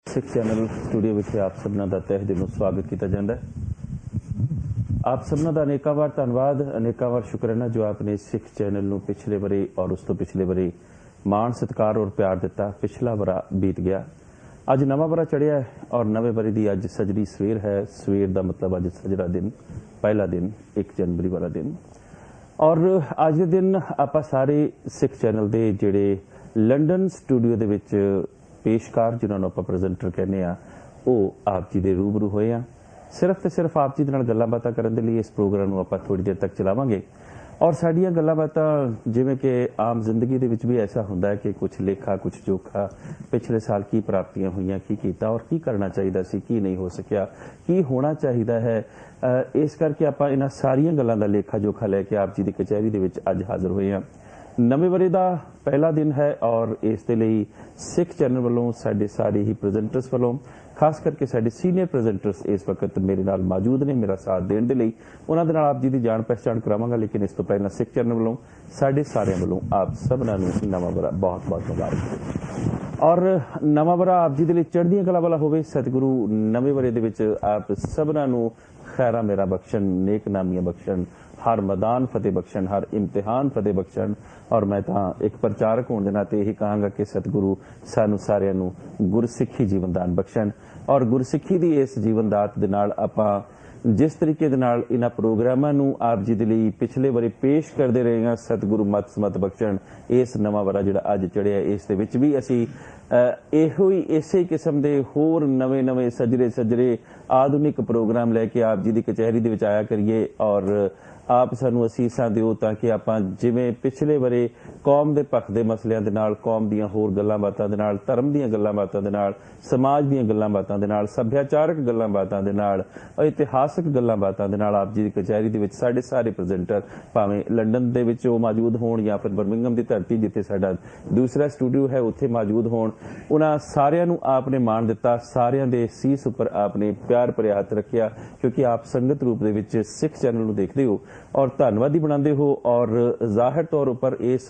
Sikh channel studio विखे आप सबना दा तहे दिलों स्वागत किया जाता है। आप सबना दा अनेका बार धन्यवाद, अनेका बार शुक्राना जो आपने सिख चैनल नूं पिछले बरे और उस तो पिछले बरे मान सत्कार और प्यार दिता। पिछला बरा बीत गया, अज नवा बरा चढ़िया है और नवे बरे की अज सजरी सवेर है। सवेर का मतलब अज सजरा दिन, पहला दिन 1 जनवरी वाला दिन। और अज के दिन आप सारे सिख चैनल के जिहड़े लंडन स्टूडियो दे विच पेशकार जिन्होंने आप प्रेजेंटर कहने आप जी के रूबरू होए हैं। सिर्फ तो सिर्फ आप जी के नाल गल्लां बातां करन दे लई इस प्रोग्राम को आप थोड़ी देर तक चलावांगे। और साडियां गल्लां बातां जिवें कि आम जिंदगी दे विच भी ऐसा हुंदा है कि कुछ लेखा कुछ जोखा, पिछले साल की प्राप्तियां हुईयां, की कीता और की करना चाहिए सी, की नहीं हो सकिया, की होना चाहिए है। इस करके आपां इन्हां सारियां गल्लां दा लेखा जोखा लैके आप जी की कचहरी दे विच अज हाज़र होए हैं। नवे बरे का पहला दिन है और इस दे लई सिख चैनल वालों साडे सारे ही प्रेजेंटर्स वालों खास करके साडे सीनियर प्रेजेंटर्स इस वक्त मेरे नाल मौजूद ने मेरा साथ देने दे लई। उन्हां दे नाल आप जी की जान पहचान करावांगा, लेकिन इस तो पहला सिख चैनल वालों साडे सारियां वालों आप सबना नूं नवा बरा बहुत बहुत मुबारक। और नवा बरा आप जी दे लई चढ़दियां कला वाला होवे। सतगुरु नवे बरे दे विच आप सबना नूं खैरा मेरा बख्शण, नेक नामियां बख्शण, हर मैदान फतेह बख्शण, हर इम्तिहान फतेह बख्शण। और मैं तो एक प्रचारक होने के नाते यही कहांगा कि सतगुरु सानू सारिਆਂ ਨੂੰ गुरसिखी जीवनदान बख्शण। और गुरसिखी की इस जीवनदात दे नाल आपां जिस तरीके दे नाल इन्हां प्रोग्रामां नूं आप जी दे लई पिछले बारी पेश करते रहे हैं, सतगुरु मत समत बख्शण। इस नवा वारा जिहड़ा अज चढ़िया इस दे विच भी असीं इहो ही इसे किस्म के होर नवे नवे सजरे सजरे आधुनिक प्रोग्राम लैके आप जी की कचहरी दे विच आया करिए। और आप सानू असीसां दिओ ताकि आपां जिवें पिछले बारे कौम दे पख दे मसलियां दे नाल, कौम दीयां होर गल्लां बातां दे नाल, धर्म दीयां गल्लां बातां दे नाल, समाज दीयां गल्लां बातां दे नाल, सभ्याचारक गल्लां बातां दे नाल, इतिहासक गल्लां बातां दे नाल आप जी की कचहरी दे विच साडे सारे प्रेजेंटर भावें लंडन दे विच मौजूद होण या फिर बर्मिंघम दी धरती जिथे साडा दूसरा स्टूडियो है उत्थे मौजूद होण, उन्हां सारियां नूं आपने मान दिता, सारियां दे सीस उपर आपने प्यार भरिया हथ रखिया, क्योंकि आप संगत रूप दे विच सिख चैनल नूं देखदे हो और धन्नवादी बनाते हो। और जाहिर तौर पर इस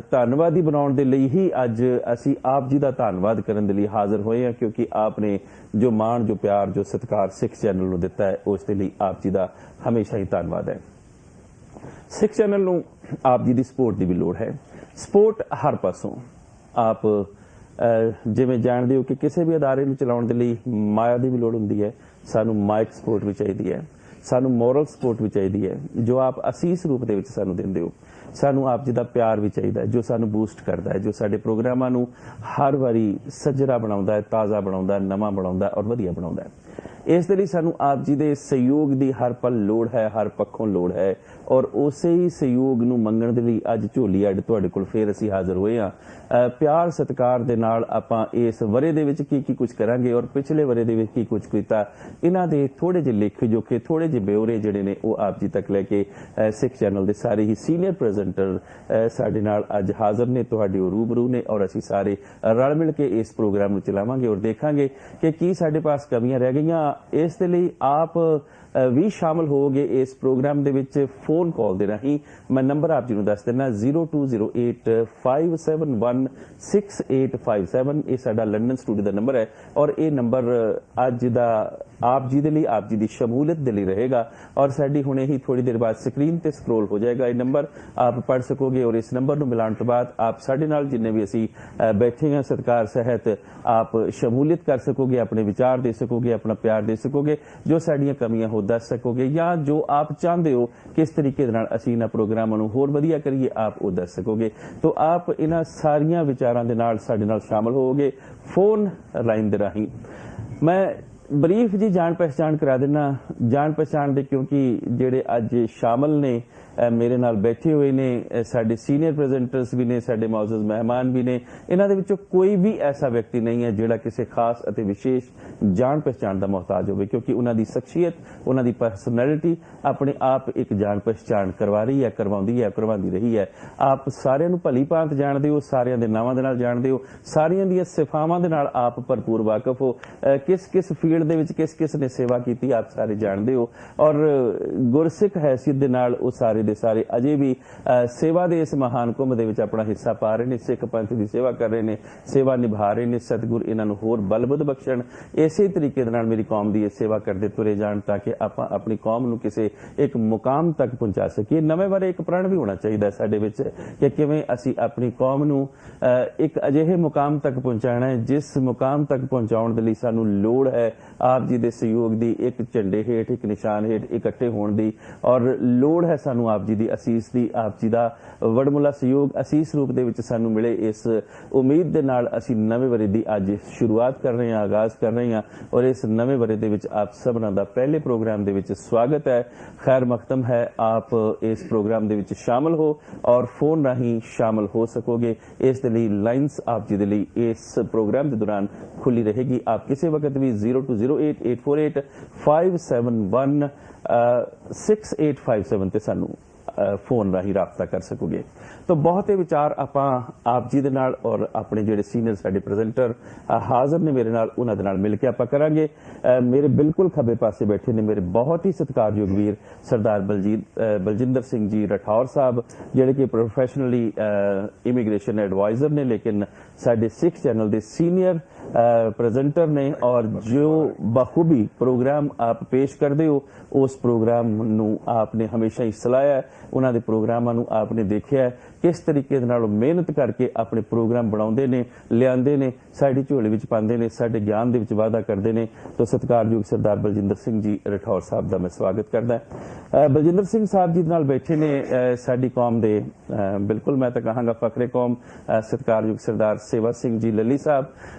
धन्नवादी बनाने दे लई ही अज असी आप जी का धन्नवाद करने लई हाजिर होए हैं, क्योंकि आपने जो मान, जो प्यार, जो सत्कार सिख चैनल नूं दिता है उस दे लई आप जी का हमेशा ही धन्नवाद है। सिख चैनल नूं आप जी की सपोर्ट की भी लोड़ है। सपोर्ट हर पासों आप जिवें जानते हो कि किसी भी अदारे नूं चलाउण दे लई माया की भी लोड़ हुंदी है। सानू माइक सपोर्ट भी चाहिए है, सानू मॉरल सपोर्ट भी चाहिए है जो आप असीस रूप दे विच सानू दिंदे हो। सानू आप जी का प्यार भी चाहिए है जो सानू बूस्ट करता है, जो साडे प्रोग्रामां नूं हर वारी सजरा बनाउंदा है, ताज़ा बनाउंदा है, नवां बनाउंदा है और वधिया बनाउंदा है। इस दे लई सानू आप जी दे सहयोग की हर पल लोड़ है, हर पक्षों लोड़ है। और उसे ही सहयोग नूं मंगण दे लई अज झोली अड्ड तुहाडे कोल फेर असीं हाज़र होए हां। प्यार सत्कार दे नाल आपां इस वरे दे विच की कुछ करांगे और पिछले वरे दे विच की कुछ कीता, इन्हां दे थोड़े जे लेखे जोखे, थोड़े जे ब्यौरे जिहड़े ने वो आप जी तक लैके सिख चैनल दे सारे ही सीनियर प्रेजेंटर साडे नाल अज हाज़र ने, तुहाडे रूबरू ने। और असीं सारे रल मिल के इस प्रोग्राम नूं चलावांगे और देखांगे कि की साडे पास कमियां रह गईयां। इस दे लई आप भी शामिल होगे इस प्रोग्राम दे विच फोन कॉल दे राहीं। मैं नंबर आप जी नूं दस देना 0208 571 6857। ये साडा लंडन स्टूडियो का नंबर है और ये नंबर अज दा आप जी दे लई, आप जी की शमूलियत दे लई रहेगा। और साडी हुणे ही थोड़ी देर बाद स्क्रीन ते स्क्रोल हो जाएगा ये नंबर, आप पढ़ सकोगे। और इस नंबर नूं मिलाण तो बाद आप साडे नाल जिन्ने भी असीं बैठे हैं सत्कार सहित आप शमूलियत कर सकोगे, अपने विचार दे सकोगे, अपना प्यार दे सकोगे, जो साडियां कमियां हो दस सकोगे, या जो आप चाहते हो किस तरीके दे नाल असीं इन्हां प्रोग्रामां नूं होर वधिया करिए आप वो दस सकोगे। तो आप इन्हां सारियां विचारां दे नाल साडे नाल शामिल होवोगे फोन लाइन दे राहीं। मैं बरीफ जी जान पहचान करा देना, जान पहचान दे क्योंकि जेड़े अज शामिल ने मेरे नाल बैठे हुए ने, साडे सीनियर प्रेजेंटर्स भी ने, साडे मौजूद मेहमान भी ने। इन्हां दे विचों कोई भी ऐसा व्यक्ति नहीं है जिहड़ा किसी खास अते विशेष जान पहचान का मोहताज होवे, क्योंकि उन्हां दी शख्सियत, उन्हां दी पर्सनैलिटी अपने आप एक जान पहचान करवा रही है, करवाउंदी है, करवांदी रही है। आप सारिਆਂ ਨੂੰ ਭਲੀ ਭਾਂਤ ਜਾਣਦੇ ਹੋ, ਸਾਰਿਆਂ ਦੇ ਨਾਵਾਂ ਦੇ ਨਾਲ ਜਾਣਦੇ ਹੋ, ਸਾਰਿਆਂ ਦੀਆਂ ਸਿਫਾਵਾਂ ਦੇ ਨਾਲ आप भरपूर वाकफ हो, किस किस फील्ड ਦੇ ਵਿੱਚ किस किस ने सेवा की आप सारे जानते हो। और गुरसिख हैसियत ਦੇ ਨਾਲ ਉਹ ਸਾਰੇ ਦੇ ਸਾਰੇ ਅਜੇ ਵੀ ਸੇਵਾ ਦੇ ਇਸ ਮਹਾਨ ਕੁੰਭ ਦੇ ਵਿੱਚ ਆਪਣਾ ਹਿੱਸਾ ਪਾ ਰਹੇ ਨੇ, ਸਿੱਖ ਪੰਥ ਦੀ ਸੇਵਾ ਕਰ ਰਹੇ ਨੇ, ਸੇਵਾ ਨਿਭਾ ਰਹੇ ਨੇ। ਸਤਿਗੁਰ ਇਹਨਾਂ ਨੂੰ ਹੋਰ ਬਲਬੁੱਧ ਬਖਸ਼ਣ, ਇਸੇ ਤਰੀਕੇ ਦੇ ਨਾਲ ਮੇਰੀ ਕੌਮ ਦੀ ਇਹ ਸੇਵਾ ਕਰਦੇ ਤੁਰੇ ਜਾਣ ਤਾਂ ਕਿ ਆਪਾਂ ਆਪਣੀ ਕੌਮ ਨੂੰ ਕਿਸੇ ਇੱਕ ਮੁਕਾਮ ਤੱਕ ਪਹੁੰਚਾ ਸਕੀਏ। ਨਵੇਂ ਬਾਰੇ ਇੱਕ ਪ੍ਰਣ ਵੀ ਹੋਣਾ ਚਾਹੀਦਾ ਸਾਡੇ ਵਿੱਚ ਕਿ ਕਿਵੇਂ ਅਸੀਂ ਆਪਣੀ ਕੌਮ ਨੂੰ ਇੱਕ ਅਜਿਹੇ ਮੁਕਾਮ ਤੱਕ ਪਹੁੰਚਾਉਣਾ ਹੈ ਜਿਸ ਮੁਕਾਮ ਤੱਕ ਪਹੁੰਚਾਉਣ ਦੇ ਲਈ ਸਾਨੂੰ ਲੋੜ ਹੈ ਆਪ ਜੀ ਦੇ ਸਹਿਯੋਗ ਦੀ, ਇੱਕ ਝੰਡੇ ਹੇਠ, ਇੱਕ ਨਿਸ਼ਾਨ ਹੇਠ ਇਕੱਠੇ ਹੋਣ ਦੀ, ਔਰ ਲੋੜ ਹੈ ਸਾਨੂੰ ਆਪ ਜੀ ਦੀ ਅਸੀਸ ਦੀ। ਆਪ ਜੀ ਦਾ ਵਡਮੁੱਲਾ ਸਹਿਯੋਗ ਅਸੀਸ ਰੂਪ ਦੇ ਵਿੱਚ ਸਾਨੂੰ ਮਿਲੇ, ਇਸ ਉਮੀਦ ਦੇ ਨਾਲ ਅਸੀਂ ਨਵੇਂ ਵਰ੍ਹੇ ਦੀ ਅੱਜ ਸ਼ੁਰੂਆਤ ਕਰ ਰਹੇ ਹਾਂ, ਆਗਾਜ਼ ਕਰ ਰਹੇ ਹਾਂ। ਔਰ ਇਸ ਨਵੇਂ ਵਰ੍ਹੇ ਦੇ ਵਿੱਚ ਆਪ ਸਭਨਾਂ ਦਾ ਪਹਿਲੇ ਪ੍ਰੋਗਰਾਮ ਦੇ ਵਿੱਚ ਸਵਾਗਤ ਹੈ, ਖੈਰ ਮਕਦਮ ਹੈ। ਆਪ ਇਸ ਪ੍ਰੋਗਰਾਮ ਦੇ ਵਿੱਚ ਸ਼ਾਮਲ ਹੋ ਔਰ ਫੋਨ ਰਾਹੀਂ ਸ਼ਾਮਲ ਹੋ ਸਕੋਗੇ। ਇਸ ਦੇ ਲਈ ਲਾਈਨਸ ਆਪ ਜੀ ਦੇ ਲਈ ਇਸ ਪ੍ਰੋਗਰਾਮ ਦੇ ਦੌਰਾਨ ਖੁੱਲੀ ਰਹੇਗੀ। ਆਪ ਕਿਸੇ ਵਕਤ ਵੀ 0208848571 6857 ਤੇ ਸਾਨੂੰ ਫੋਨ ਰਾਹੀਂ ਰਾਬਤਾ ਕਰ ਸਕੋਗੇ। ਤਾਂ ਬਹੁਤੇ ਵਿਚਾਰ ਆਪਾਂ ਆਪ ਜੀ ਦੇ ਨਾਲ ਔਰ ਆਪਣੇ ਜਿਹੜੇ ਸੀਨੀਅਰ ਸਾਡੇ ਪ੍ਰੈਜ਼ੈਂਟਰ ਹਾਜ਼ਰ ਨੇ ਮੇਰੇ ਨਾਲ, ਉਹਨਾਂ ਦੇ ਨਾਲ ਮਿਲ ਕੇ ਆਪਾਂ ਕਰਾਂਗੇ। ਮੇਰੇ ਬਿਲਕੁਲ ਖੱਬੇ ਪਾਸੇ ਬੈਠੇ ਨੇ ਮੇਰੇ ਬਹੁਤ ਹੀ ਸਤਿਕਾਰਯੋਗ ਵੀਰ ਸਰਦਾਰ ਬਲਜਿੰਦਰ ਸਿੰਘ ਜੀ ਰਠੌਰ ਸਾਹਿਬ, ਜਿਹੜੇ ਕਿ ਪ੍ਰੋਫੈਸ਼ਨਲੀ ਇਮੀਗ੍ਰੇਸ਼ਨ ਐਡਵਾਈਜ਼ਰ ਨੇ, ਲੇਕਿਨ ਸਾਡੇ ਸਿੱਖ ਚੈਨਲ ਦੇ ਸੀਨੀਅਰ ਪ੍ਰੈਜ਼ੈਂਟਰ ਨੇ। ਔਰ ਜੋ ਬਖੂਬੀ ਪ੍ਰੋਗਰਾਮ ਆਪ ਪੇਸ਼ ਕਰਦੇ ਹੋ ਉਸ ਪ੍ਰੋਗਰਾਮ ਨੂੰ ਆਪਨੇ ਹਮੇਸ਼ਾ ਹੀ ਸਲਾਹਿਆ, ਉਹਨਾਂ ਦੇ ਪ੍ਰੋਗਰਾਮਾਂ ਨੂੰ ਆਪਨੇ ਦੇਖਿਆ ਕਿਸ ਤਰੀਕੇ ਦੇ ਨਾਲ ਉਹ ਮਿਹਨਤ ਕਰਕੇ ਆਪਣੇ ਪ੍ਰੋਗਰਾਮ ਬਣਾਉਂਦੇ ਨੇ, ਲਿਆਉਂਦੇ ਨੇ, ਸਾਡੀ ਝੋਲੀ ਵਿੱਚ ਪਾਉਂਦੇ ਨੇ, ਸਾਡੇ ਗਿਆਨ ਦੇ ਵਿੱਚ ਵਾਧਾ ਕਰਦੇ ਨੇ। ਤਾਂ ਸਤਿਕਾਰਯੋਗ ਸਰਦਾਰ ਬਲਜਿੰਦਰ ਸਿੰਘ ਜੀ ਰਠੌਰ ਸਾਹਿਬ ਦਾ ਮੈਂ ਸਵਾਗਤ ਕਰਦਾ। ਬਲਜਿੰਦਰ ਸਿੰਘ ਸਾਹਿਬ ਜੀ ਨਾਲ ਬੈਠੇ ਨੇ ਸਾਡੀ ਕੌਮ ਦੇ ਬਿਲਕੁਲ ਮੈਂ ਤਾਂ ਕਹਾਂਗਾ ਫਕਰੇ ਕੌਮ, ਸਤਿਕਾਰਯੋਗ ਸਰਦਾਰ ਸੇਵਾ ਸਿੰਘ ਜੀ ਲੱਲੀ ਸਾਹਿਬ।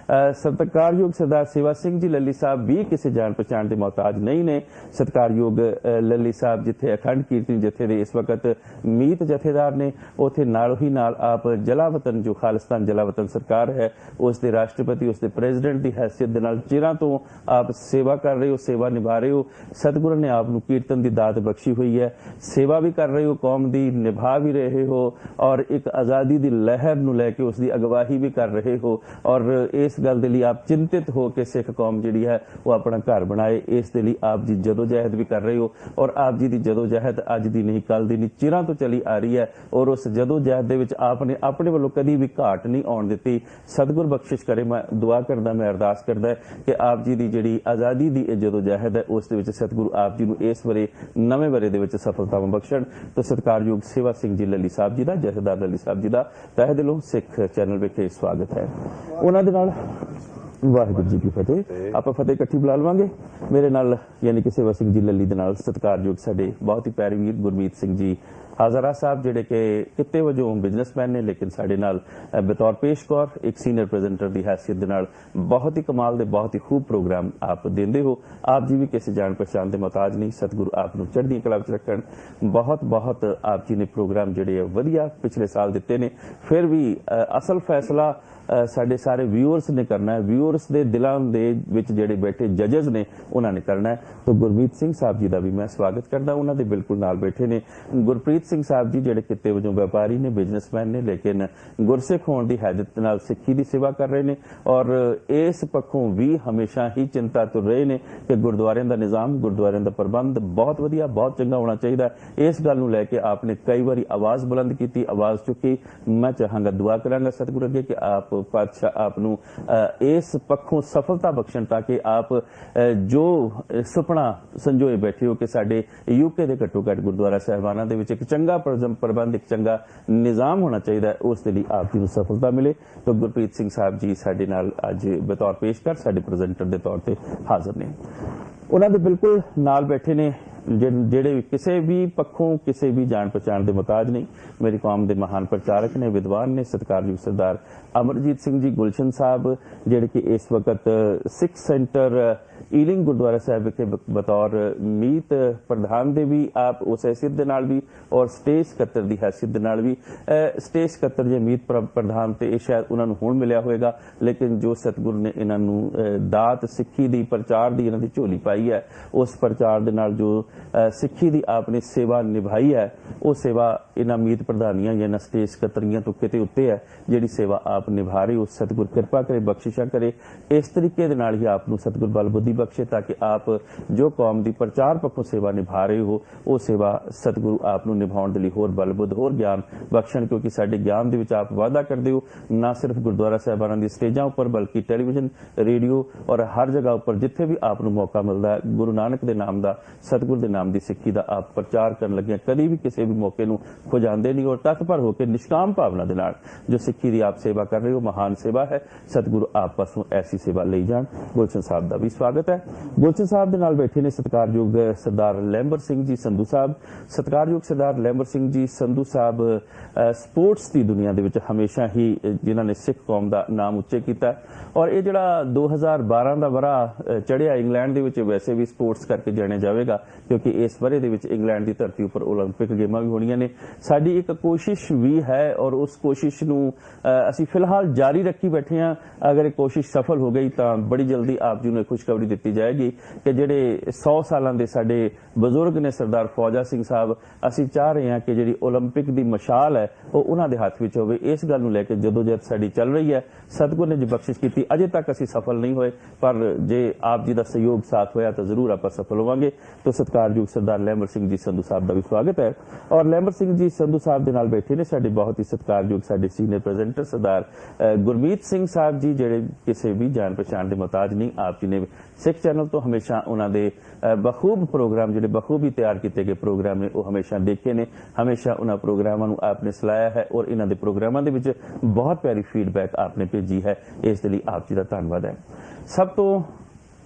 ਸਤਿਕਾਰਯੋਗ ਸਰਦਾਰ ਸੇਵਾ ਸਿੰਘ ਜੀ ਲੱਲੀ ਸਾਹਿਬ ਵੀ ਕਿਸੇ ਜਾਣ ਪਛਾਣ ਦੇ ਮੁਹਤਾਜ ਨਹੀਂ ਨੇ। ਸਤਿਕਾਰਯੋਗ ਲੱਲੀ ਸਾਹਿਬ ਜਿੱਥੇ ਅਖੰਡ ਕੀਰਤਨ ਜਥੇ ਦੇ ਇਸ ਵਕਤ ਮੀਤ ਜਥੇਦਾਰ ਨੇ, ਉੱਥੇ ਨਾਲ ਹੀ ਨਾਲ ਆਪ ਜਲਾਵਤਨ ਜੋ ਖਾਲਿਸਤਾਨ ਜਲਾਵਤਨ ਸਰਕਾਰ ਹੈ ਉਸ ਦੇ ਰਾਸ਼ਟਰਪਤੀ, ਉਸ ਦੇ ਪ੍ਰੈਜ਼ੀਡੈਂਟ ਦੀ ਹੈਸੀਅਤ ਦੇ ਨਾਲ ਚਿਰਾਂ ਤੋਂ ਆਪ ਸੇਵਾ ਕਰ ਰਹੇ ਹੋ, ਸੇਵਾ ਨਿਭਾ ਰਹੇ ਹੋ। ਸਤਿਗੁਰੂ ਨੇ ਆਪ ਨੂੰ ਕੀਰਤਨ ਦੀ ਦਾਤ ਬਖਸ਼ੀ ਹੋਈ ਹੈ, ਸੇਵਾ ਵੀ ਕਰ ਰਹੇ ਹੋ, ਕੌਮ ਦੀ ਨਿਭਾ ਵੀ ਰਹੇ ਹੋ ਔਰ ਇੱਕ ਆਜ਼ਾਦੀ ਦੀ ਲਹਿਰ ਨੂੰ ਲੈ ਕੇ ਉਸ ਦੀ ਅਗਵਾਈ ਵੀ ਕਰ ਰਹੇ ਹੋ। ਔਰ ਇਸ ਗੱਲ ਦੇ ਲਈ ਆਪ ਚਿੰਤਿਤ ਹੋ ਕਿ ਸਿੱਖ ਕੌਮ ਜਿਹੜੀ ਹੈ ਉਹ ਆਪਣਾ ਘਰ ਬਣਾਏ, ਇਸ ਦੇ ਲਈ ਆਪ ਜੀ ਜਦੋਜਹਿਦ ਵੀ ਕਰ ਰਹੇ ਹੋ। ਔਰ ਆਪ ਜੀ ਦੀ ਜਦੋਜਹਿਦ ਅੱਜ ਦੀ ਨਹੀਂ ਕੱਲ ਦੀ ਨਹੀਂ ਚਿਰਾਂ ਤੋਂ ਚਲੀ ਆ ਰਹੀ ਹੈ ਔਰ ਉਸ ਜਦੋਜਹਿਦ ਦੇ ਵਿੱਚ ਆਪ ਨੇ ਆਪਣੇ ਵੱਲੋਂ ਕਦੀ ਵੀ ਘਾਟ ਨਹੀਂ ਆਉਣ ਦਿੱਤੀ। ਸਤਿਗੁਰ ਬਖਸ਼ਿਸ਼ ਕਰੇ। ਮੈਂ ਦੁਆ ਕਰਦਾ, ਮੈਂ ਅਰਦਾਸ ਕਰਦਾ ਕਿ ਆਪ ਜੀ ਦੀ ਜਿਹੜੀ ਆਜ਼ਾਦੀ ਦੀ ਜਦੋਜਹਿਦ ਹੈ ਉਸ ਦੇ ਵਿੱਚ ਸਤਿਗੁਰੂ ਆਪ ਜੀ ਨੂੰ ਇਸ ਵਰੇ ਨਵੇਂ ਵਰੇ ਦੇ ਵਿੱਚ ਸਫਲਤਾਵਾਂ ਬਖਸ਼ਣ। ਤਾਂ ਸਤਿਕਾਰਯੋਗ ਸੇਵਾ ਸਿੰਘ ਜੀ ਲੱਲੀ ਸਾਹਿਬ ਜੀ ਦਾ, ਜਥੇਦਾਰ ਲੱਲੀ ਸਾਹਿਬ ਜੀ ਦਾ ਤਹਿ ਦਿਲੋਂ ਸਿੱਖ ਚੈਨਲ ਵਿਖੇ ਸਵਾਗਤ ਹੈ। ਉਹਨਾਂ ਦੇ ਨਾਲ ਵਾਹਿਗੁਰੂ ਜੀ ਕੀ ਫਤਿਹ। ਆਪਾਂ ਫਤਿਹ ਇਕੱਠੀ ਬੁਲਾ ਲਵਾਂਗੇ। ਮੇਰੇ ਨਾਲ ਯਾਨੀ ਕਿ ਸੇਵਾ ਸਿੰਘ ਜੀ ਲੱਲੀ ਦੇ ਨਾਲ ਸਤਿਕਾਰਯੋਗ ਸਾਡੇ ਬਹੁਤ ਹੀ ਪਿਆਰੇ ਵੀਰ ਗੁਰਮੀਤ ਸਿੰਘ ਜੀ ਹਾਜ਼ਰਾ ਸਾਹਿਬ, ਜਿਹੜੇ ਕਿ ਕਿੱਤੇ ਵਜੋਂ ਬਿਜ਼ਨਸਮੈਨ ਨੇ ਲੇਕਿਨ ਸਾਡੇ ਨਾਲ ਬਤੌਰ ਪੇਸ਼ ਕੌਰ ਇੱਕ ਸੀਨੀਅਰ ਪ੍ਰੈਜ਼ੈਂਟਰ ਦੀ ਹੈਸੀਅਤ ਦੇ ਨਾਲ ਬਹੁਤ ਹੀ ਕਮਾਲ ਦੇ ਬਹੁਤ ਹੀ ਖੂਬ ਪ੍ਰੋਗਰਾਮ ਆਪ ਦਿੰਦੇ ਹੋ। ਆਪ ਜੀ ਵੀ ਕਿਸੇ ਜਾਣ ਪਛਾਣ ਦੇ ਮੁਹਤਾਜ ਨਹੀਂ। ਸਤਿਗੁਰੂ ਆਪ ਨੂੰ ਚੜ੍ਹਦੀ ਕਲਾ ਵਿੱਚ ਰੱਖਣ। ਬਹੁਤ ਬਹੁਤ ਆਪ ਜੀ ਨੇ ਪ੍ਰੋਗਰਾਮ ਜਿਹੜੇ ਵਧੀਆ ਪਿਛਲੇ ਸਾਲ ਦਿੱਤੇ ਨੇ। ਫਿਰ ਵੀ ਅਸਲ ਫੈਸਲਾ ਸਾਡੇ ਸਾਰੇ ਵਿਊਅਰਸ ਨੇ ਕਰਨਾ ਹੈ। ਵਿਊਅਰਸ ਦੇ ਦਿਲਾਂ ਦੇ ਵਿੱਚ ਜਿਹੜੇ ਬੈਠੇ ਜੱਜਸ ਨੇ ਉਹਨਾਂ ਨੇ ਕਰਨਾ ਹੈ। ਤਾਂ ਗੁਰਮੀਤ ਸਿੰਘ ਸਾਹਿਬ ਜੀ ਦਾ ਵੀ ਮੈਂ ਸਵਾਗਤ ਕਰਦਾ। ਉਹਨਾਂ ਦੇ ਬਿਲਕੁਲ ਨਾਲ ਬੈਠੇ ਨੇ ਗੁਰਪ੍ਰੀਤ ਸਿੰਘ ਸਾਹਿਬ ਜੀ, ਜਿਹੜੇ ਕਿੱਤੇ ਵਜੋਂ ਵਪਾਰੀ ਨੇ, ਬਿਜ਼ਨਸਮੈਨ ਨੇ, ਲੇਕਿਨ ਗੁਰਸਿੱਖ ਹੋਣ ਦੀ ਹੈਦਤ ਨਾਲ ਸਿੱਖੀ ਦੀ ਸੇਵਾ ਕਰ ਰਹੇ ਨੇ ਔਰ ਇਸ ਪੱਖੋਂ ਵੀ ਹਮੇਸ਼ਾ ਹੀ ਚਿੰਤਾ ਤੁਰ ਰਹੇ ਨੇ ਕਿ ਗੁਰਦੁਆਰਿਆਂ ਦਾ ਨਿਜ਼ਾਮ, ਗੁਰਦੁਆਰਿਆਂ ਦਾ ਪ੍ਰਬੰਧ ਬਹੁਤ ਵਧੀਆ, ਬਹੁਤ ਚੰਗਾ ਹੋਣਾ ਚਾਹੀਦਾ। ਇਸ ਗੱਲ ਨੂੰ ਲੈ ਕੇ ਆਪਨੇ ਕਈ ਵਾਰੀ ਆਵਾਜ਼ ਬੁਲੰਦ ਕੀਤੀ, ਆਵਾਜ਼ ਚੁੱਕੀ। ਮੈਂ ਚਾਹਾਂਗਾ, ਦੁਆ ਕਰਾਂਗਾ ਸਤਿਗੁਰੂ ਅੱਗੇ ਕਿ ਆਪ ਪਾਤਸ਼ਾਹ ਆਪ ਨੂੰ ਇਸ ਪੱਖੋਂ ਸਫਲਤਾ ਬਖਸ਼ਣ ਤਾਂ ਕਿ ਆਪ ਜੋ ਸੁਪਨਾ ਸੰਜੋਏ ਬੈਠੇ ਹੋ ਕਿ ਸਾਡੇ ਯੂਕੇ ਦੇ ਘੱਟੋ ਘੱਟ ਗੁਰਦੁਆਰਾ ਸਾਹਿਬਾਨਾਂ ਦੇ ਵਿੱਚ ਇੱਕ ਚੰਗਾ ਪ੍ਰਬੰਧ, ਇੱਕ ਚੰਗਾ ਨਿਜ਼ਾਮ ਹੋਣਾ ਚਾਹੀਦਾ, ਉਸ ਦੇ ਲਈ ਆਪ ਜੀ ਨੂੰ ਸਫਲਤਾ ਮਿਲੇ। ਤਾਂ ਗੁਰਪ੍ਰੀਤ ਸਿੰਘ ਸਾਹਿਬ ਜੀ ਸਾਡੇ ਨਾਲ ਅੱਜ ਬਤੌਰ ਪੇਸ਼ਕਾਰ ਸਾਡੇ ਪ੍ਰੈਜ਼ੈਂਟਰ ਦੇ ਤੌਰ ਤੇ ਹਾਜ਼ਰ ਨੇ। ਉਹਨਾਂ ਦੇ ਬਿਲਕੁਲ ਨਾਲ ਬੈਠੇ ਨੇ ਜਿਹੜੇ ਕਿਸੇ ਵੀ ਪੱਖੋਂ ਕਿਸੇ ਵੀ ਜਾਣ ਪਛਾਣ ਦੇ ਮੁਹਤਾਜ ਨਹੀਂ। ਮੇਰੀ ਕੌਮ ਦੇ ਮਹਾਨ ਪ੍ਰਚਾਰਕ ਨੇ, ਵਿਦਵਾਨ ਨੇ, ਸਤਿਕਾਰਯੋਗ ਸਰਦਾਰ ਅਮਰਜੀਤ ਸਿੰਘ ਜੀ ਗੁਲਸ਼ਨ ਸਾਹਿਬ, ਜਿਹੜੇ ਕਿ ਇਸ ਵਕਤ ਸਿੱਖ ਸੈਂਟਰ ਈਲਿੰਗ ਗੁਰਦੁਆਰਾ ਸਾਹਿਬ ਵਿਖੇ ਬਤੌਰ ਮੀਤ ਪ੍ਰਧਾਨ ਦੇ ਵੀ ਆਪ ਉਸ ਹੈਸੀਅਤ ਦੇ ਨਾਲ ਵੀ ਔਰ ਸਟੇਜ ਸਕੱਤਰ ਦੀ ਹੈਸੀਅਤ ਦੇ ਨਾਲ ਵੀ। ਸਟੇਜ ਸਕੱਤਰ ਜੇ ਮੀਤ ਪ੍ਰਧਾਨ ਤੇ ਇਹ ਸ਼ਾਇਦ ਉਹਨਾਂ ਨੂੰ ਹੁਣ ਮਿਲਿਆ ਹੋਏਗਾ, ਲੇਕਿਨ ਜੋ ਸਤਿਗੁਰੂ ਨੇ ਇਹਨਾਂ ਨੂੰ ਦਾਤ ਸਿੱਖੀ ਦੀ, ਪ੍ਰਚਾਰ ਦੀ ਇਹਨਾਂ ਦੀ ਝੋਲੀ ਪਾਈ ਹੈ, ਉਸ ਪ੍ਰਚਾਰ ਦੇ ਨਾਲ ਜੋ सिक्खी की आपने सेवा निभाई है, वो सेवा इन्हां मीत प्रधानियां या इन्हां स्टेज सकत्तरियां तो किते उत्ते है जिहड़ी सेवा आप निभा रहे हो। सतगुर कृपा करे, बख्शिशा करे, इस तरीके दे नाल ही आप नूं सतगुर बल बुद्धि बख्शे ताकि आप जो कौम की प्रचार पक्षों सेवा निभा रहे हो वो सेवा सतगुरु आप नूं निभाउण दे लई होर बल बुद्ध होर ज्ञान बख्शण, क्योंकि साडे ज्ञान दे विच आप वादा करदे हो ना सिर्फ गुरुद्वारा साहिबानां दी स्टेजां उपर बल्कि टैलीविजन, रेडियो और हर जगह उपर जिथे भी आप नूं मौका मिलदा है गुरु नानक दे नाम दा, सतगुर दे नाम दी सिक्खी दा आप प्रचार करन लगे कदी भी किसी भी मौके नूं खुजांदे नहीं और तत्पर होकर निष्काम भावना दे नाल जो सिक्खी दी आप सेवा कर रहे हो महान सेवा है। सतगुरु आप पासों ऐसी सेवा लई जाण। गुलशन साहब दा भी स्वागत है। गुलशन साहब दे नाल बैठे ने सत्कारयोग सरदार लैंबर सिंह जी संधू साहब। सत्कारयोग सरदार लैंबर सिंह जी संधू साहब स्पोर्ट्स की दुनिया दे विच हमेशा ही जिन्हां ने सिख कौम दा नाम उच्चे कीता और ये जिहड़ा 2012 दा वरा चढ़िया इंग्लैंड दे विच वैसे भी स्पोर्ट्स करके जाणिया जाएगा क्योंकि इस वरे दे विच इंग्लैंड की धरती उपर ओलंपिक गेमां भी होणीਆਂ ने। साडी एक कोशिश भी है और उस कोशिश नूं असीं फिलहाल जारी रखी बैठे हैं। अगर ये कोशिश सफल हो गई तो बड़ी जल्दी आप जी नूं खुशखबरी दी जाएगी कि जिहड़े 100 सालां दे साडे बजुर्ग ने सरदार फौजा सिंह साहब, असीं चाह रहे हैं कि जिहड़ी ओलंपिक की मशाल है वो उन्हां दे हत्थ विच होवे। इस गल नूं लैके जदोजहद साडी चल रही है। सतगुर ने जी बख्शिश की, अजे तक असीं सफल नहीं होए पर जे आप जी का सहयोग साथ होया तो जरूर आप सफल होवांगे। तो सत्कारयोग सरदार लैंबर सिंह जी संधू साहब का भी स्वागत है। और लैंबर सिंह जी संधू साहब के नाल बैठे ने साडे बहुत ही सत्कारयोग साडे सीनियर प्रेजेंटर सरदार गुरमीत सिंह साहब जी, जिहड़े किसी भी जान पहचान के मुताज नहीं। आप जी ने सिख चैनल तो हमेशा उन्होंने बखूब प्रोग्राम जिहड़े बखूबी तैयार किए गए प्रोग्राम ने वो हमेशा देखे ने, हमेशा उन्होंने प्रोग्रामों आपने सलाया है और इन्होंने प्रोग्रामों के विच बहुत प्यारी फीडबैक आपने भेजी है। इस लिए आप जी का धन्यवाद है। सब तो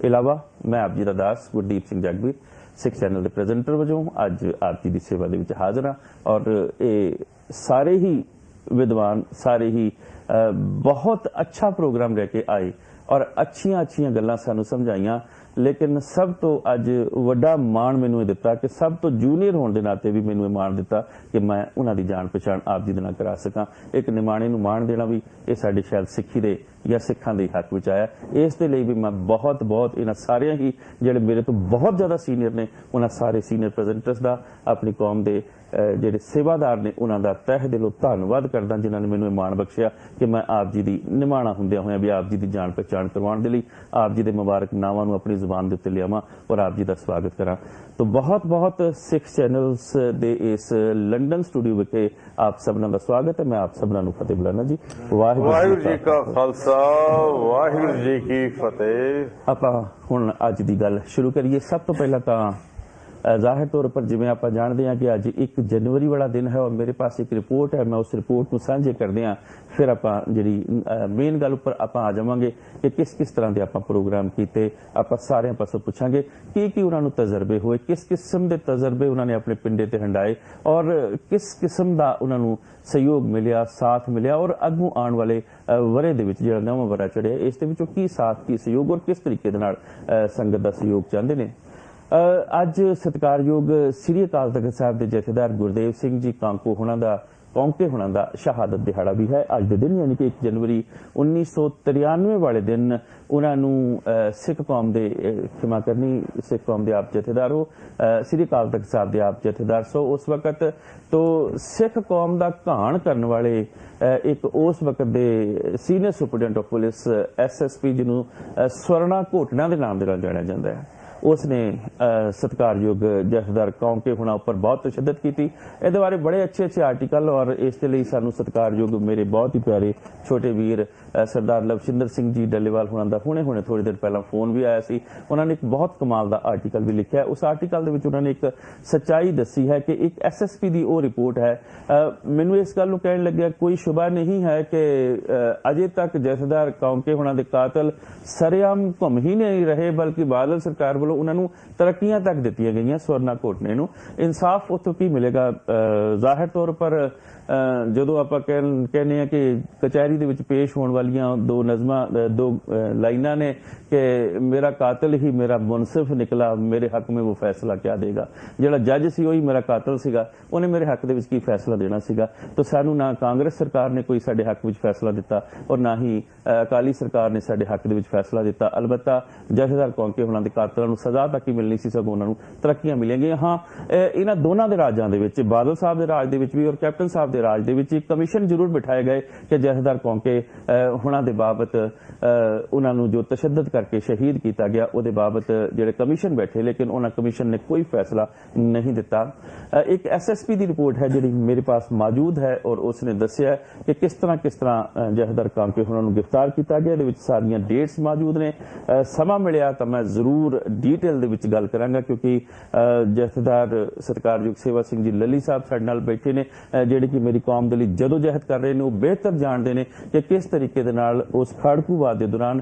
इलावा मैं आप जी का दास गुरदीप सिंह जगबीर सिख चैनल के प्रेजेंटर वजों अज आप जी की सेवा के विच हाजिर हाँ और ये सारे ही विद्वान सारे ही बहुत अच्छा प्रोग्राम लेके आए और अच्छियां अच्छियां गल्लां सानू समझाइयां। लेकिन सब तो अज वड्डा माण मैनू ये दिता कि सब तो जूनीयर होने के नाते भी मैनू माण दिता कि मैं उन्हां दी जान पहचान आप जी दे नाल करा सकां। एक निमाणे नू माण देना भी ये साडे शायद सिक्खी दे या सिखां दे हक विच आया। इस दे लई भी मैं बहुत बहुत इन्हां सारियां ही जिहड़े मेरे तो बहुत ज़्यादा सीनियर ने उन्हां सारे सीनियर प्रेजेंटर्स दा अपनी कौम दे जिहड़े सेवादार ने उन्हां दा तह दिलों धन्नवाद करदा जिन्हां ने मैनू माण बख्शिया कि मैं आप जी दी निमाणा हुंदियां होइयां भी आप जी दी जान पहचान करवाउण दे लई आप जी दे मुबारक नावां नू अपनी जुबान दे उत्ते लियावां और आप जी दा स्वागत करा। तो बहुत बहुत सिख चैनल्स दे इस लंडन स्टूडियो विखे आप सबना दा स्वागत है। मैं आप सबना नू फतेह बुलाना जी। वाहिगुरू जी का खालसा वाहिगुरू जी की फतेह। आपां हुण अज दी गल शुरू करिए। सब तो पहला तां जाहिर तौर पर जिवें आप जानते हैं कि अज 1 जनवरी वाला दिन है और मेरे पास एक रिपोर्ट है, मैं उस रिपोर्ट को साझे करते हैं फिर आप जी मेन गल उपर आप आ जावांगे कि किस किस तरह के आप प्रोग्राम किए। आप सारे पासों पूछांगे कि उन्होंने तजर्बे होए, किस किस्म के तजर्बे उन्होंने अपने पिंडे ते हंडाए और किस किस्म का उन्होंने सहयोग मिलिया, साथ मिलिया और अगों आने वाले वरे दे विच जिहड़ा नवां वरा चढ़िया इस दे विचों की साथ की सहयोग और किस तरीके दे नाल संगत का सहयोग चाहते हैं। अज सत्कारयोग श्री अकाल तख्त साहब के जथेदार गुरदेव सिंह जी कांको होना दा कौंके होना दा शहादत दिहाड़ा भी है अज के दिन, यानी कि 1 जनवरी 1993 वाले दिन उन्होंने सिख कौम के क्षमा करनी सिख कौम के आप जथेदार हो श्री अकाल तख्त साहब के आप जथेदार सो उस वक्त तो सिख कौम का घाण करने वाले एक उस वक्त के senior superintendent of police SSP जिन्होंने स्वर्णा घोटना के नाम के नाल जानिया जाता है उसने सत्कारयोग जथेदार कौंके होना उपर बहुत तशद्दद की। ये बारे बड़े अच्छे अच्छे आर्टिकल और इस लिए सानू सत्कारयोग मेरे बहुत ही प्यारे छोटे वीर सरदार लवशिंदर सिंह जी डल्लेवाल होना दा हुणे हुणे थोड़ी देर पहला फोन भी आया सी। उन्होंने एक बहुत कमाल का आर्टिकल भी लिखा है। उस आर्टिकल उन्होंने एक सच्चाई दसी है कि एक SSP की वो रिपोर्ट है। मैनू इस गल कहने लगे कोई शुबा नहीं है कि अजे तक जथेदार कौंके होना के कातल सरेआम घुम ही नहीं रहे बल्कि बादल सरकार वालों उन्होंने तरक्कियां तक दित्तियां गईयां। स्वर्णा घोटने नूं इंसाफ उत्थों की मिलेगा। जाहिर तौर पर ਜਦੋਂ ਆਪਾਂ ਕਹਿੰਦੇ ਆ ਕਿ ਕਚਹਿਰੀ ਦੇ ਵਿੱਚ ਪੇਸ਼ ਹੋਣ ਵਾਲੀਆਂ ਦੋ ਲਾਈਨਾਂ ਨੇ ਕਿ ਮੇਰਾ ਕਾਤਲ ਹੀ ਮੇਰਾ ਮੁਨਸਿਫ ਨਿਕਲਾ, ਮੇਰੇ ਹੱਕ में वो फैसला क्या देगा। ਜਿਹੜਾ ਜੱਜ ਸੀ ਉਹੀ ਮੇਰਾ ਕਾਤਲ ਸੀਗਾ, ਉਹਨੇ ਮੇਰੇ ਹੱਕ ਦੇ ਵਿੱਚ ਕੀ ਫੈਸਲਾ ਦੇਣਾ ਸੀਗਾ। ਤਾਂ ਸਾਨੂੰ ਨਾ ਕਾਂਗਰਸ ਸਰਕਾਰ ਨੇ ਕੋਈ ਸਾਡੇ ਹੱਕ ਵਿੱਚ ਫੈਸਲਾ ਦਿੱਤਾ ਔਰ ਨਾ ਹੀ ਅਕਾਲੀ ਸਰਕਾਰ ਨੇ ਸਾਡੇ ਹੱਕ ਦੇ ਵਿੱਚ ਫੈਸਲਾ ਦਿੱਤਾ। ਅਲਬੱਤਾ ਜਥੇਦਾਰ ਕੌਂਕੇ ਹੋਣਾ ਦੇ ਕਾਤਲਾਂ ਨੂੰ ਸਜ਼ਾ ਤੱਕ ਹੀ ਮਿਲਣੀ ਸੀ, ਸਗੋਂ ਉਹਨਾਂ ਨੂੰ ਤਰੱਕੀਆਂ ਮਿਲੀਆਂ ਗਈਆਂ। ਹਾਂ, ਇਹਨਾਂ ਦੋਨਾਂ ਦੇ ਰਾਜਾਂ ਦੇ ਵਿੱਚ, ਬਾਦਲ ਸਾਹਿਬ ਦੇ ਰਾਜ ਦੇ ਵਿੱਚ ਵੀ ਔਰ ਕੈਪਟਨ ਸਾਹਿਬ ਦੇ ਰਾਜ ਦੇ ਵਿੱਚ ਇੱਕ ਕਮਿਸ਼ਨ ਜ਼ਰੂਰ ਬਿਠਾਏ ਗਏ ਕਿ ਜਥੇਦਾਰ ਕੌਂਕੇ ਹੋਣਾ ਦੇ ਬਾਬਤ ਉਹਨਾਂ ਨੂੰ ਜੋ ਤਸ਼ੱਦਦ ਕਰਕੇ ਸ਼ਹੀਦ ਕੀਤਾ ਗਿਆ ਉਹਦੇ ਬਾਬਤ ਜਿਹੜੇ ਕਮਿਸ਼ਨ ਬੈਠੇ, ਲੇਕਿਨ ਉਹਨਾਂ ਕਮਿਸ਼ਨ ਨੇ ਕੋਈ ਫੈਸਲਾ ਨਹੀਂ ਦਿੱਤਾ। ਇੱਕ ਐਸਐਸਪੀ ਦੀ ਰਿਪੋਰਟ ਹੈ ਜਿਹੜੀ ਮੇਰੇ ਪਾਸ ਮੌਜੂਦ ਹੈ ਔਰ ਉਸਨੇ ਦੱਸਿਆ ਕਿ ਕਿਸ ਤਰ੍ਹਾਂ ਜਥੇਦਾਰ ਕਾਂਕੇ ਉਹਨਾਂ ਨੂੰ ਗ੍ਰਿਫਤਾਰ ਕੀਤਾ ਗਿਆ। ਇਹਦੇ ਵਿੱਚ ਸਾਰੀਆਂ ਡੇਟਸ ਮੌਜੂਦ ਨੇ। ਸਮਾਂ ਮਿਲਿਆ ਤਾਂ ਮੈਂ ਜ਼ਰੂਰ ਡੀਟੇਲ ਦੇ ਵਿੱਚ ਗੱਲ ਕਰਾਂਗਾ ਕਿਉਂਕਿ ਜਥੇਦਾਰ ਸਤਿਕਾਰਯੋਗ ਸੇਵਾ ਸਿੰਘ ਜੀ ਲੱਲੀ ਸਾਹਿਬ ਸਾਡੇ ਨਾਲ ਬੈਠੇ ਨੇ ਜਿਹੜੇ ਕਿ ਮੇਰੀ ਕੌਮ ਦੇ ਲਈ ਜਦੋਜਹਿਦ ਕਰ ਰਹੇ ਨੇ। ਉਹ ਬਿਹਤਰ ਜਾਣਦੇ ਨੇ ਕਿ ਕਿਸ ਤਰੀਕੇ ਦੇ ਨਾਲ ਉਸ ਖਾੜਕੂਵਾਦ ਦੇ ਦੌਰਾਨ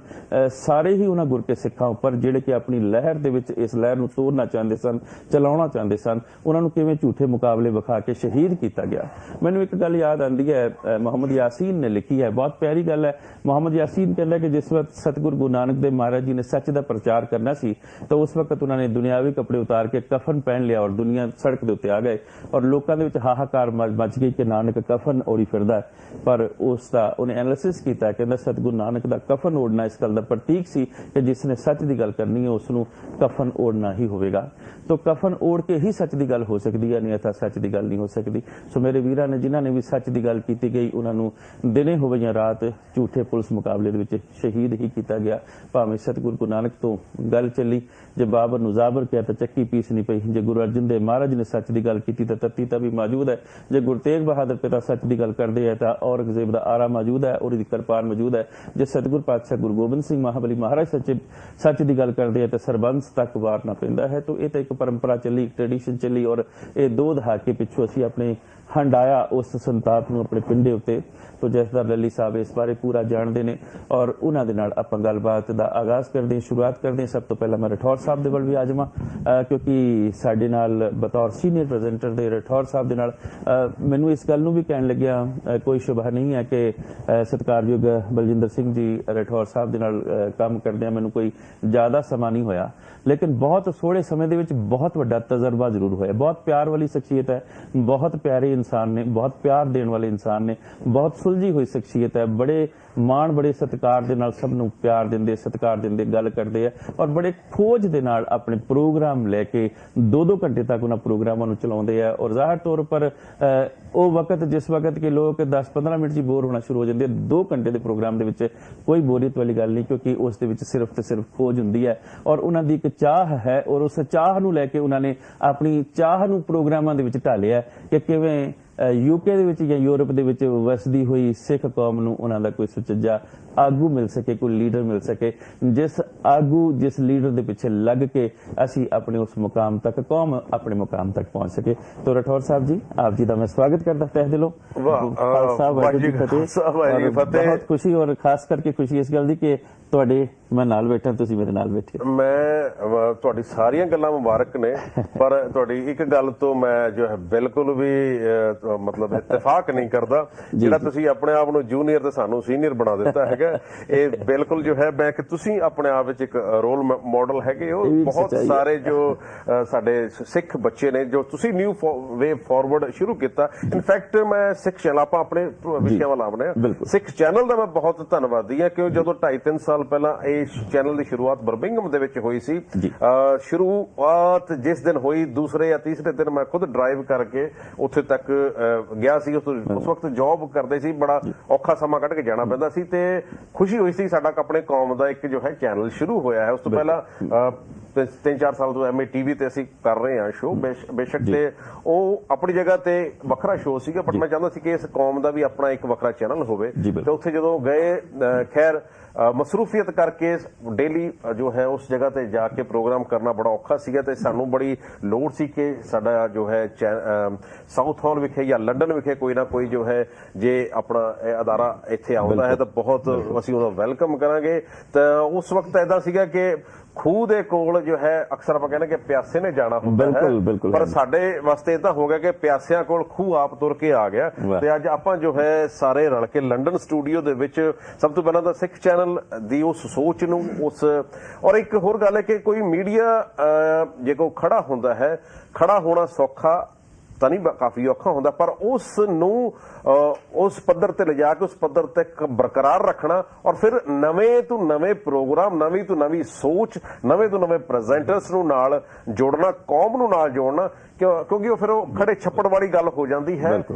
ਸਾਰੇ ਹੀ ਉਹਨਾਂ ਗੁਰ ਕੇ ਸਿੱਖਾਂ ਉੱਪਰ ਜਿਹੜੇ ਕਿ ਆਪਣੀ ਲਹਿਰ ਦੇ ਵਿੱਚ ਇਸ ਲਹਿਰ ਨੂੰ ਤੋੜਨਾ ਚਾਹੁੰਦੇ ਸਨ, ਚਲਾਉਣਾ ਚਾਹੁੰਦੇ ਸਨ, ਉਹਨਾਂ ਨੂੰ ਕਿਵੇਂ ਝੂਠੇ ਮੁਕਾਬਲੇ ਵਿਖਾ ਕੇ ਸ਼ਹੀਦ ਕੀਤਾ ਗਿਆ। ਮੈਨੂੰ ਇੱਕ ਗੱਲ ਯਾਦ ਆਉਂਦੀ ਹੈ, ਮੁਹੰਮਦ ਯਾਸੀਨ ਨੇ ਲਿਖੀ ਹੈ, ਬਹੁਤ ਪਿਆਰੀ ਗੱਲ ਹੈ। ਮੁਹੰਮਦ ਯਾਸੀਨ ਕਹਿੰਦਾ ਕਿ ਜਿਸ ਵਕਤ ਸਤਿਗੁਰੂ ਗੁਰੂ ਨਾਨਕ ਦੇਵ ਮਹਾਰਾਜ ਜੀ ਨੇ ਸੱਚ ਦਾ ਪ੍ਰਚਾਰ ਕਰਨਾ ਸੀ ਤਾਂ ਉਸ ਵਕਤ ਉਹਨਾਂ ਨੇ ਦੁਨਿਆਵੀ ਕੱਪੜੇ ਉਤਾਰ ਕੇ ਕਫਨ ਪਹਿਨ ਲਿਆ ਔਰ ਦੁਨੀਆ ਸੜਕ ਦੇ ਉੱਤੇ ਆ ਗਏ ਔਰ ਲੋਕਾਂ ਦੇ ਵਿੱਚ ਹਾਹਾਕਾਰ ਮਚ ਗਈ ਕਿ ਨਾਨਕ ਕਫਨ ਓੜੀ ਫਿਰਦਾ। ਪਰ ਉਸ ਦਾ ਉਹਨੇ ਐਨਾਲਿਸਿਸ ਕੀਤਾ, ਕਹਿੰਦਾ ਸਤਿਗੁਰੂ ਨਾਨਕ ਦਾ ਕਫਨ ਓੜਨਾ ਇਸ ਗੱਲ ਦਾ ਪ੍ਰਤੀਕ ਸੀ ਕਿ ਜਿਸ ਨੇ ਸੱਚ ਦੀ ਗੱਲ ਕਰਨੀ ਹੈ ਉਸ ਨੂੰ ਕਫਨ ਓੜਨਾ ਹੀ ਹੋਵੇਗਾ। तो कफन ओढ़ के ही सच की गल हो सकती है, नहीं तो सच की गल नहीं हो सकती। सो मेरे वीरां ने जिन्हां ने भी सच की गल की गई उन्होंने दिने होवे या रात झूठे पुलिस मुकाबले दे विच शहीद ही किया गया। भावें सतगुरु गुरु नानक तो गल चली, जे बाबर नूं ज़ाबर किया तो चक्की पीसनी पई, जे गुरु अर्जन देव महाराज ने सच की गल की तो तत्ती भी मौजूद है, जे गुरु तेग बहादुर पिता सच की गल करते हैं तो औरंगजेब का आरा मौजूद है और किरपान मौजूद है, जे सतगुरु पातशाह गुरु गोबिंद सिंह महाबली महाराज सच की गल करते हैं तो सरबंस तक वारना पैंदा है। तो यह तो एक परंपरा चली, ट्रेडिशन चली और ये 2 दहाके पिछों असीं अपने हंडाया उस संताप नूं अपने पिंडे उत्ते। तो जथेदार लली साहब इस बारे पूरा जानते हैं और उन्हां दे नाल आपां गलबात दा आगाज़ करते हैं, शुरुआत करते हैं। सब तो पहला मैं राठौर साहब दे वल भी आ जावां क्योंकि साडे नाल बतौर सीनियर प्रेजेंटर दे राठौर साहब दे नाल मैनूं इस गल नूं भी कहण लग्या कोई शुबह नहीं है कि सत्कारयोग बलजिंदर सिंह जी राठौर साहब दे नाल काम करदिआं मैनूं कोई ज़्यादा समा नहीं होया, लेकिन बहुत थोड़े समय दे विच बहुत वड्डा तजर्बा जरूर होया। बहुत प्यार वाली शख्सियत है, बहुत प्यारे इंसान ने, बहुत प्यार देने वाले इंसान ने, बहुत सुलझी हुई शख्सियत है, बड़े माण बड़े सत्कार दे नाल सब नूं प्यार दिंदे सत्कार दिंदे गल करदे है और बड़े खोज दे नाल अपने प्रोग्राम लैके 2-2 घंटे तक उन्हां प्रोग्रामां नूं चलाउंदे है। और ज़ाहिर तौर पर वो वक्त जिस वक्त के लोग 10-15 मिनट च बोर होना शुरू हो जाते, 2 घंटे के प्रोग्राम दे विच कोई बोरियत वाली गल नहीं क्योंकि उस दे विच सिर्फ ते सिर्फ खोज हुंदी है और उन्हां दी एक चाह है और उस चाह नूं लैके उन्हां ने अपनी चाह नूं प्रोग्रामां दे विच ढालिया कि किवें यूके दे विच या यूरोप दे विच वसदी हुई सिख कौम नूं उन्हां दा कोई सुचज्जा आगू मिल सके, कोई लीडर मिल सके जिस आगू जिस लीडर दे पिछे लग के असी अपने उस मुकाम तक कौम अपने मुकाम तक पहुंच सके। तो राठौर साहब जी आप जी का मैं स्वागत करता तह दिलों। बहुत खुशी और खास करके खुशी इस गल दी कि ਤੁਹਾਡੇ मैं नाल बैठा तुसीं मेरे नाल बैठे। मैं ਤੁਹਾਡੀ ਸਾਰੀਆਂ ਗੱਲਾਂ ਮੁਬਾਰਕ ਨੇ ਪਰ ਤੁਹਾਡੀ ਇੱਕ ਗੱਲ ਤੋਂ ਮੈਂ ਜੋ ਹੈ ਬਿਲਕੁਲ ਵੀ ਮਤਲਬ ਇਤਫਾਕ ਨਹੀਂ ਕਰਦਾ ਜਿਹੜਾ ਤੁਸੀਂ ਆਪਣੇ ਆਪ ਨੂੰ ਜੂਨੀਅਰ ਤੇ ਸਾਨੂੰ ਸੀਨੀਅਰ ਬਣਾ ਦਿੱਤਾ ਹੈਗਾ। ਇਹ ਬਿਲਕੁਲ ਜੋ ਹੈ ਮੈਂ ਕਿ ਤੁਸੀਂ ਆਪਣੇ ਆਪ ਵਿੱਚ ਇੱਕ ਰੋਲ ਮਾਡਲ ਹੈਗੇ ਹੋ। ਬਹੁਤ ਸਾਰੇ ਜੋ ਸਾਡੇ ਸਿੱਖ ਬੱਚੇ ਨੇ ਜੋ ਤੁਸੀਂ ਨਿਊ ਵੇ ਫਾਰਵਰਡ ਸ਼ੁਰੂ ਕੀਤਾ। ਇਨਫੈਕਟ ਮੈਂ ਸਿੱਖ ਚੈਨਲ ਆਪਾਂ ਆਪਣੇ ਵਿਸ਼ਿਆਂ ਵੱਲ ਆਉਂਦੇ ਹਾਂ। ਸਿੱਖ ਚੈਨਲ ਦਾ ਮੈਂ ਬਹੁਤ ਧੰਨਵਾਦੀ ਹਾਂ ਕਿਉਂ ਜਦੋਂ 2.5-3 ਸਾਲ ਪਹਿਲਾਂ ਇਸ ਚੈਨਲ ਦੀ ਸ਼ੁਰੂਆਤ ਬਰਮਿੰਗਮ ਦੇ ਵਿੱਚ ਹੋਈ ਸੀ। ਸ਼ੁਰੂਆਤ ਜਿਸ ਦਿਨ ਹੋਈ ਦੂਸਰੇ ਜਾਂ ਤੀਸਰੇ ਦਿਨ ਮੈਂ ਖੁਦ ਡਰਾਈਵ ਕਰਕੇ ਉੱਥੇ ਤੱਕ ਗਿਆ ਸੀ। ਉਸ ਵਕਤ ਜੌਬ ਕਰਦੇ ਸੀ, ਬੜਾ ਔਖਾ ਸਮਾਂ ਕੱਢ ਕੇ ਜਾਣਾ ਪੈਂਦਾ ਸੀ ਤੇ ਖੁਸ਼ੀ ਹੋਈ ਸੀ ਸਾਡਾ ਆਪਣੇ ਕੌਮ ਦਾ ਇੱਕ ਜੋ ਹੈ ਚੈਨਲ ਸ਼ੁਰੂ ਹੋਇਆ ਹੈ। ਉਸ ਤੋਂ ਪਹਿਲਾਂ 3-4 ਸਾਲ ਤੋਂ ਐਮਏ ਟੀਵੀ ਤੇ ਅਸੀਂ ਕਰ ਰਹੇ ਹਾਂ ਸ਼ੋਅ ਬੇਸ਼ੱਕ ਤੇ ਉਹ ਆਪਣੀ ਜਗ੍ਹਾ ਤੇ ਵੱਖਰਾ ਸ਼ੋਅ ਸੀਗਾ ਬਟ ਮੈਂ ਚਾਹੁੰਦਾ ਸੀ ਕਿ ਇਸ ਕੌਮ ਦਾ ਵੀ ਆਪਣਾ ਇੱਕ ਵੱਖਰਾ ਚੈਨਲ ਹੋਵੇ ਤੇ ਉੱਥੇ ਜਦੋਂ ਗਏ ਖੈਰ मसरूफियत करके डेली जो है उस जगह ते जाके प्रोग्राम करना बड़ा औखा सीगा ते सानू बड़ी लोड़ सी कि साडा जो है साउथ हॉल विखे या लंडन विखे कोई ना कोई जो है जे अपना अदारा इत्थे आउंदा है तो बहुत असीं उहदा वेलकम करांगे। तो उस वक्त ऐदा सीगा कि ਖੂਹ ਦੇ ਕੋਲ ਜੋ ਹੈ ਅਕਸਰ ਆਪਾਂ ਕਹਿੰਦੇ ਕਿ ਪਿਆਸੇ ਨੇ ਜਾਣਾ ਹੁੰਦਾ ਹੈ, ਬਿਲਕੁਲ ਪਰ ਸਾਡੇ ਵਾਸਤੇ ਤਾਂ ਹੋ ਗਿਆ ਕਿ ਪਿਆਸਿਆਂ ਕੋਲ ਖੂਹ ਆਪ ਤੁਰ ਕੇ ਆ ਗਿਆ। ਤੇ ਅੱਜ ਆਪਾਂ ਜੋ ਹੈ ਸਾਰੇ ਰਲ ਕੇ ਲੰਡਨ ਸਟੂਡੀਓ ਦੇ ਵਿੱਚ ਸਭ ਤੋਂ ਪਹਿਲਾਂ ਤਾਂ ਸਿੱਖ ਚੈਨਲ ਦੀ ਉਸ ਸੋਚ ਨੂੰ ਔਰ ਇੱਕ ਹੋਰ ਗੱਲ ਹੈ ਕਿ ਕੋਈ ਮੀਡੀਆ ਜੇ ਕੋਈ ਖੜਾ ਹੁੰਦਾ ਹੈ, ਖੜਾ ਹੋਣਾ ਸੌਖਾ ਤਾਂ ਨਹੀਂ, ਕਾਫੀ ਔਖਾ ਹੁੰਦਾ, ਪਰ ਉਸ ਨੂੰ ਉਸ ਪੱਧਰ ਤੇ ਲਿਜਾ ਕੇ ਉਸ ਪੱਧਰ ਤੇ ਬਰਕਰਾਰ ਰੱਖਣਾ ਔਰ ਫਿਰ ਨਵੇਂ ਤੋਂ ਨਵੇਂ ਪ੍ਰੋਗਰਾਮ, ਨਵੀਂ ਤੋਂ ਨਵੀਂ ਸੋਚ, ਨਵੇਂ ਤੋਂ ਨਵੇਂ ਪ੍ਰੈਜ਼ੈਂਟਰਸ ਨੂੰ ਨਾਲ ਜੋੜਨਾ, ਕੌਮ ਨੂੰ ਨਾਲ ਜੋੜਨਾ, ਕਿਉਂਕਿ ਉਹ ਫਿਰ ਉਹ ਖੜੇ ਛੱਪੜ ਵਾਲੀ ਗੱਲ ਹੋ ਜਾਂਦੀ ਹੈ।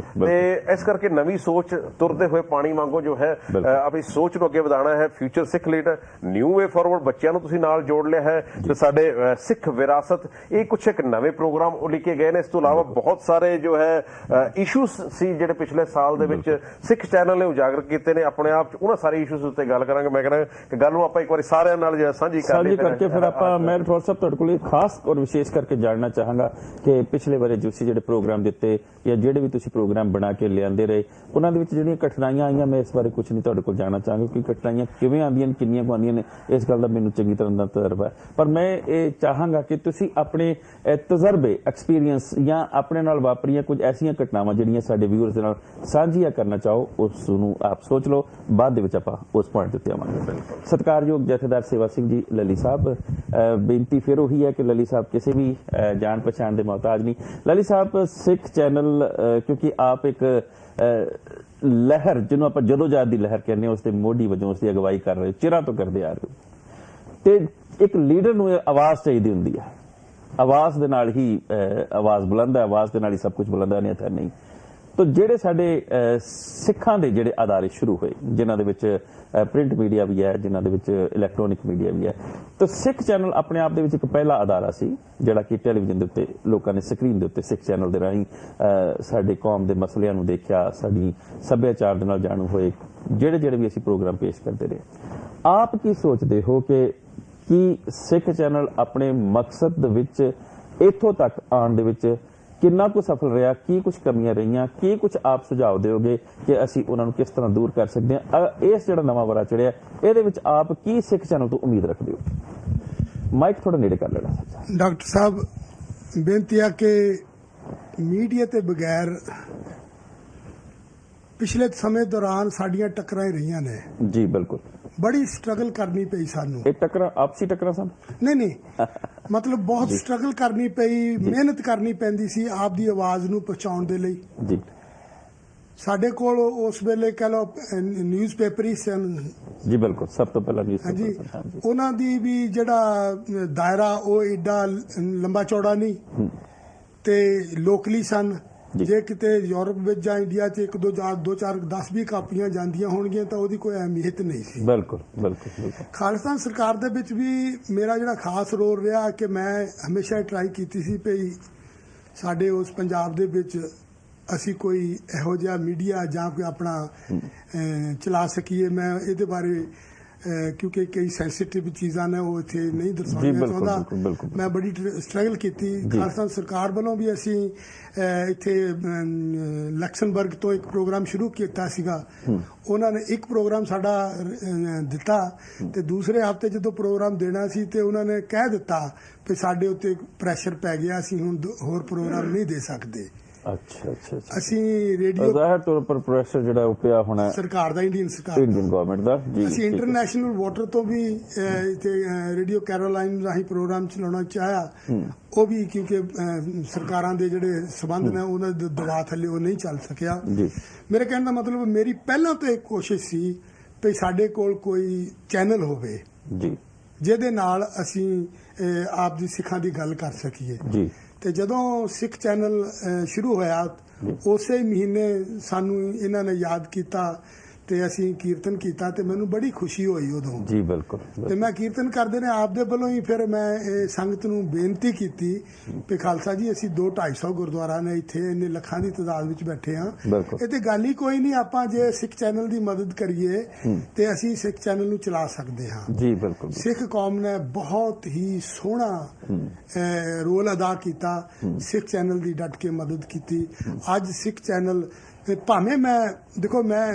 ਤੇ ਇਸ ਕਰਕੇ ਨਵੀਂ ਸੋਚ ਤੁਰਦੇ ਹੋਏ ਪਾਣੀ ਵਾਂਗੋ ਜੋ ਹੈ ਆਪਣੀ ਸੋਚ ਨੂੰ ਅੱਗੇ ਵਧਾਉਣਾ ਹੈ। ਫਿਊਚਰ ਸਿੱਖ ਲੀਡਰ, ਨਿਊ ਵੇ ਫਾਰਵਰਡ, ਬੱਚਿਆਂ ਨੂੰ ਤੁਸੀਂ ਨਾਲ ਜੋੜ ਲਿਆ ਹੈ ਤੇ ਸਾਡੇ ਸਿੱਖ ਵਿਰਾਸਤ, ਇਹ ਕੁਛ ਇੱਕ ਨਵੇਂ ਪ੍ਰੋਗਰਾਮ ਉਲੀਕੇ ਗਏ ਨੇ। ਇਸ ਤੋਂ ਇਲਾਵਾ ਬਹੁਤ ਸਾਰੇ ਜੋ ਹੈ ਇਸ਼ੂਸ ਸੀ ਜਿਹੜੇ ਪਿਛਲੇ ਸਾਲ ਦੇ ਵਿੱਚ ਸਿੱਖ ਚੈਨਲ ਨੇ ਉਜਾਗਰ ਕੀਤੇ ਨੇ ਆਪਣੇ ਆਪ ਚ, ਉਹਨਾਂ ਸਾਰੇ ਇਸ਼ੂਸ ਉੱਤੇ ਗੱਲ ਕਰਾਂਗੇ। ਮੈਂ ਕਹਿੰਦਾ ਕਿ ਗੱਲ ਨੂੰ ਆਪਾਂ ਇੱਕ ਵਾਰੀ ਸਾਰਿਆਂ ਨਾਲ ਸਾਂਝੀ ਕਰਕੇ ਫਿਰ ਆਪਾਂ ਮੈਂ ਥੋੜਾ ਸਾਹਿਬ ਤੁਹਾਡੇ ਕੋਲ ਖਾਸ ਔਰ ਵਿਸ਼ੇਸ਼ ਕਰਕੇ ਜਾਣਨਾ ਚਾਹਾਂਗਾ ਕਿ ਪਿਛਲੇ ਬਾਰੇ ਤੁਸੀਂ ਜਿਹੜੇ ਪ੍ਰੋਗਰਾਮ ਦਿੱਤੇ ਜਾਂ ਜਿਹੜੇ ਵੀ ਤੁਸੀਂ ਪ੍ਰੋਗਰਾਮ ਬਣਾ ਕੇ ਲਿਆਂਦੇ ਰਹੇ, ਉਹਨਾਂ ਦੇ ਵਿੱਚ ਜਿਹੜੀਆਂ ਕਠਿਨਾਈਆਂ ਆਈਆਂ, ਮੈਂ ਇਸ ਬਾਰੇ ਕੁਝ ਨਹੀਂ ਤੁਹਾਡੇ ਕੋਲ ਜਾਣਨਾ ਚਾਹਾਂਗਾ ਕਿ ਕਠਿਨਾਈਆਂ ਕਿਵੇਂ ਆਉਂਦੀਆਂ ਨੇ, ਕਿੰਨੀਆਂ ਕੁ ਆਉਂਦੀਆਂ ਨੇ, ਇਸ ਗੱਲ ਦਾ ਮੈਨੂੰ ਚੰਗੀ ਤਰ੍ਹਾਂ ਦਾ ਤਜਰਬਾ ਹੈ। ਪਰ ਮੈਂ ਇਹ ਚਾਹਾਂਗਾ ਕਿ ਤੁਸੀਂ ਆਪਣੇ ਤਜਰਬੇ, ਐਕਸਪੀਰੀਅੰਸ ਜਾਂ ਆਪਣੇ ਨਾਲ ਵਾਪਰੀਆਂ ਕੁਝ ਐਸੀਆਂ ਘਟਨਾਵਾਂ ਜਿਹੜੀਆਂ ਸਾਡੇ ਵਿਊਅਰਸ ਦੇ ਨਾਲ ਸਾਂਝੀਆਂ ਕਰਨਾ ਚਾਹੋ, ਉਸ ਨੂੰ ਆਪ ਸੋਚ ਲਓ, ਬਾਅਦ ਦੇ ਵਿੱਚ ਆਪਾਂ ਉਸ ਪੁਆਇੰਟ ਉੱਤੇ ਆਵਾਂਗੇ। ਸਤਿਕਾਰਯੋਗ ਜਥੇਦਾਰ ਸੇਵਾ ਸਿੰਘ ਜੀ ਲੱਲੀ ਸਾਹਿਬ, ਬੇਨਤੀ ਫਿਰ ਉਹੀ ਹੈ ਕਿ ਲੱਲੀ ਸਾਹਿਬ ਕਿਸੇ ਵੀ ਜਾਣ ਪਛਾਣ ਦੇ ਮੁਹਤਾਜ ਨਹੀਂ। ਲੱਲੀ ਸਾਹਿਬ, ਸਿੱਖ ਚੈਨਲ ਕਿਉਂਕਿ ਆਪ ਇੱਕ ਲਹਿਰ ਜਿਹਨੂੰ ਆਪਾਂ ਜਦੋਜਹਿਦ ਦੀ ਲਹਿਰ ਕਹਿੰਦੇ ਹਾਂ, ਉਸ ਦੇ ਮੋਢੀ ਵਜੋਂ ਉਸ ਦੀ ਅਗਵਾਈ ਕਰ ਰਹੇ, ਚਿਰਾਂ ਤੋਂ ਕਰਦੇ ਆ ਰਹੇ, ਤੇ ਇੱਕ ਲੀਡਰ ਨੂੰ ਆਵਾਜ਼ ਚਾਹੀਦੀ ਹੁੰਦੀ ਹੈ। ਆਵਾਜ਼ ਦੇ ਨਾਲ ਹੀ ਆਵਾਜ਼ ਬੁਲੰਦ ਹੈ, ਆਵਾਜ਼ ਦੇ ਨਾਲ ਹੀ ਸਭ ਕੁਝ ਬੁਲੰਦ ਹੈ, ਨਹੀਂ ਤਾਂ ਨਹੀਂ। ਤਾਂ ਜਿਹੜੇ ਸਾਡੇ ਸਿੱਖਾਂ ਦੇ ਜਿਹੜੇ ਅਦਾਰੇ ਸ਼ੁਰੂ ਹੋਏ, ਜਿਨ੍ਹਾਂ ਦੇ ਵਿੱਚ ਪ੍ਰਿੰਟ ਮੀਡੀਆ ਵੀ ਹੈ, ਜਿਨ੍ਹਾਂ ਦੇ ਵਿੱਚ ਇਲੈਕਟ੍ਰੋਨਿਕ ਮੀਡੀਆ ਵੀ ਹੈ, ਤਾਂ ਸਿੱਖ ਚੈਨਲ ਆਪਣੇ ਆਪ ਦੇ ਵਿੱਚ ਇੱਕ ਪਹਿਲਾ ਅਦਾਰਾ ਸੀ ਜਿਹੜਾ ਕਿ ਟੈਲੀਵਿਜ਼ਨ ਦੇ ਉੱਤੇ ਲੋਕਾਂ ਨੇ ਸਕਰੀਨ ਦੇ ਉੱਤੇ ਸਿੱਖ ਚੈਨਲ ਦੇ ਰਾਹੀਂ ਸਾਡੇ ਕੌਮ ਦੇ ਮਸਲਿਆਂ ਨੂੰ ਦੇਖਿਆ, ਸਾਡੀ ਸੱਭਿਆਚਾਰ ਦੇ ਨਾਲ ਜਾਣੂ ਹੋਏ, ਜਿਹੜੇ ਵੀ ਅਸੀਂ ਪ੍ਰੋਗਰਾਮ ਪੇਸ਼ ਕਰਦੇ ਰਹੇ। ਆਪ ਕੀ ਸੋਚਦੇ ਹੋ ਕਿ ਕੀ ਸਿੱਖ ਚੈਨਲ ਆਪਣੇ ਮਕਸਦ ਦੇ ਵਿੱਚ ਇੱਥੋਂ ਤੱਕ ਆਉਣ ਦੇ ਵਿੱਚ ਕਿੰਨਾ ਕੁ ਸਫਲ ਰਿਹਾ, ਕੀ ਕੁਝ ਕਮੀਆਂ ਰਹੀਆਂ, ਕੀ ਕੁਝ ਆਪ ਸੁਝਾਅ ਦਿਓਗੇ ਕਿ ਅਸੀਂ ਉਹਨਾਂ ਨੂੰ ਕਿਸ ਤਰ੍ਹਾਂ ਦੂਰ ਕਰ ਸਕਦੇ ਹਾਂ? ਇਸ ਜਿਹੜਾ ਨਵਾਂ ਵਰਾ ਚੜਿਆ, ਇਹਦੇ ਵਿੱਚ ਆਪ ਕੀ ਸਿੱਖ ਚੈਨਲ ਤੋਂ ਉਮੀਦ ਰੱਖਦੇ ਹੋ? ਮਾਈਕ ਥੋੜਾ ਨੇੜੇ ਕਰ ਲੈਣਾ। ਡਾਕਟਰ ਸਾਹਿਬ, ਬੇਨਤੀ ਆ ਕਿ ਮੀਡੀਆ ਤੇ ਬਗੈਰ ਪਿਛਲੇ ਸਮੇਂ ਦੌਰਾਨ ਸਾਡੀਆਂ ਟੱਕਰਾਂ ਹੀ ਰਹੀਆਂ ਨੇ। ਜੀ ਬਿਲਕੁਲ, ਬੜੀ ਸਟਰਗਲ ਕਰਨੀ ਪਈ ਸਾਨੂੰ। ਇਹ ਟੱਕਰਾਂ ਆਪਸੀ ਟੱਕਰਾਂ ਸਨ? ਨਹੀਂ, ਮਤਲਬ ਬਹੁਤ ਸਟਰਗਲ ਕਰਨੀ ਪਈ, ਮਿਹਨਤ ਕਰਨੀ ਪੈਂਦੀ ਸੀ ਆਪ ਦੀ ਆਵਾਜ਼ ਨੂੰ ਪਹੁੰਚਾਉਣ ਦੇ ਲਈ। ਜੀ, ਸਾਡੇ ਕੋਲ ਉਸ ਵੇਲੇ ਕਹ ਲਓ ਨਿਊਜ਼ਪੇਪਰ ਹੀ ਸਨ। ਜੀ ਬਿਲਕੁਲ, ਸਭ ਤੋਂ ਪਹਿਲਾਂ ਨਿਊਜ਼ਪੇਪਰ। ਹਾਂਜੀ, ਉਹਨਾਂ ਦੀ ਵੀ ਜਿਹੜਾ ਦਾਇਰਾ ਉਹ ਏਡਾ ਲੰਬਾ ਚੌੜਾ ਨਹੀਂ ਤੇ ਲੋਕਲੀ ਸਨ। ਜੇ ਕਿਤੇ ਯੂਰਪ ਵਿੱਚ ਜਾਂ ਇੰਡੀਆ 'ਚ 1 2 4 10 20 ਕਾਪੀਆਂ ਜਾਂਦੀਆਂ ਹੋਣਗੀਆਂ ਤਾਂ ਉਹਦੀ ਕੋਈ ਅਹਿਮੀਅਤ ਨਹੀਂ ਸੀ। ਬਿਲਕੁਲ। ਖਾਲਿਸਤਾਨ ਸਰਕਾਰ ਦੇ ਵਿੱਚ ਵੀ ਮੇਰਾ ਜਿਹੜਾ ਖਾਸ ਰੋਲ ਰਿਹਾ ਕਿ ਮੈਂ ਹਮੇਸ਼ਾ ਟਰਾਈ ਕੀਤੀ ਸੀ ਕਿ ਸਾਡੇ ਉਸ ਪੰਜਾਬ ਦੇ ਵਿੱਚ ਅਸੀਂ ਕੋਈ ਇਹੋ ਜਿਹਾ ਮੀਡੀਆ ਜਾਂ ਕੋਈ ਆਪਣਾ ਚਲਾ ਸਕੀਏ। ਮੈਂ ਇਹਦੇ ਬਾਰੇ ਕਿਉਂਕਿ ਕਈ ਸੈਂਸਿਟਿਵ ਚੀਜ਼ਾਂ ਨੇ ਉਹ ਇੱਥੇ ਨਹੀਂ ਦਰਸਾਉਣੀਆਂ ਚਾਹੁੰਦਾ। ਮੈਂ ਬੜੀ ਸਟਰਗਲ ਕੀਤੀ। ਖਾਲਿਸਤਾਨ ਸਰਕਾਰ ਵੱਲੋਂ ਵੀ ਅਸੀਂ ਇੱਥੇ ਲਕਸਮਬਰਗ ਤੋਂ ਇੱਕ ਪ੍ਰੋਗਰਾਮ ਸ਼ੁਰੂ ਕੀਤਾ ਸੀਗਾ। ਉਹਨਾਂ ਨੇ ਇੱਕ ਪ੍ਰੋਗਰਾਮ ਸਾਡਾ ਦਿੱਤਾ ਤੇ ਦੂਸਰੇ ਹਫ਼ਤੇ ਜਦੋਂ ਪ੍ਰੋਗਰਾਮ ਦੇਣਾ ਸੀ ਤੇ ਉਹਨਾਂ ਨੇ ਕਹਿ ਦਿੱਤਾ ਕਿ ਸਾਡੇ ਉੱਤੇ ਪ੍ਰੈਸ਼ਰ ਪੈ ਗਿਆ, ਅਸੀਂ ਹੁਣ ਹੋਰ ਪ੍ਰੋਗਰਾਮ ਨਹੀਂ ਦੇ ਸਕਦੇ। ਅੱਛਾ। ਅਸੀਂ ਰੇਡੀਓ ਜ਼ਾਹਿਰ ਤੌਰ ਪਰ ਪ੍ਰੈਸ਼ਰ ਜਿਹੜਾ ਉਹ ਪਿਆ ਹੋਣਾ ਸਰਕਾਰ ਦਾ, ਇੰਡੀਅਨ ਗਵਰਨਮੈਂਟ ਦਾ। ਅਸੀਂ ਇੰਟਰਨੈਸ਼ਨਲ ਵਾਟਰ ਤੋਂ ਵੀ ਇੱਥੇ ਰੇਡੀਓ ਕੈਰੋਲਾਈਨ ਰਾਹੀਂ ਪ੍ਰੋਗਰਾਮ ਚਲਾਉਣਾ ਚਾਹਿਆ, ਉਹ ਵੀ ਕਿਉਂਕਿ ਸਰਕਾਰਾਂ ਦੇ ਜਿਹੜੇ ਸਬੰਧ ਨੇ ਉਹਨਾਂ ਦੇ ਦਬਾਅ ਥੱਲੇ ਉਹ ਨਹੀਂ ਚੱਲ ਸਕਿਆ। ਮੇਰੇ ਕਹਿਣ ਦਾ ਮਤਲਬ ਮੇਰੀ ਪਹਿਲਾਂ ਤੋਂ ਇੱਕ ਕੋਸ਼ਿਸ਼ ਸੀ ਕਿ ਸਾਡੇ ਕੋਲ ਕੋਈ ਚੈਨਲ ਹੋਵੇ ਜਿਹਦੇ ਨਾਲ ਅਸੀਂ ਆਪ ਦੀ ਸਿੱਖਾਂ ਦੀ ਗੱਲ ਕਰ ਸਕੀਏ। ਤੇ ਜਦੋਂ ਸਿੱਖ ਚੈਨਲ ਸ਼ੁਰੂ ਹੋਇਆ ਉਸੇ ਮਹੀਨੇ ਸਾਨੂੰ ਇਹਨਾਂ ਨੇ ਯਾਦ ਕੀਤਾ ਤੇ ਅਸੀਂ ਕੀਰਤਨ ਕੀਤਾ ਤੇ ਮੈਨੂੰ ਬੜੀ ਖੁਸ਼ੀ ਹੋਈ ਉਦੋਂ। ਜੀ ਬਿਲਕੁਲ। ਤੇ ਮੈਂ ਕੀਰਤਨ ਕਰਦੇ ਨੇ ਆਪ ਦੇ ਵੱਲੋਂ ਹੀ ਫਿਰ ਮੈਂ ਇਹ ਸੰਗਤ ਨੂੰ ਬੇਨਤੀ ਕੀਤੀ ਕਿ ਖਾਲਸਾ ਜੀ ਅਸੀਂ 200-250 ਗੁਰਦੁਆਰਾ ਨੇ ਇੱਥੇ, ਇੰਨੇ ਲੱਖਾਂ ਦੀ ਤਾਦਾਦ ਵਿੱਚ ਬੈਠੇ ਹਾਂ, ਇਹ ਤੇ ਗੱਲ ਹੀ ਕੋਈ ਨਹੀਂ, ਆਪਾਂ ਜੇ ਸਿੱਖ ਚੈਨਲ ਦੀ ਮਦਦ ਕਰੀਏ ਤੇ ਅਸੀਂ ਸਿੱਖ ਚੈਨਲ ਨੂੰ ਚਲਾ ਸਕਦੇ ਹਾਂ। ਜੀ ਬਿਲਕੁਲ। ਸਿੱਖ ਕੌਮ ਨੇ ਬਹੁਤ ਹੀ ਸੋਹਣਾ ਰੋਲ ਅਦਾ ਕੀਤਾ, ਸਿੱਖ ਚੈਨਲ ਦੀ ਡਟ ਕੇ ਮਦਦ ਕੀਤੀ। ਅੱਜ ਸਿੱਖ ਚੈਨਲ ਤੇ ਭਾਵੇਂ ਮੈਂ ਦੇਖੋ ਮੈਂ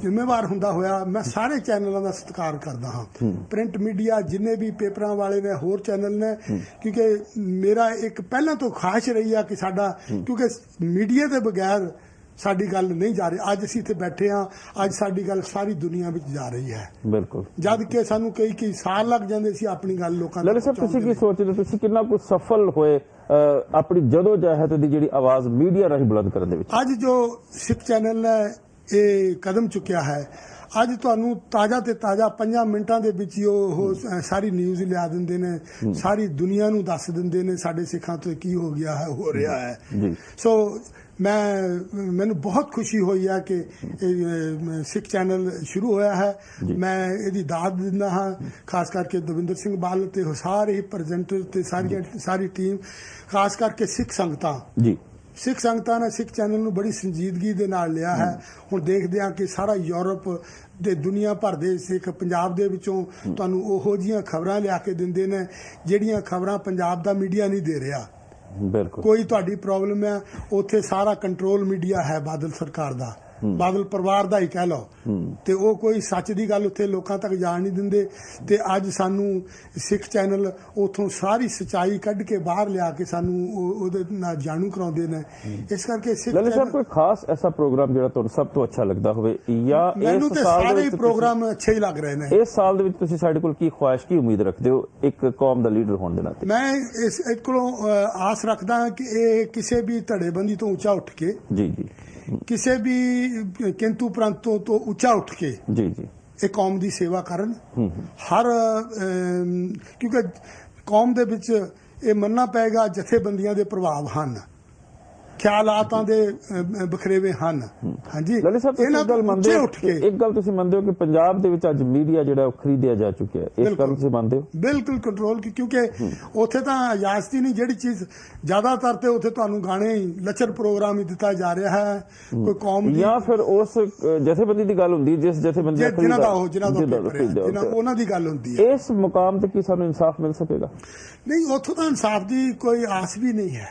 ਜ਼ਿੰਮੇਵਾਰ ਹੁੰਦਾ ਹੋਇਆ ਮੈਂ ਸਾਰੇ ਚੈਨਲਾਂ ਦਾ ਸਤਿਕਾਰ ਕਰਦਾ ਹਾਂ, ਪ੍ਰਿੰਟ ਮੀਡੀਆ ਜਿੰਨੇ ਵੀ ਪੇਪਰਾਂ ਵਾਲੇ ਨੇ, ਹੋਰ ਚੈਨਲ ਨੇ, ਕਿਉਂਕਿ ਮੇਰਾ ਇੱਕ ਪਹਿਲਾਂ ਤੋਂ ਖਾਸ਼ ਰਹੀ ਆ ਕਿ ਸਾਡਾ, ਕਿਉਂਕਿ ਮੀਡੀਆ ਦੇ ਬਗੈਰ ਸਾਡੀ ਗੱਲ ਨਹੀਂ ਜਾ ਰਹੀ। ਅੱਜ ਅਸੀਂ ਇੱਥੇ ਬੈਠੇ ਹਾਂ, ਅੱਜ ਸਾਡੀ ਗੱਲ ਸਾਰੀ ਦੁਨੀਆ ਵਿੱਚ ਜਾ ਰਹੀ ਹੈ। ਬਿਲਕੁਲ, ਜਦ ਕਿ ਸਾਨੂੰ ਕਈ ਸਾਲ ਲੱਗ ਜਾਂਦੇ ਸੀ ਆਪਣੀ ਗੱਲ ਲੋਕਾਂ ਲਲਿਤ ਸਾਹਿਬ ਤੁਸੀਂ ਕੀ ਸੋਚਦੇ, ਤੁਸੀਂ ਕਿੰਨਾ ਕੁ ਸਫਲ ਹੋਏ ਆਪਣੀ ਜਦੋਂ ਜਹਿਦ ਦੀ ਜਿਹੜੀ ਆਵਾਜ਼ ਮੀਡੀਆ ਰਾਹੀਂ ਬੁਲੰਦ ਕਰਨ ਦੇ ਵਿੱਚ? ਅੱਜ ਜੋ ਸਿੱਖ ਚੈਨਲ ਨੇ ਇਹ ਕਦਮ ਚੁੱਕਿਆ ਹੈ, ਅੱਜ ਤੁਹਾਨੂੰ ਤਾਜ਼ਾ ਤੇ ਤਾਜ਼ਾ 5 ਮਿੰਟਾਂ ਦੇ ਵਿੱਚ ਹੀ ਉਹ ਸਾਰੀ ਨਿਊਜ਼ ਲਿਆ ਦਿੰਦੇ ਨੇ, ਸਾਰੀ ਦੁਨੀਆ ਨੂੰ ਦੱਸ ਦਿੰਦੇ ਨੇ ਸਾਡੇ ਸਿੱਖਾਂ ਤੋਂ ਕੀ ਹੋ ਗਿਆ ਹੈ, ਹੋ ਰਿਹਾ ਹੈ। ਸੋ ਮੈਨੂੰ ਬਹੁਤ ਖੁਸ਼ੀ ਹੋਈ ਹੈ ਕਿ ਸਿੱਖ ਚੈਨਲ ਸ਼ੁਰੂ ਹੋਇਆ ਹੈ। ਮੈਂ ਇਹਦੀ ਦਾਦ ਦਿੰਦਾ ਹਾਂ, ਖਾਸ ਕਰਕੇ ਦਵਿੰਦਰ ਸਿੰਘ ਬਾਲ ਤੇ ਸਾਰੇ ਹੀ ਪ੍ਰੈਜ਼ੈਂਟਰ ਤੇ ਸਾਰੀ ਟੀਮ, ਖਾਸ ਕਰਕੇ ਸਿੱਖ ਸੰਗਤਾਂ ਨੇ ਸਿੱਖ ਚੈਨਲ ਨੂੰ ਬੜੀ ਸੰਜੀਦਗੀ ਦੇ ਨਾਲ ਲਿਆ ਹੈ। ਹੁਣ ਦੇਖਦੇ ਹਾਂ ਕਿ ਸਾਰਾ ਯੂਰਪ ਦੇ ਦੁਨੀਆ ਭਰ ਦੇ ਸਿੱਖ ਪੰਜਾਬ ਦੇ ਵਿੱਚੋਂ ਤੁਹਾਨੂੰ ਉਹੋ ਜਿਹੀਆਂ ਖਬਰਾਂ ਲਿਆ ਕੇ ਦਿੰਦੇ ਨੇ ਜਿਹੜੀਆਂ ਖਬਰਾਂ ਪੰਜਾਬ ਦਾ ਮੀਡੀਆ ਨਹੀਂ ਦੇ ਰਿਹਾ। ਬਿਲਕੁਲ, ਕੋਈ ਤੁਹਾਡੀ ਪ੍ਰੋਬਲਮ ਹੈ ਉੱਥੇ ਸਾਰਾ ਕੰਟਰੋਲ ਮੀਡੀਆ ਹੈ ਬਾਦਲ ਸਰਕਾਰ ਦਾ, ਬਾਦਲ ਪਰਿਵਾਰ ਦਾ ਹੀ ਕਹਿ ਲਓ, ਤੇ ਉਹ ਕੋਈ ਸੱਚ ਦੀ ਗੱਲ ਉੱਥੇ ਲੋਕਾਂ ਤੱਕ ਜਾਣ ਨਹੀਂ ਦਿੰਦੇ। ਤੇ ਅੱਜ ਸਾਨੂੰ ਸਿੱਖ ਚੈਨਲ ਉਥੋਂ ਸਾਰੀ ਸਚਾਈ ਕੱਢ ਕੇ ਬਾਹਰ ਲਿਆ ਕੇ ਸਾਨੂੰ ਉਹਦੇ ਨਾਲ ਜਾਣੂ ਕਰਾਉਂਦੇ ਨੇ। ਇਸ ਕਰਕੇ ਸਿੱਖ ਲਲਿਤ ਸਾਹਿਬ ਕੋਈ ਖਾਸ ਐਸਾ ਪ੍ਰੋਗਰਾਮ ਜਿਹੜਾ ਤੁਹਾਨੂੰ ਸਭ ਤੋਂ ਅੱਛਾ ਲੱਗਦਾ ਹੋਵੇ, ਜਾਂ ਮੈਨੂੰ ਤੇ ਸਾਰੇ ਪ੍ਰੋਗਰਾਮ ਅੱਛੇ ਹੀ ਲੱਗ ਰਹੇ ਨੇ। ਇਸ ਸਾਲ ਦੇ ਵਿੱਚ ਤੁਸੀਂ ਸਾਡੇ ਕੋਲ ਕੀ ਖੁਆਇਸ਼, ਕੀ ਉਮੀਦ ਰੱਖਦੇ ਹੋ ਇੱਕ ਕੌਮ ਦਾ ਲੀਡਰ ਹੋਣ ਦੇ ਨਾਤੇ? ਮੈਂ ਇਸ ਕੋਲੋਂ ਆਸ ਰੱਖਦਾ ਹਾਂ ਕਿ ਇਹ ਕਿਸੇ ਵੀ ਧੜੇਬੰਦੀ ਤੋਂ ਉੱਚਾ ਉੱਠ ਕੇ, ਕਿਸੇ ਵੀ ਕਿੰਤੂ ਪ੍ਰੰਤੂ ਤੋਂ ਉੱਚਾ ਉੱਠ ਕੇ ਇਹ ਕੌਮ ਦੀ ਸੇਵਾ ਕਰਨ। ਹਰ ਕਿਉਂਕਿ ਕੌਮ ਦੇ ਵਿੱਚ ਇਹ ਮੰਨਣਾ ਪਏਗਾ ਜਥੇਬੰਦੀਆਂ ਦੇ ਪ੍ਰਭਾਵ ਹਨ, ਖਿਆਲਾਤਾਂ ਦੇ ਬਖਰੇਵੇ ਹਨ। ਹਾਂਜੀ, ਇਹਨਾਂ ਗੱਲ ਮੰਨਦੇ ਹੋ, ਇੱਕ ਗੱਲ ਤੁਸੀਂ ਮੰਨਦੇ ਹੋ ਕਿ ਪੰਜਾਬ ਦੇ ਵਿੱਚ ਅੱਜ ਮੀਡੀਆ ਜਿਹੜਾ ਉਹ ਖਰੀਦਿਆ ਜਾ ਚੁੱਕਿਆ ਹੈ, ਇਸ ਗੱਲ ਤੁਸੀਂ ਮੰਨਦੇ ਹੋ? ਬਿਲਕੁਲ ਕੰਟਰੋਲ, ਕਿਉਂਕਿ ਉੱਥੇ ਤਾਂ ਇਜਾਜ਼ਤ ਹੀ ਨਹੀਂ। ਜਿਹੜੀ ਚੀਜ਼ ਜ਼ਿਆਦਾਤਰ ਤੇ ਉੱਥੇ ਤੁਹਾਨੂੰ ਗਾਣੇ ਲੱਚਰ ਪ੍ਰੋਗਰਾਮ ਹੀ ਦਿੱਤਾ ਜਾ ਰਿਹਾ ਹੈ, ਕੋਈ ਕੌਮ ਦੀ ਜਾਂ ਫਿਰ ਉਸ ਜਥੇਬੰਦੀ ਦੀ ਗੱਲ ਹੁੰਦੀ ਜਿਸ ਜਥੇਬੰਦੀ ਜਿਹਨਾਂ ਦਾ ਉਹਨਾਂ ਦੀ ਗੱਲ ਹੁੰਦੀ ਹੈ। ਇਸ ਮੁਕਾਮ ਤੇ ਕੀ ਸਾਨੂੰ ਇਨਸਾਫ ਮਿਲ ਸਕੇਗਾ? ਨਹੀਂ, ਉੱਥੋਂ ਤਾਂ ਇਨਸਾਫ ਦੀ ਕੋਈ ਆਸ ਵੀ ਨਹੀਂ ਹੈ।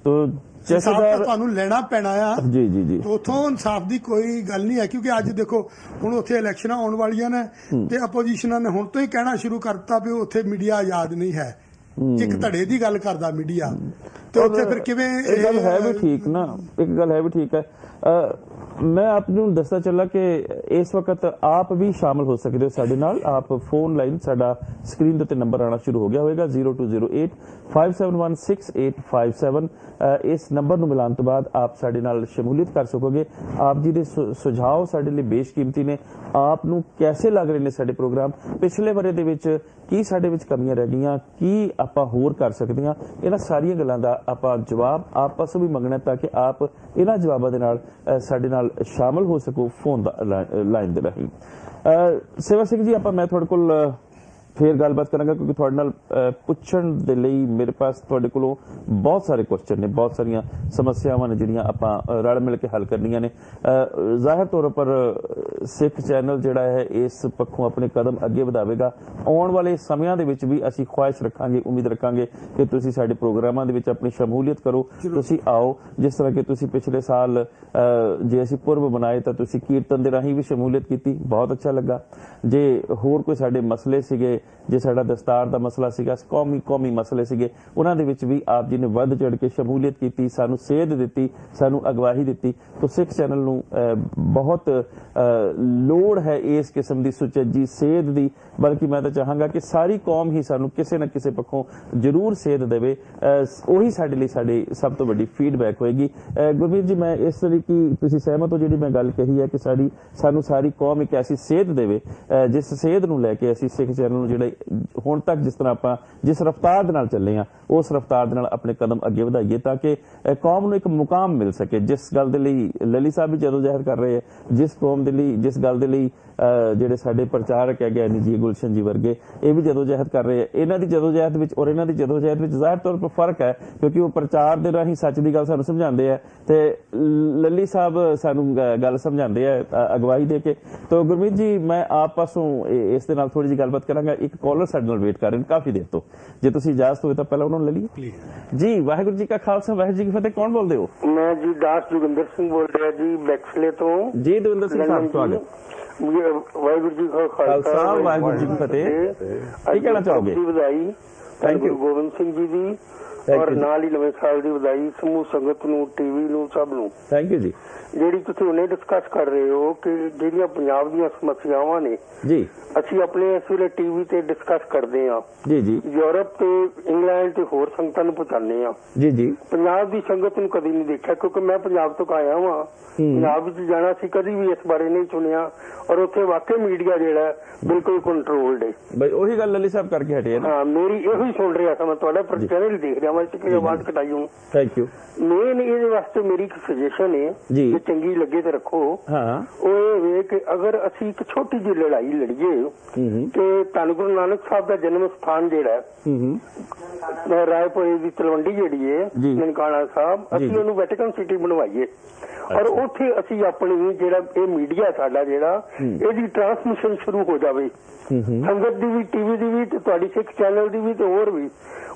ਤੁਹਾਨੂੰ ਲੈਣਾ ਪੈਣਾ ਆ। ਉੱਥੋਂ ਇਨਸਾਫ ਦੀ ਕੋਈ ਗੱਲ ਨਹੀਂ ਹੈ, ਕਿਉਂਕਿ ਅੱਜ ਦੇਖੋ ਹੁਣ ਉੱਥੇ ਇਲੈਕਸ਼ਨਾਂ ਆਉਣ ਵਾਲੀਆਂ ਨੇ ਤੇ ਆਪੋਜੀਸ਼ਨਾਂ ਨੇ ਹੁਣ ਤੋਂ ਹੀ ਕਹਿਣਾ ਸ਼ੁਰੂ ਕਰਤਾ ਵੀ ਉੱਥੇ ਮੀਡੀਆ ਆਜ਼ਾਦ ਨਹੀਂ ਹੈ। ਇੱਕ ਧੜੇ ਦੀ ਗੱਲ ਕਰਦਾ ਮੀਡੀਆ, ਤੇ ਉੱਥੇ ਫਿਰ ਕਿਵੇਂ? ਇਹ ਗੱਲ ਹੈ ਵੀ ਠੀਕ ਨਾ, ਇੱਕ ਗੱਲ ਹੈ ਵੀ ਠੀਕ ਹੈ। मैं आपको दसदा चला कि इस वक्त आप भी शामिल हो सकते हो साडे नाल। आप फोन लाइन साडा स्क्रीन ते नंबर आना शुरू हो गया होगा 0208 5716857। इस नंबर नूं मिलान तो बाद आप साडे नाल शमूलियत कर सकोगे। आप जी दे सुझाव साडे लई बेशकीमती ने। आप नूं कैसे लग रहे ने साडे प्रोग्राम? पिछले बारे दे विच की साडे विच कमियां रह गईयां, की आपां होर कर सकदे हां? इन्हां सारियां गल्लां दा आपां जवाब आप पासों भी मंगना ताकि आप इन्हां जवाबां दे नाल साडे नाल शामिल हो सको फोन लाइन दे राहीं। सेवा सिंह जी, मैं थोड़े कोल फिर गलबात करांगा क्योंकि थोड़े नाल पुछण दे लई मेरे पास थोड़े कोलों बहुत सारे क्वेश्चन ने, बहुत सारियां समस्यावां ने जिहड़ियां आपां रल मिल के हल करनियां ने। जाहिर तौर पर सिख चैनल जिहड़ा है इस पक्षों अपने कदम अगे वधावेगा। आउण वाले समयां दे विच भी असीं ख्वाहिश रखांगे, उम्मीद रखांगे कि तुसीं साडे प्रोग्रामां दे विच अपनी शमूलियत करो, तुसीं आओ। जिस तरह कि तुसीं पिछले साल जे असीं पुरब बनाए तां तुसीं कीर्तन दे राहीं भी शमूलियत कीती, बहुत अच्छा लगा। जे होर कोई साडे मसले सीगे, जे साडा दस्तार दा मसला सीगा, कौमी मसले सीगे, उन्हां दे विच भी आप जी ने वध चढ़ के शमूलियत कीती, सानू सेध दित्ती, सानू अगवाही दित्ती। तो सिख चैनल नूं बहुत लोड़ है इस किस्म दी सुचज्जी सेध दी, बल्कि मैं तो चाहांगा कि सारी कौम ही सानू किसी न किसी पक्षों जरूर सेध देवे। उही साडे लई साडी सब तो वड्डी फीडबैक होएगी। गुरमीत जी, मैं इस तरीके तुसीं सहमत हो जिहड़ी मैं गल कही है कि सानू सारी कौम एक ऐसी सेध देवे जिस सेध नूं लैके असीं सिख चैनल नूं जिहड़े हुण तक जिस तरह आपां जिस रफ्तार दे नाल चले हां उस रफ्तार दे नाल अपने कदम अगे वधाइए ताकि कौम नूं एक मुकाम मिल सके। जिस गल दे लई लली साहब भी जदोजहद कर रहे हैं, जिस कौम दे लई जिस गल दे लई ਜਿਹੜੇ ਸਾਡੇ ਪ੍ਰਚਾਰਕ ਹੈਗੇ ਨੇ ਜੀ ਗੁਲਸ਼ਨ ਜੀ ਵਰਗੇ, ਇਹ ਵੀ ਜਦੋਜਹਿਦ ਕਰ ਰਹੇ ਆ। ਇਹਨਾਂ ਦੀ ਜਦੋਜਹਿਦ ਵਿੱਚ ਔਰ ਇਹਨਾਂ ਦੀ ਜਦੋਜਹਿਦ ਵਿੱਚ ਜ਼ਾਹਿਰ ਤੌਰ 'ਤੇ ਫਰਕ ਹੈ, ਕਿਉਂਕਿ ਉਹ ਪ੍ਰਚਾਰ ਦੇ ਰਾਹੀਂ ਸੱਚ ਦੀ ਗੱਲ ਸਾਨੂੰ ਸਮਝਾਉਂਦੇ ਆ ਤੇ ਲੱਲੀ ਸਾਹਿਬ ਸਾਨੂੰ ਗੱਲ ਸਮਝਾਉਂਦੇ ਆ ਅਗਵਾਈ ਦੇ ਕੇ। ਤਾਂ ਗੁਰਮੀਤ ਜੀ, ਮੈਂ ਆਪ ਪਾਸੋਂ ਇਸ ਦੇ ਨਾਲ ਥੋੜੀ ਜਿਹੀ ਗੱਲਬਾਤ ਕਰਾਂਗਾ। ਇੱਕ ਕਾਲਰ ਸਾਡੇ ਨਾਲ ਵੇਟ ਕਰ ਰਹੇ ਨੇ ਕਾਫੀ ਦੇਰ ਤੋਂ, ਜੇ ਤੁਸੀਂ ਇਜਾਜ਼ਤ ਹੋਵੇ ਤਾਂ ਪਹਿਲਾਂ ਉਹਨਾਂ ਨੂੰ ਲੈ ਲਈਏ ਜੀ। ਵਾਹਿਗੁਰੂ ਜੀ ਕਾ ਖਾਲਸਾ, ਵਾਹਿਗੁਰੂ ਜੀ ਕੀ ਫਤਿਹ। ਕੌਣ ਬੋਲਦੇ ਹੋ? मैं जी दास जोगिंदर सिंह बोल रहा जी बैक्सले तो जी दविंदर सिंह साहब, स्वागत। वाहिगुरू जी का खालसा, वाहिगुरू जी की फतेह। की कहना चाहोगे? ਵਧਾਈ Thank you। Guru Gobind Singh ji the Thank ਔਰ you। ਨਾਲ ਹੀ ਨਵੇਂ ਸਾਲ ਦੀ ਵਧਾਈ ਸਮੂਹ ਸੰਗਤ ਨੂੰ, ਟੀਵੀ ਨੂੰ, ਸਭ ਨੂੰ। ਥੈਂਕ ਯੂ ਜੀ। ਜਿਹੜੀ ਤੁਸੀਂ ਉਹਨੇ ਡਿਸਕਸ ਕਰ ਰਹੇ ਹੋ ਕਿ ਜਿਹੜੀਆਂ ਪੰਜਾਬ ਦੀਆਂ ਸਮੱਸਿਆਵਾਂ ਨੇ, ਜੀ ਅਸੀਂ ਆਪਣੇ ਇਸ ਵੇਲੇ ਟੀਵੀ ਤੇ ਡਿਸਕਸ ਕਰਦੇ ਹਾਂ, ਜੀ ਜੀ ਯੂਰਪ ਤੇ ਇੰਗਲੈਂਡ ਤੇ ਹੋਰ ਸੰਗਤਾਂ ਨੂੰ ਪਹੁੰਚਾਉਂਦੇ ਹਾਂ। ਜੀ ਜੀ ਪੰਜਾਬ ਦੀ ਸੰਗਤ ਨੂੰ ਕਦੀ ਨਹੀਂ ਦੇਖਿਆ, ਕਿਉਂਕਿ ਮੈਂ ਪੰਜਾਬ ਤੋਂ ਆਇਆ ਹਾਂ। ਪੰਜਾਬ ਵਿੱਚ ਜਾਣਾ ਸੀ, ਕਦੀ ਵੀ ਇਸ ਬਾਰੇ ਨਹੀਂ ਸੁਣਿਆ, ਔਰ ਉੱਥੇ ਵਾਕਈ ਮੀਡੀਆ ਜਿਹੜਾ ਹੈ ਬਿਲਕੁਲ ਕੰਟਰੋਲਡ ਹੈ। ਬਈ ਉਹੀ ਗੱਲ ਲੱਲੀ ਸਾਹਿਬ ਕਰਕੇ ਹਟੇ ਨਾ। ਹਾਂ, ਮੇਰੀ ਇਹੋ ਹੀ ਸੁਣ ਰਿਹਾ ਸੀ, ਮੈਂ ਤੁਹਾਡਾ ਚੈਨਲ ਦੇਖ ਰਿਹਾ, ਮੈਂ ਕਿ ਆਵਾਜ਼ ਕਟਾਈ ਹੂੰ। Thank you. ਮੇਨ ਇਹਦੇ ਵਾਸਤੇ ਮੇਰੀ ਇੱਕ ਸੁਜੈਸ਼ਨ ਹੈ, ਜੀ। ਜੇ ਚੰਗੀ ਲੱਗੇ ਤੇ ਰੱਖੋ। ਹਾਂ ਉਹ ਇਹ ਵੇ ਕਿ ਅਗਰ ਅਸੀਂ ਇੱਕ ਛੋਟੀ ਜਿਹੀ ਲੜਾਈ ਲੜੀਏ ਕਿ ਧੰਨ ਗੁਰੂ ਨਾਨਕ ਸਾਹਿਬ ਦਾ ਜਨਮ ਸਥਾਨ ਜਿਹੜਾ ਹੈ ਰਾਏਪੁਰੇ ਦੀ ਤਲਵੰਡੀ ਜਿਹੜੀ ਹੈ ਜੀ। ਨਨਕਾਣਾ ਸਾਹਿਬ, ਅਸੀਂ ਉਹਨੂੰ ਵੈਟੀਕਨ ਸਿਟੀ ਬਣਵਾਈਏ ਔਰ ਉੱਥੇ ਅਸੀਂ ਆਪਣੀ ਜਿਹੜਾ ਇਹ ਮੀਡੀਆ ਸਾਡਾ ਜਿਹੜਾ ਇਹਦੀ ਟ੍ਰਾਂਸਮਿਸ਼ਨ ਸ਼ੁਰੂ ਹੋ ਜਾਵੇ, ਸੰਗਤ ਦੀ ਵੀ, ਟੀਵੀ ਦੀ ਵੀ, ਤੇ ਤੁਹਾਡੀ ਸਿੱਖ ਚੈਨਲ ਦੀ ਵੀ, ਤੇ ਹੋਰ ਵੀ।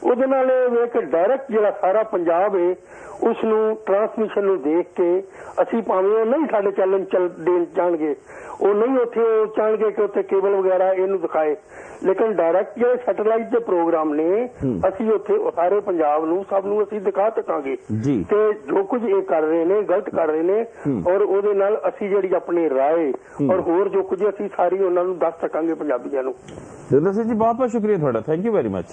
ਉਹਦੇ ਨਾਲ ਇਹ ਵੇ ਕਿ ਡਾਇਰੈਕਟ ਜਿਹੜਾ ਸਾਰਾ ਪੰਜਾਬ ਹੈ ਉਸ ਨੂੰ ਟ੍ਰਾਂਸਮਿਸ਼ਨ ਨੂੰ ਦੇਖ ਕੇ ਅਸੀਂ, ਭਾਵੇਂ ਉਹ ਨਹੀਂ ਸਾਡੇ ਚੈਨਲ ਚੱਲ ਦੇਣ ਜਾਣਗੇ, ਉਹ ਨਹੀਂ ਉੱਥੇ ਚਾਹਣਗੇ ਕਿ ਉੱਥੇ ਕੇਬਲ ਵਗੈਰਾ ਇਹਨੂੰ ਦਿਖਾਏ, ਲੇਕਿਨ ਡਾਇਰੈਕਟ ਜਿਹੜੇ ਸੈਟੇਲਾਈਟ ਦੇ ਪ੍ਰੋਗਰਾਮ ਨੇ ਅਸੀਂ ਉੱਥੇ ਸਾਰੇ ਪੰਜਾਬ ਨੂੰ, ਸਭ ਨੂੰ ਅਸੀਂ ਦਿਖਾ ਸਕਾਂਗੇ ਤੇ ਜੋ ਕੁਝ ਇਹ ਕਰ ਰਹੇ ਨੇ ਗਲਤ ਕਰ ਰਹੇ ਨੇ, ਔਰ ਉਹਦੇ ਨਾਲ ਅਸੀਂ ਜਿਹੜੀ ਆਪਣੀ ਰਾਏ ਔਰ ਹੋਰ ਜੋ ਕੁਝ ਅਸੀਂ ਸਾਰੀ ਉਹਨਾਂ ਨੂੰ ਦੱਸ ਸਕਾਂਗੇ ਪੰਜਾਬੀਆਂ ਨੂੰ। ਦਵਿੰਦਰ ਸਿੰਘ ਜੀ, ਬਹੁਤ ਬਹੁਤ ਸ਼ੁਕਰੀਆ ਤੁਹਾਡਾ, ਥੈਂਕ ਯੂ ਵੈਰੀ ਮਚ।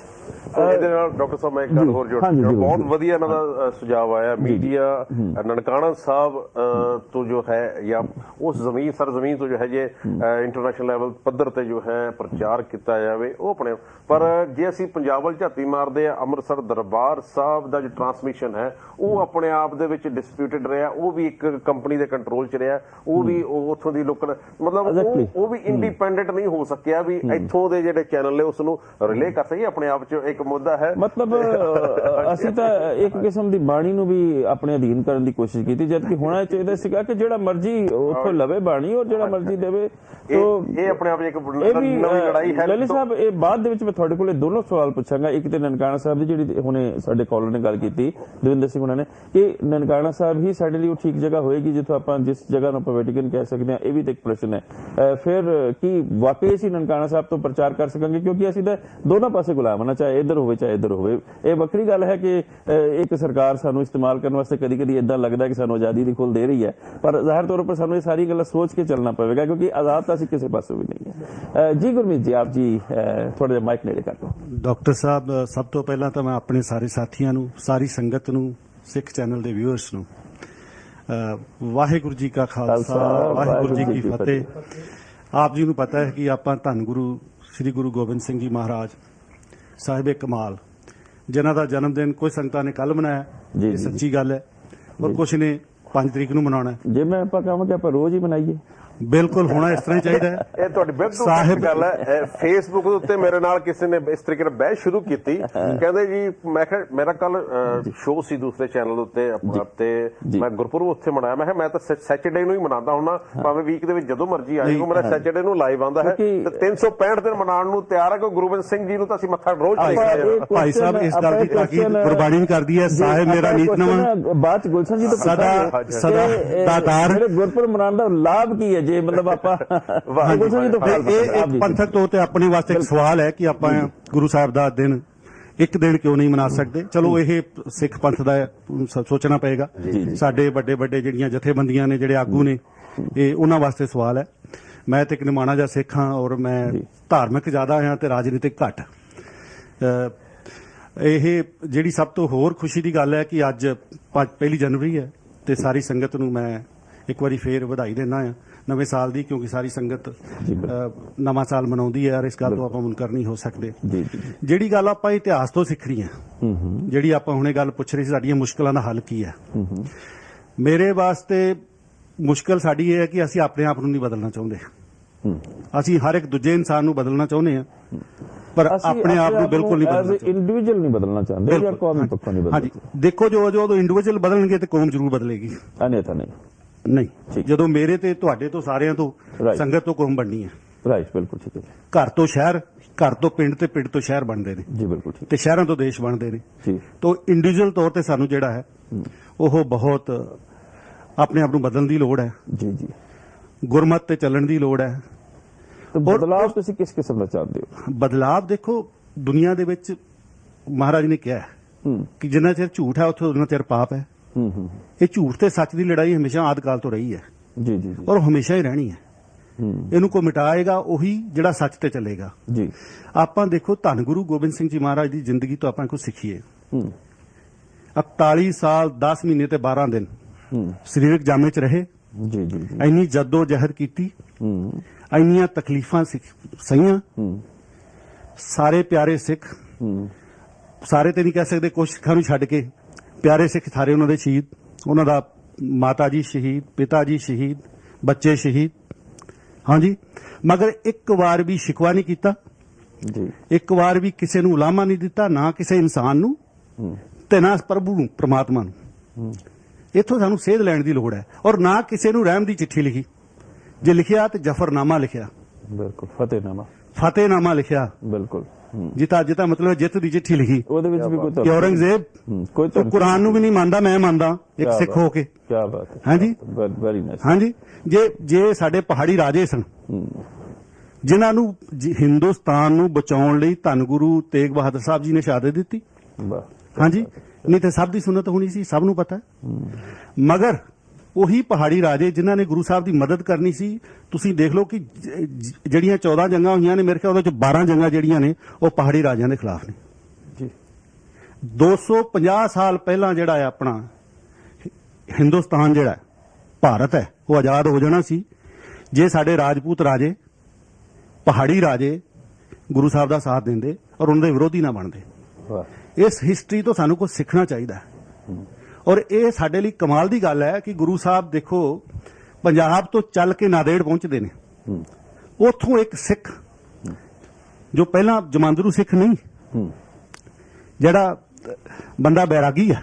ਇਹਦੇ ਨਾਲ ਡਾਕਟਰ ਸਾਹਿਬ ਮੈਂ ਇੱਕ ਗੱਲ ਹੋਰ ਜੋੜ, ਬਹੁਤ ਵਧੀਆ ਇਹਨਾਂ ਦਾ ਸੁਝਾਅ ਆਇਆ। ਮੀਡੀਆ ਨਨਕਾਣਾ ਸਾਹਿਬ ਤੋਂ ਜੋ ਹੈ ਜਾਂ ਉਸ ਜ਼ਮੀਨ ਸਰਜ਼ਮੀਨ ਤੋਂ ਜੋ ਹੈ ਜੇ ਇੰਟਰਨੈਸ਼ਨਲ ਲੈਵਲ ਪੱਧਰ ਤੇ ਜੋ ਹੈ ਪ੍ਰਚਾਰ ਕੀਤਾ ਜਾਵੇ ਉਹ ਆਪਣੇ, ਪਰ ਜੇ ਅਸੀਂ ਪੰਜਾਬ ਵੱਲ ਝਾਤੀ ਮਾਰਦੇ ਆ, ਅੰਮ੍ਰਿਤਸਰ ਦਰਬਾਰ ਸਾਹਿਬ ਦਾ ਜੋ ਟ੍ਰਾਂਸਮਿਸ਼ਨ ਹੈ ਉਹ ਆਪਣੇ ਆਪ ਦੇ ਵਿੱਚ ਡਿਸਪਿਊਟਡ ਰਿਹਾ, ਉਹ ਵੀ ਇੱਕ ਕੰਪਨੀ ਦੇ ਕੰਟਰੋਲ 'ਚ ਰਿਹਾ, ਉਹ ਵੀ ਉੱਥੋਂ ਦੀ ਲੋਕਲ ਮਤਲਬ ਉਹ ਵੀ ਇੰਡੀਪੈਂਡੈਂਟ ਨਹੀਂ ਹੋ ਸਕਿਆ ਵੀ ਇੱਥੋਂ ਦੇ ਜਿਹੜੇ ਚੈਨਲ ਨੇ ਉਸ ਨੂੰ ਰਿਲੇ ਕਰ ਸਕੇ। ਆਪਣੇ ਆਪ 'ਚ ਇੱਕ ਮੁੱਦਾ ਹੈ, ਮਤਲਬ ਅਸੀਂ ਤਾਂ ਇੱਕ ਕਿਸਮ ਦੀ ਬਾਣੀ ਨੂੰ ਵੀ ਆਪਣੇ ਅਧੀਨ ਕਰਨ ਦੀ ਕੋਸ਼ਿਸ਼ ਕੀਤੀ, ਜਦਕਿ ਹੋਣਾ ਚਾਹੀਦਾ ਸੀਗਾ ਕਿ ਜਿਹੜਾ ਮਰਜ਼ੀ ਉੱਥੋਂ ਲਵੇ ਬਾਣੀ ਔਰ ਜਿਹੜਾ ਮਰਜ਼ੀ ਦੇਵੇ। ਇਹ ਆਪਣੇ ਆਪ ਇੱਕ ਨਵੀਂ ਲੜਾਈ ਹੈ। ਲੱਲੀ ਸਾਹਿਬ, ਇਹ ਬਾਅਦ ਦੇ ਵਿੱਚ ਮੈਂ ਤੁਹਾਡੇ ਕੋਲੇ ਦੋਨੋਂ ਸਵਾਲ ਪੁੱਛਾਂਗਾ। ਇੱਕ ਤੇ ਨਨਕਾਣਾ ਸਾਹਿਬ ਦੀ ਜਿਹੜੀ ਹੁਣੇ ਸਾਡੇ ਕਾਲਰ ਨੇ ਗੱਲ ਕੀਤੀ, ਦਵਿੰਦਰ ਸਿੰਘ ਉਹਨਾਂ ਨੇ, ਕਿ ਨਨਕਾਣਾ ਸਾਹਿਬ ਹੀ ਸਾਡੇ ਲਈ ਉਹ ਠੀਕ ਜਗ੍ਹਾ ਹੋਏਗੀ ਜਿੱਥੋਂ ਆਪਾਂ ਜਿਸ ਜਗ੍ਹਾ ਨੂੰ ਆਪਾਂ ਵੈਟੀਕਨ ਕਹਿ ਸਕਦੇ ਹਾਂ, ਇਹ ਵੀ ਤਾਂ ਇੱਕ ਪ੍ਰਸ਼ਨ ਹੈ। ਫਿਰ ਕੀ ਵਾਕਈ ਅਸੀਂ ਨਨਕਾਣਾ ਸਾਹਿਬ ਤੋਂ ਪ੍ਰਚਾਰ ਕਰ ਸਕਾਂਗੇ? ਕਿਉਂਕਿ ਅਸੀਂ ਤਾਂ ਦੋਨੋਂ ਪਾਸੇ ਗੁਲਾਮ ਹਾਂ, ਚਾਹੇ ਇੱਧਰ ਹੋਵੇ ਚਾਹੇ ਇੱਧਰ ਹੋਵੇ। ਇਹ ਵੱਖਰੀ ਗੱਲ ਹੈ ਕਿ ਇੱਕ ਸਰਕਾਰ ਸਾਨੂੰ ਇਸਤੇਮਾਲ ਕਰਨ ਵਾਸਤੇ ਕਦੀ ਕਦੀ ਇਦਾਂ ਲੱਗਦਾ ਕਿ ਸਾਨੂੰ ਆਜ਼ਾਦੀ ਦੀ ਖੁੱਲ੍ਹ ਦੇ ਰਹੀ ਹੈ, ਪਰ ਜ਼ਾਹਿਰ ਤੌਰ ਪਰ ਸਾਨੂੰ ਇਹ ਸਾਰੀ ਗੱਲਾਂ ਸੋਚ ਕੇ ਚੱਲਣਾ ਪਵੇਗਾ, ਕਿਉਂਕਿ ਆਜ਼ਾਦ ਤਾਂ ਅਸੀਂ ਕਿਸੇ ਪਾਸੋਂ ਵੀ ਨਹੀਂ ਹੈ। ਜੀ ਗੁਰਮੀਤ ਜੀ, ਆਪ ਜੀ ਥੋੜਾ ਜਿਹਾ ਮਾਈਕ ਨੇੜੇ ਕਰ ਲਓ। ਡਾਕਟਰ ਸਾਹਿਬ, ਸਭ ਤੋਂ ਪਹਿਲਾਂ ਤਾਂ ਮੈਂ ਆਪਣੇ ਸਾਰੇ ਸਾਥੀਆਂ ਨੂੰ, ਸਾਰੀ ਸੰਗਤ ਨੂੰ, ਸਿੱਖ ਚੈਨਲ ਦੇ ਵਿਊਅਰਸ ਨੂੰ ਵਾਹਿਗੁਰੂ ਜੀ ਕਾ ਖਾਲਸਾ, ਵਾਹਿਗੁਰੂ ਜੀ ਕੀ ਫਤਿਹ। ਆਪ ਜੀ ਨੂੰ ਪਤਾ ਹੈ ਕਿ ਆਪਾਂ ਧੰਨ ਗੁਰੂ ਸ੍ਰੀ ਗੁਰੂ ਗੋਬਿੰਦ ਸਿੰਘ ਜੀ ਮਹਾਰਾਜ ਸਾਹਿਬੇ ਕਮਾਲ, ਜਿਨ੍ਹਾਂ ਦਾ ਜਨਮ ਦਿਨ ਕੁਝ ਸੰਗਤਾਂ ਨੇ ਕੱਲ ਮਨਾਇਆ, ਇਹ ਸੱਚੀ ਗੱਲ ਹੈ, ਔਰ ਕੁਝ ਨੇ 5 ਤਰੀਕ ਨੂੰ ਮਨਾਉਣਾ। ਜੇ ਮੈਂ ਆਪਾਂ ਕਹਾਂਗੇ ਆਪਾਂ ਰੋਜ਼ ਹੀ ਮਨਾਈਏ, ਬਿਲਕੁਲ ਹੋਣਾ ਇਸ ਤਰ੍ਹਾਂ ਹੀ ਚਾਹੀਦਾ ਹੈ। ਇਹ ਤੁਹਾਡੀ ਬਿਲਕੁਲ ਗੱਲ ਹੈ। ਫੇਸਬੁੱਕ ਦੇ ਉੱਤੇ ਮੇਰੇ ਨਾਲ ਕਿਸੇ ਨੇ ਇਸ ਤਰੀਕੇ ਨਾਲ ਬਹਿਸ ਸ਼ੁਰੂ ਕੀਤੀ, ਕਹਿੰਦੇ ਜੀ, ਮੈਂ ਕਿਹਾ ਮੇਰਾ ਕੱਲ ਸ਼ੋਅ ਸੀ ਦੂਸਰੇ ਚੈਨਲ ਦੇ ਉੱਤੇ ਤੇ ਮੈਂ ਗੁਰਪੁਰਬ ਉੱਥੇ ਮਨਾਇਆ। ਮੈਂ ਕਿਹਾ ਮੈਂ ਤਾਂ ਸੈਚਰਡੇ ਨੂੰ ਹੀ ਮਨਾਉਂਦਾ ਹੁੰਦਾ, ਭਾਵੇਂ ਵੀਕ ਦੇ ਵਿੱਚ ਜਦੋਂ ਮਰਜ਼ੀ ਆਏ, ਮੇਰਾ ਸੈਚਰਡੇ ਨੂੰ ਲਾਈਵ ਆਉਂਦਾ ਹੈ ਤੇ 365 ਦਿਨ ਮਨਾਉਣ ਨੂੰ ਤਿਆਰ ਹੈ ਕਿ ਗੁਰੂਗੋਬਿੰਦ ਸਿੰਘ ਜੀ ਨੂੰ ਤਾਂ ਅਸੀਂ ਮੱਥਾ ਰੋਜ਼ ਟੇਕਦੇ ਹਾਂ। ਭਾਈ ਸਾਹਿਬ, ਇਸ ਗੱਲ ਦੀ ਤਾਕੀਦ ਗੁਰਬਾਣੀ ਵੀ ਕਰਦੀ ਹੈ, ਸਾਹਿਬ ਮੇਰਾ ਨੀਤਨਮ। ਬਾਅਦ ਚ ਗੁਲਸ਼ਨ ਜੀ ਤੋਂ ਸਦਾ ਦਾਤਾਰ ਗੁਰਪੁਰਬ ਮਨਾਉਣ ਦਾ ਲਾਭ ਕੀ ਹੈ? ਜੇ ਮਤਲਬ ਆਪਾਂ ਇਹ ਪੰਥਕ ਤੌਰ ਤੇ ਆਪਣੇ ਵਾਸਤੇ ਇੱਕ ਸਵਾਲ ਹੈ ਕਿ ਆਪਾਂ ਗੁਰੂ ਸਾਹਿਬ ਦਾ ਦਿਨ ਇੱਕ ਦਿਨ ਕਿਉਂ ਨਹੀਂ ਮਨਾ ਸਕਦੇ? ਚਲੋ ਇਹ ਸਿੱਖ ਪੰਥ ਦਾ ਸੋਚਣਾ ਪਏਗਾ। ਸਾਡੇ ਵੱਡੇ ਵੱਡੇ ਜਿਹੜੀਆਂ ਜਥੇਬੰਦੀਆਂ ਨੇ, ਜਿਹੜੇ ਆਗੂ ਨੇ, ਇਹ ਉਹਨਾਂ ਵਾਸਤੇ ਸਵਾਲ ਹੈ। ਮੈਂ ਤੇ ਇੱਕ ਨਿਮਾਣਾ ਜਿਹਾ ਸਿੱਖ ਹਾਂ ਔਰ ਮੈਂ ਧਾਰਮਿਕ ਜ਼ਿਆਦਾ ਹਾਂ ਤੇ ਰਾਜਨੀਤਿਕ ਘੱਟ। ਇਹ ਜਿਹੜੀ ਸਭ ਤੋਂ ਹੋਰ ਖੁਸ਼ੀ ਦੀ ਗੱਲ ਹੈ ਕਿ ਅੱਜ 1 ਜਨਵਰੀ ਹੈ ਤੇ ਸਾਰੀ ਸੰਗਤ ਨੂੰ ਮੈਂ ਇੱਕ ਵਾਰੀ ਫੇਰ ਵਧਾਈ ਦਿੰਦਾ ਹਾਂ ਨਵੇਂ ਸਾਲ ਦੀ, ਕਿਉਂਕਿ ਸਾਰੀ ਸੰਗਤ ਨਵਾਂ ਸਾਲ ਮਨਾਉਂਦੀ ਹੈ ਔਰ ਇਸ ਗੱਲ ਤੋਂ ਆਪਾਂ ਮੁਨਕਰ ਨਹੀਂ ਹੋ ਸਕਦੇ। ਜਿਹੜੀ ਗੱਲ ਆਪਾਂ ਇਤਿਹਾਸ ਤੋਂ ਸਿੱਖ ਰਹੀ ਹਾਂ, ਜਿਹੜੀ ਆਪਾਂ ਹੁਣੇ ਗੱਲ ਪੁੱਛ ਰਹੇ ਸੀ, ਸਾਡੀਆਂ ਮੁਸ਼ਕਲਾਂ ਦਾ ਹੱਲ ਕੀ ਹੈ? ਮੇਰੇ ਵਾਸਤੇ ਮੁਸ਼ਕਲ ਸਾਡੀ ਇਹ ਹੈ ਕਿ ਅਸੀਂ ਆਪਣੇ ਆਪ ਨੂੰ ਨਹੀਂ ਬਦਲਣਾ ਚਾਹੁੰਦੇ। ਅਸੀਂ ਹਰ ਇੱਕ ਦੂਜੇ ਇਨਸਾਨ ਨੂੰ ਬਦਲਣਾ ਚਾਹੁੰਦੇ ਆ, ਪਰ ਆਪਣੇ ਆਪ ਨੂੰ ਬਿਲਕੁਲ ਨਹੀਂ ਬਦਲਣਾ ਚਾਹੁੰਦੇ। ਇੰਡੀਵਿਜੂਅਲ ਨਹੀਂ ਬਦਲਣਾ ਚਾਹੁੰਦੇ ਜਾਂ ਕੌਮੀ ਪੱਖੋਂ ਨਹੀਂ ਹਾਂਜੀ, ਬਦਲਣਾ। ਦੇਖੋ ਜਦੋਂ ਇੰਡੀਵਿਜੂਅਲ ਬਦਲਣਗੇ ਤੇ ਕੌਮ ਜ਼ਰੂਰ ਬਦਲੇਗੀ। ਅਨੇਤਾ ਨਹੀਂ। ਨਹੀਂ, ਜਦੋਂ ਮੇਰੇ ਤੇ ਤੁਹਾਡੇ ਤੋਂ ਸਾਰਿਆਂ ਤੋਂ Right. ਸੰਗਤ ਤੋਂ ਕੌਮ ਬਣਨੀ ਹੈ। ਰਾਈਟ, ਬਿਲਕੁਲ ਠੀਕ ਹੈ ਘਰ ਤੋਂ ਸ਼ਹਿਰ, ਘਰ ਤੋਂ ਪਿੰਡ ਤੇ ਪਿੰਡ ਤੋਂ ਸ਼ਹਿਰ ਬਣਦੇ ਨੇ ਜੀ, ਬਿਲਕੁਲ ਠੀਕ ਤੇ ਸ਼ਹਿਰਾਂ ਤੋਂ ਦੇਸ਼ ਬਣਦੇ ਨੇ। ਜੀ ਤੋਂ ਇੰਡੀਵਿਜੂਅਲ ਤੌਰ ਤੇ ਸਾਨੂੰ ਜਿਹੜਾ ਹੈ ਉਹ ਬਹੁਤ ਆਪਣੇ ਆਪ ਨੂੰ ਬਦਲਣ ਦੀ ਲੋੜ ਹੈ, ਜੀ ਜੀ। ਗੁਰਮਤ ਤੇ ਚੱਲਣ ਦੀ ਲੋੜ ਹੈ। ਤਾਂ ਬਦਲਾਅ ਤੁਸੀਂ ਕਿਸ ਕਿਸਮ ਦਾ ਚਾਹੁੰਦੇ ਹੋ? ਬਦਲਾਵ ਦੇਖੋ, ਦੁਨੀਆ ਦੇ ਵਿੱਚ ਮਹਾਰਾਜ ਨੇ ਕਿਹਾ ਹੈ ਕਿ ਜਿੰਨਾ ਚਿਰ ਝੂਠ ਹੈ ਉੱਥੇ ਉਹਨਾਂ ਚਿਰ ਪਾਪ ਹੈ। ਇਹ ਝੂਠ ਤੇ ਸੱਚ ਦੀ ਲੜਾਈ ਹਮੇਸ਼ਾ ਆਦਿ ਕਾਲ ਤੋਂ ਰਹੀ ਹੈ ਜੀ ਜੀ ਜੀ ਔਰ ਹਮੇਸ਼ਾ ਹੀ ਰਹਿਣੀ ਹੈ। ਇਹਨੂੰ ਕੋਈ ਮਿਟਾਏਗਾ ਉਹੀ ਜਿਹੜਾ ਸੱਚ ਤੇ ਚੱਲੇਗਾ। ਜੀ। ਆਪਾਂ ਦੇਖੋ, ਧੰਨ ਗੁਰੂ ਗੋਬਿੰਦ ਸਿੰਘ ਜੀ ਮਹਾਰਾਜ ਦੀ ਜ਼ਿੰਦਗੀ ਤੋਂ ਆਪਾਂ ਕੁਝ ਸਿੱਖੀਏ। 41 ਸਾਲ 10 ਮਹੀਨੇ ਤੇ 12 ਦਿਨ ਸਰੀਰਕ ਜਾਮੇ 'ਚ ਰਹੇ, ਜੀ ਜੀ ਜੀ। ਇੰਨੀ ਜੱਦੋ ਜਹਿਦ ਕੀਤੀ, ਇੰਨੀਆਂ ਤਕਲੀਫਾਂ ਸਹੀਆਂ। ਸਾਰੇ ਪਿਆਰੇ ਸਿੱਖ, ਸਾਰੇ ਤੇ ਨਹੀਂ ਕਹਿ ਸਕਦੇ, ਕੁਝ ਸਿੱਖਾਂ ਨੂੰ ਛੱਡ ਕੇ ਪਿਆਰੇ ਸਿੱਖ ਸਾਰੇ ਉਹਨਾਂ ਦੇ ਸ਼ਹੀਦ, ਉਹਨਾਂ ਦਾ ਮਾਤਾ ਜੀ ਸ਼ਹੀਦ, ਪਿਤਾ ਜੀ ਸ਼ਹੀਦ, ਬੱਚੇ ਸ਼ਹੀਦ। ਹਾਂਜੀ, ਮਗਰ ਇੱਕ ਵਾਰ ਵੀ ਸ਼ਿਕਵਾ ਨਹੀਂ ਕੀਤਾ ਜੀ। ਇੱਕ ਵਾਰ ਵੀ ਕਿਸੇ ਨੂੰ ਉਲਾਮਾ ਨਹੀਂ ਦਿੱਤਾ, ਨਾ ਕਿਸੇ ਇਨਸਾਨ ਨੂੰ ਤੇ ਨਾ ਪ੍ਰਭੂ ਨੂੰ, ਪ੍ਰਮਾਤਮਾ ਨੂੰ। ਇੱਥੋਂ ਸਾਨੂੰ ਸੇਧ ਲੈਣ ਦੀ ਲੋੜ ਹੈ। ਔਰ ਨਾ ਕਿਸੇ ਨੂੰ ਰਹਿਮ ਦੀ ਚਿੱਠੀ ਲਿਖੀ, ਜੇ ਲਿਖਿਆ ਤੇ ਜਫਰਨਾਮਾ ਲਿਖਿਆ, ਬਿਲਕੁਲ ਫਤਿਹਨਾਮਾ, ਫਤਿਹਨਾਮਾ ਲਿਖਿਆ। ਬਿਲਕੁਲ। ਜਿੱਤਾ ਮਤਲਬ ਜਿੱਤ ਦੀ ਚਿੱਠੀ ਲਿਖੀ। ਉਹਦੇ ਵਿੱਚ ਵੀ ਕੋਈ ਕਿ ਔਰੰਗਜ਼ੇਬ ਕੋਈ ਤੂੰ ਕੁਰਾਨ ਨੂੰ ਵੀ ਨਹੀਂ ਮੰਨਦਾ, ਮੈਂ ਮੰਨਦਾ ਇੱਕ ਸਿੱਖ ਹੋ ਕੇ। ਕੀ ਬਾਤ ਹੈ। ਹਾਂਜੀ, ਵੈਰੀ ਨਾਈਸ। ਹਾਂਜੀ। ਜੇ ਸਾਡੇ ਪਹਾੜੀ ਰਾਜੇ ਸਨ ਜਿਨ੍ਹਾਂ ਨੂੰ ਹਿੰਦੁਸਤਾਨ ਨੂੰ ਬਚਾਉਣ ਲਈ ਧੰਨ ਗੁਰੂ ਤੇਗ ਬਹਾਦਰ ਸਾਹਿਬ ਜੀ ਨੇ ਸ਼ਹਾਦਤ ਦਿੱਤੀ। ਵਾਹ। ਹਾਂਜੀ, ਨਹੀਂ ਤੇ ਸਭ ਦੀ ਸੁਨਤ ਹੋਣੀ ਸੀ, ਸਭ ਨੂੰ ਪਤਾ ਹੈ। ਮਗਰ ਉਹੀ ਪਹਾੜੀ ਰਾਜੇ ਜਿਨ੍ਹਾਂ ਨੇ ਗੁਰੂ ਸਾਹਿਬ ਦੀ ਮਦਦ ਕਰਨੀ ਸੀ, ਤੁਸੀਂ ਦੇਖ ਲਓ ਕਿ ਜਿਹੜੀਆਂ 14 ਜੰਗਾਂ ਹੋਈਆਂ ਨੇ, ਮੇਰੇ ਖਿਆਲ ਉਹਦੇ ਚ 12 ਜੰਗਾਂ ਜਿਹੜੀਆਂ ਨੇ ਉਹ ਪਹਾੜੀ ਰਾਜਿਆਂ ਦੇ ਖਿਲਾਫ ਨੇ ਜੀ। 250 ਸਾਲ ਪਹਿਲਾਂ ਜਿਹੜਾ ਹੈ ਆਪਣਾ ਹਿੰਦੁਸਤਾਨ ਜਿਹੜਾ ਭਾਰਤ ਹੈ ਉਹ ਆਜ਼ਾਦ ਹੋ ਜਾਣਾ ਸੀ ਜੇ ਸਾਡੇ ਰਾਜਪੂਤ ਰਾਜੇ, ਪਹਾੜੀ ਰਾਜੇ ਗੁਰੂ ਸਾਹਿਬ ਦਾ ਸਾਥ ਦਿੰਦੇ ਔਰ ਉਹਨਾਂ ਦੇ ਵਿਰੋਧੀ ਨਾ ਬਣਦੇ। ਵਾਹ। ਇਸ ਹਿਸਟਰੀ ਤੋਂ ਸਾਨੂੰ ਕੁਝ ਸਿੱਖਣਾ ਚਾਹੀਦਾ ਹੈ। ਔਰ ਇਹ ਸਾਡੇ ਲਈ ਕਮਾਲ ਦੀ ਗੱਲ ਹੈ ਕਿ ਗੁਰੂ ਸਾਹਿਬ ਦੇਖੋ ਪੰਜਾਬ ਤੋਂ ਚੱਲ ਕੇ ਨਾਂਦੇੜ ਪਹੁੰਚਦੇ ਨੇ। ਉੱਥੋਂ ਇੱਕ ਸਿੱਖ ਜੋ ਪਹਿਲਾਂ ਜਮਾਂਦਰੂ ਸਿੱਖ ਨਹੀਂ, ਜਿਹੜਾ ਬੰਦਾ ਬੈਰਾਗੀ ਹੈ,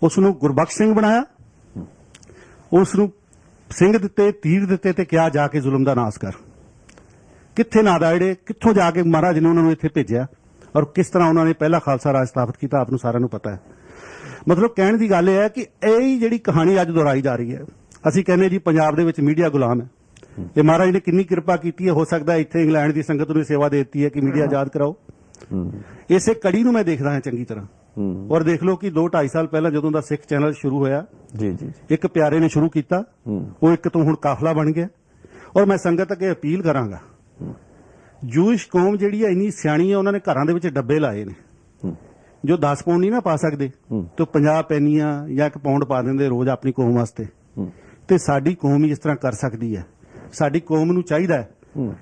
ਉਸ ਨੂੰ ਗੁਰਬਖਸ਼ ਸਿੰਘ ਬਣਾਇਆ, ਉਸ ਨੂੰ ਸਿੰਘ ਦਿੱਤੇ, ਤੀਰ ਦਿੱਤੇ ਤੇ ਕਿਹਾ ਜਾ ਕੇ ਜ਼ੁਲਮ ਦਾ ਨਾਸ਼ ਕਰ। ਕਿੱਥੇ ਨਾਂਦੇੜੇ, ਕਿੱਥੋਂ ਜਾ ਕੇ ਮਹਾਰਾਜ ਨੇ ਉਹਨਾਂ ਨੂੰ ਇੱਥੇ ਭੇਜਿਆ ਔਰ ਕਿਸ ਤਰ੍ਹਾਂ ਉਹਨਾਂ ਨੇ ਪਹਿਲਾ ਖਾਲਸਾ ਰਾਜ ਸਥਾਪਿਤ ਕੀਤਾ, ਆਪ ਨੂੰ ਸਾਰਿਆਂ ਨੂੰ ਪਤਾ ਹੈ। ਮਤਲਬ ਕਹਿਣ ਦੀ ਗੱਲ ਇਹ ਹੈ ਕਿ ਇਹ ਜਿਹੜੀ ਕਹਾਣੀ ਅੱਜ ਦੁਹਰਾਈ ਜਾ ਰਹੀ ਹੈ। ਅਸੀਂ ਕਹਿੰਦੇ ਜੀ ਪੰਜਾਬ ਦੇ ਵਿੱਚ ਮੀਡੀਆ ਗੁਲਾਮ ਹੈ। ਇਹ ਮਹਾਰਾਜ ਨੇ ਕਿੰਨੀ ਕਿਰਪਾ ਕੀਤੀ ਹੈ, ਹੋ ਸਕਦਾ ਇੱਥੇ ਇੰਗਲੈਂਡ ਦੀ ਸੰਗਤ ਨੂੰ ਸੇਵਾ ਦੇ ਦਿੱਤੀ ਹੈ ਕਿ ਮੀਡੀਆ ਆਜ਼ਾਦ ਕਰਾਓ। ਇਸੇ ਕੜੀ ਨੂੰ ਮੈਂ ਦੇਖਦਾ ਹਾਂ ਚੰਗੀ ਤਰ੍ਹਾਂ। ਔਰ ਦੇਖ ਲਓ ਕਿ 2-2.5 ਸਾਲ ਪਹਿਲਾਂ ਜਦੋਂ ਦਾ ਸਿੱਖ ਚੈਨਲ ਸ਼ੁਰੂ ਹੋਇਆ, ਜੀ ਜੀ। ਇੱਕ ਪਿਆਰੇ ਨੇ ਸ਼ੁਰੂ ਕੀਤਾ, ਉਹ ਇੱਕ ਤੋਂ ਹੁਣ ਕਾਫਲਾ ਬਣ ਗਿਆ। ਔਰ ਮੈਂ ਸੰਗਤ ਅੱਗੇ ਅਪੀਲ ਕਰਾਂਗਾ, ਜੂਇਸ਼ ਕੌਮ ਜਿਹੜੀ ਹੈ ਇੰਨੀ ਸਿਆਣੀ ਹੈ, ਉਹਨਾਂ ਨੇ ਘਰਾਂ ਦੇ ਵਿੱਚ ਡੱਬੇ ਲਾਏ ਨੇ ਜੋ 10 ਪਾਉਂਡ ਨਹੀਂ ਨਾ ਪਾ ਸਕਦੇ, ਤੇ 50 ਪੈਨੀਆਂ ਜਾਂ 1 ਪਾਉਂਡ ਪਾ ਦਿੰਦੇ ਰੋਜ਼ ਆਪਣੀ ਕੌਮ ਵਾਸਤੇ। ਤੇ ਸਾਡੀ ਕੌਮ ਹੀ ਇਸ ਤਰ੍ਹਾਂ ਕਰ ਸਕਦੀ ਹੈ। ਸਾਡੀ ਕੌਮ ਨੂੰ ਚਾਹੀਦਾ ਹੈ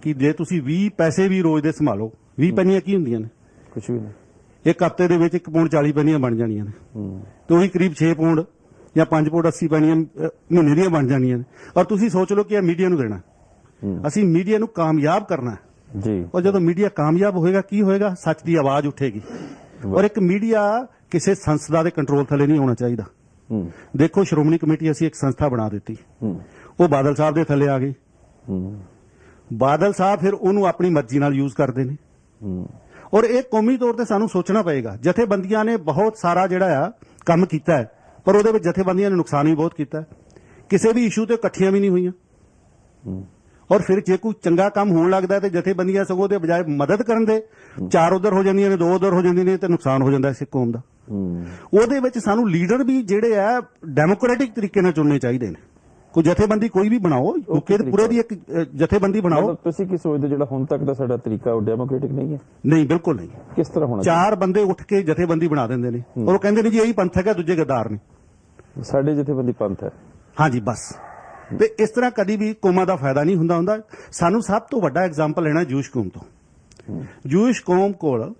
ਕਿ ਜੇ ਤੁਸੀਂ 20 ਪੈਸੇ ਵੀ ਰੋਜ਼ ਦੇ ਸੰਭਾਲੋ, 20 ਪੈਨੀਆਂ ਕੀ ਹੁੰਦੀਆਂ ਨੇ? ਕੁਝ ਵੀ ਨਹੀਂ। ਇੱਕ ਹਫ਼ਤੇ ਦੇ ਵਿੱਚ 1 ਪਾਉਂਡ 40 ਪੈਨੀਆਂ ਬਣ ਜਾਣੀਆਂ ਨੇ, ਤੇ ਉਹੀ ਕਰੀਬ 6 ਪਾਉਂਡ ਜਾਂ 5 ਪਾਉਂਡ 80 ਪੈਨੀਆਂ ਮਹੀਨੇ ਦੀਆਂ ਬਣ ਜਾਣੀਆਂ ਨੇ। ਔਰ ਤੁਸੀਂ ਸੋਚ ਲਓ ਕਿ ਇਹ ਮੀਡੀਆ ਨੂੰ ਦੇਣਾ, ਅਸੀਂ ਮੀਡੀਆ ਨੂੰ ਕਾਮਯਾਬ ਕਰਨਾ ਜੀ। ਔਰ ਜਦੋਂ ਮੀਡੀਆ ਕਾਮਯਾਬ ਹੋਏਗਾ ਕੀ ਹੋਏਗਾ? ਸੱਚ ਦੀ ਆਵਾਜ਼ ਉੱਠੇਗੀ। ਔਰ ਇੱਕ ਮੀਡੀਆ ਕਿਸੇ ਸੰਸਥਾ ਦੇ ਕੰਟਰੋਲ ਥੱਲੇ ਨਹੀਂ ਹੋਣਾ ਚਾਹੀਦਾ। ਦੇਖੋ, ਸ਼੍ਰੋਮਣੀ ਕਮੇਟੀ ਅਸੀਂ ਇੱਕ ਸੰਸਥਾ ਬਣਾ ਦਿੱਤੀ, ਉਹ ਬਾਦਲ ਸਾਹਿਬ ਦੇ ਥੱਲੇ ਆ ਗਈ। ਬਾਦਲ ਸਾਹਿਬ ਫਿਰ ਉਹਨੂੰ ਆਪਣੀ ਮਰਜ਼ੀ ਨਾਲ ਯੂਜ਼ ਕਰਦੇ ਨੇ। ਔਰ ਇਹ ਕੌਮੀ ਤੌਰ ਤੇ ਸਾਨੂੰ ਸੋਚਣਾ ਪਏਗਾ। ਜਥੇਬੰਦੀਆਂ ਨੇ ਬਹੁਤ ਸਾਰਾ ਜਿਹੜਾ ਆ ਕੰਮ ਕੀਤਾ ਹੈ, ਪਰ ਉਹਦੇ ਵਿੱਚ ਜਥੇਬੰਦੀਆਂ ਨੇ ਨੁਕਸਾਨ ਵੀ ਬਹੁਤ ਕੀਤਾ। ਕਿਸੇ ਵੀ ਇਸ਼ੂ ਤੇ ਇਕੱਠੀਆਂ ਵੀ ਨਹੀਂ ਹੋਈਆਂ। ਔਰ ਫਿਰ ਜੇ ਕੋਈ ਚੰਗਾ ਕੰਮ ਹੋਣ ਲੱਗਦਾ ਤੇ ਜਥੇਬੰਦੀਆਂ ਸਗੋਂ ਦੇ ਬਜਾਏ ਮਦਦ ਕਰਨ ਦੇ 4 ਉਧਰ ਹੋ ਜਾਂਦੀਆਂ ਨੇ, 2 ਉਧਰ ਹੋ ਜਾਂਦੀਆਂ ਨੇ, ਤੇ ਨੁਕਸਾਨ ਹੋ ਜਾਂਦਾ ਸਿੱਖ ਕੌਮ ਦਾ। ਉਹਦੇ ਵਿੱਚ ਸਾਨੂੰ ਲੀਡਰ ਵੀ ਜਿਹੜੇ ਆ ਡੈਮੋਕ੍ਰੈਟਿਕ ਤਰੀਕੇ ਨਾਲ ਚੁਣਨੇ ਚਾਹੀਦੇ ਨੇ। ਕੋਈ ਜਥੇਬੰਦੀ ਕੋਈ ਵੀ ਬਣਾਓ, ਯੂਕੇ ਦੇ ਪੂਰੇ ਦੀ ਇੱਕ ਜਥੇਬੰਦੀ ਬਣਾਓ। ਤੁਸੀਂ ਕੀ ਸੋਚਦੇ ਜਿਹੜਾ ਹੁਣ ਤੱਕ ਦਾ ਸਾਡਾ ਤਰੀਕਾ ਉਹ ਡੈਮੋਕ੍ਰੈਟਿਕ ਨਹੀਂ ਹੈ? ਨਹੀਂ, ਬਿਲਕੁਲ ਨਹੀਂ। ਕਿਸ ਤਰ੍ਹਾਂ ਹੋਣਾ? 4 ਬੰਦੇ ਉੱਠ ਕੇ ਜਥੇਬੰਦੀ ਬਣਾ ਦਿੰਦੇ ਨੇ ਔਰ ਉਹ ਕਹਿੰਦੇ ਨੇ ਜੀ ਇਹੀ ਪੰਥਕ ਹੈ, ਦੂਜੇ ਗੱਦਾਰ ਨੇ। ਸਾਡੇ ਜਥੇਬੰਦੀ ਪੰਥ ਹੈ। ਹਾਂਜੀ, ਬਸ। ਤੇ ਇਸ ਤਰ੍ਹਾਂ ਕਦੀ ਵੀ ਕੌਮਾਂ ਦਾ ਫਾਇਦਾ ਨਹੀਂ ਹੁੰਦਾ। ਸਾਨੂੰ ਸਭ ਤੋਂ ਵੱਡਾ ਐਗਜ਼ਾਮਪਲ ਲੈਣਾ ਜੂਇਸ਼ ਕੌਮ ਤੋਂ। ਜੂਇਸ਼ ਕੌਮ ਕੋਲ